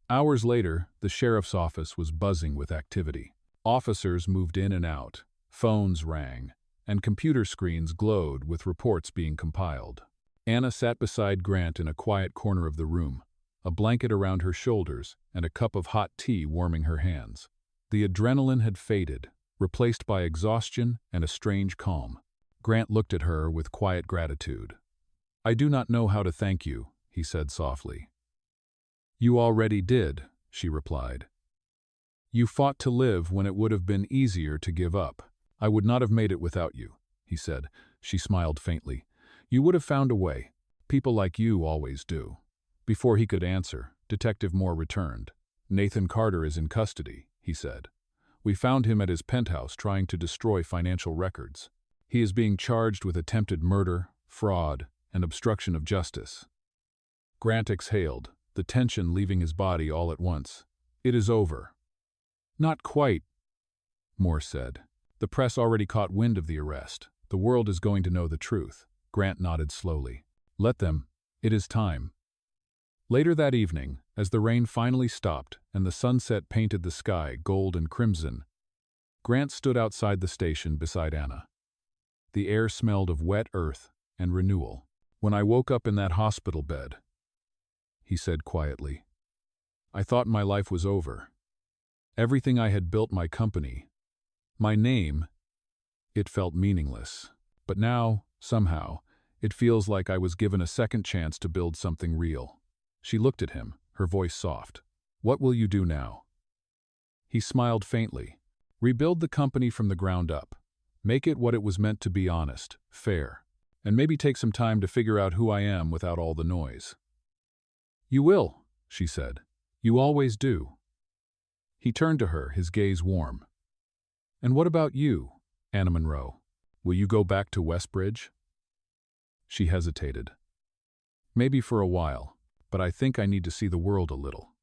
Hours later, the sheriff's office was buzzing with activity. Officers moved in and out, phones rang, and computer screens glowed with reports being compiled. Anna sat beside Grant in a quiet corner of the room, a blanket around her shoulders and a cup of hot tea warming her hands. The adrenaline had faded, replaced by exhaustion and a strange calm. Grant looked at her with quiet gratitude. "I do not know how to thank you," he said softly. "You already did," she replied. "You fought to live when it would have been easier to give up." "I would not have made it without you," he said. She smiled faintly. You would have found a way. People like you always do. Before he could answer, Detective Moore returned. Nathan Carter is in custody, he said. We found him at his penthouse trying to destroy financial records. He is being charged with attempted murder, fraud, and obstruction of justice. Grant exhaled, the tension leaving his body all at once. It is over. Not quite, Moore said. The press already caught wind of the arrest. The world is going to know the truth. Grant nodded slowly. Let them. It is time. Later that evening, as the rain finally stopped and the sunset painted the sky gold and crimson, Grant stood outside the station beside Anna. The air smelled of wet earth and renewal. When I woke up in that hospital bed, he said quietly, I thought my life was over. Everything I had built, my company, my name, it felt meaningless. But now, somehow, it feels like I was given a second chance to build something real. She looked at him, her voice soft. What will you do now? He smiled faintly. Rebuild the company from the ground up. Make it what it was meant to be, honest, fair, and maybe take some time to figure out who I am without all the noise. You will, she said. You always do. He turned to her, his gaze warm. And what about you, Anna Monroe? Will you go back to Westbridge? She hesitated. Maybe for a while, but I think I need to see the world a little.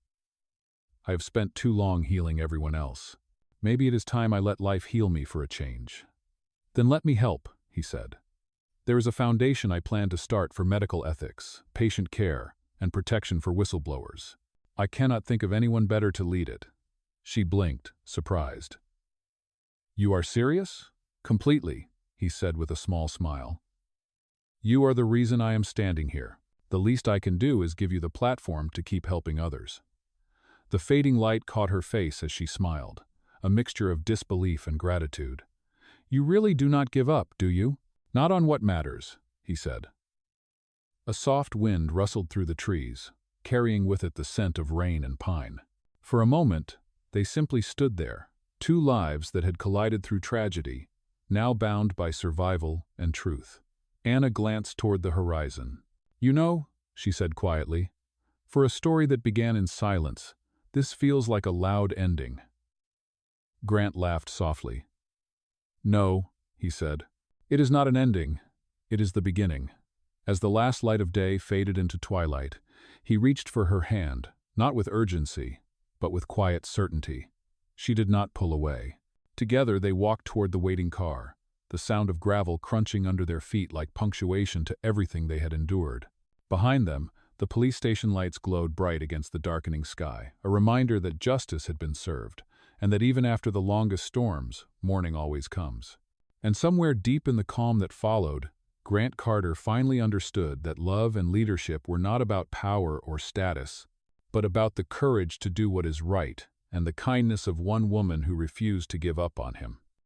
I have spent too long healing everyone else. Maybe it is time I let life heal me for a change. Then let me help, he said. There is a foundation I plan to start for medical ethics, patient care, and protection for whistleblowers. I cannot think of anyone better to lead it. She blinked, surprised. You are serious? Completely, he said with a small smile. You are the reason I am standing here. The least I can do is give you the platform to keep helping others. The fading light caught her face as she smiled, a mixture of disbelief and gratitude. You really do not give up, do you? Not on what matters, he said. A soft wind rustled through the trees, carrying with it the scent of rain and pine. For a moment, they simply stood there, two lives that had collided through tragedy, now bound by survival and truth. Anna glanced toward the horizon. You know, she said quietly, for a story that began in silence, this feels like a loud ending. Grant laughed softly. No, he said. It is not an ending. It is the beginning. As the last light of day faded into twilight, he reached for her hand, not with urgency, but with quiet certainty. She did not pull away. Together they walked toward the waiting car, the sound of gravel crunching under their feet like punctuation to everything they had endured. Behind them, the police station lights glowed bright against the darkening sky, a reminder that justice had been served, and that even after the longest storms, morning always comes. And somewhere deep in the calm that followed, Grant Carter finally understood that love and leadership were not about power or status, but about the courage to do what is right and the kindness of one woman who refused to give up on him.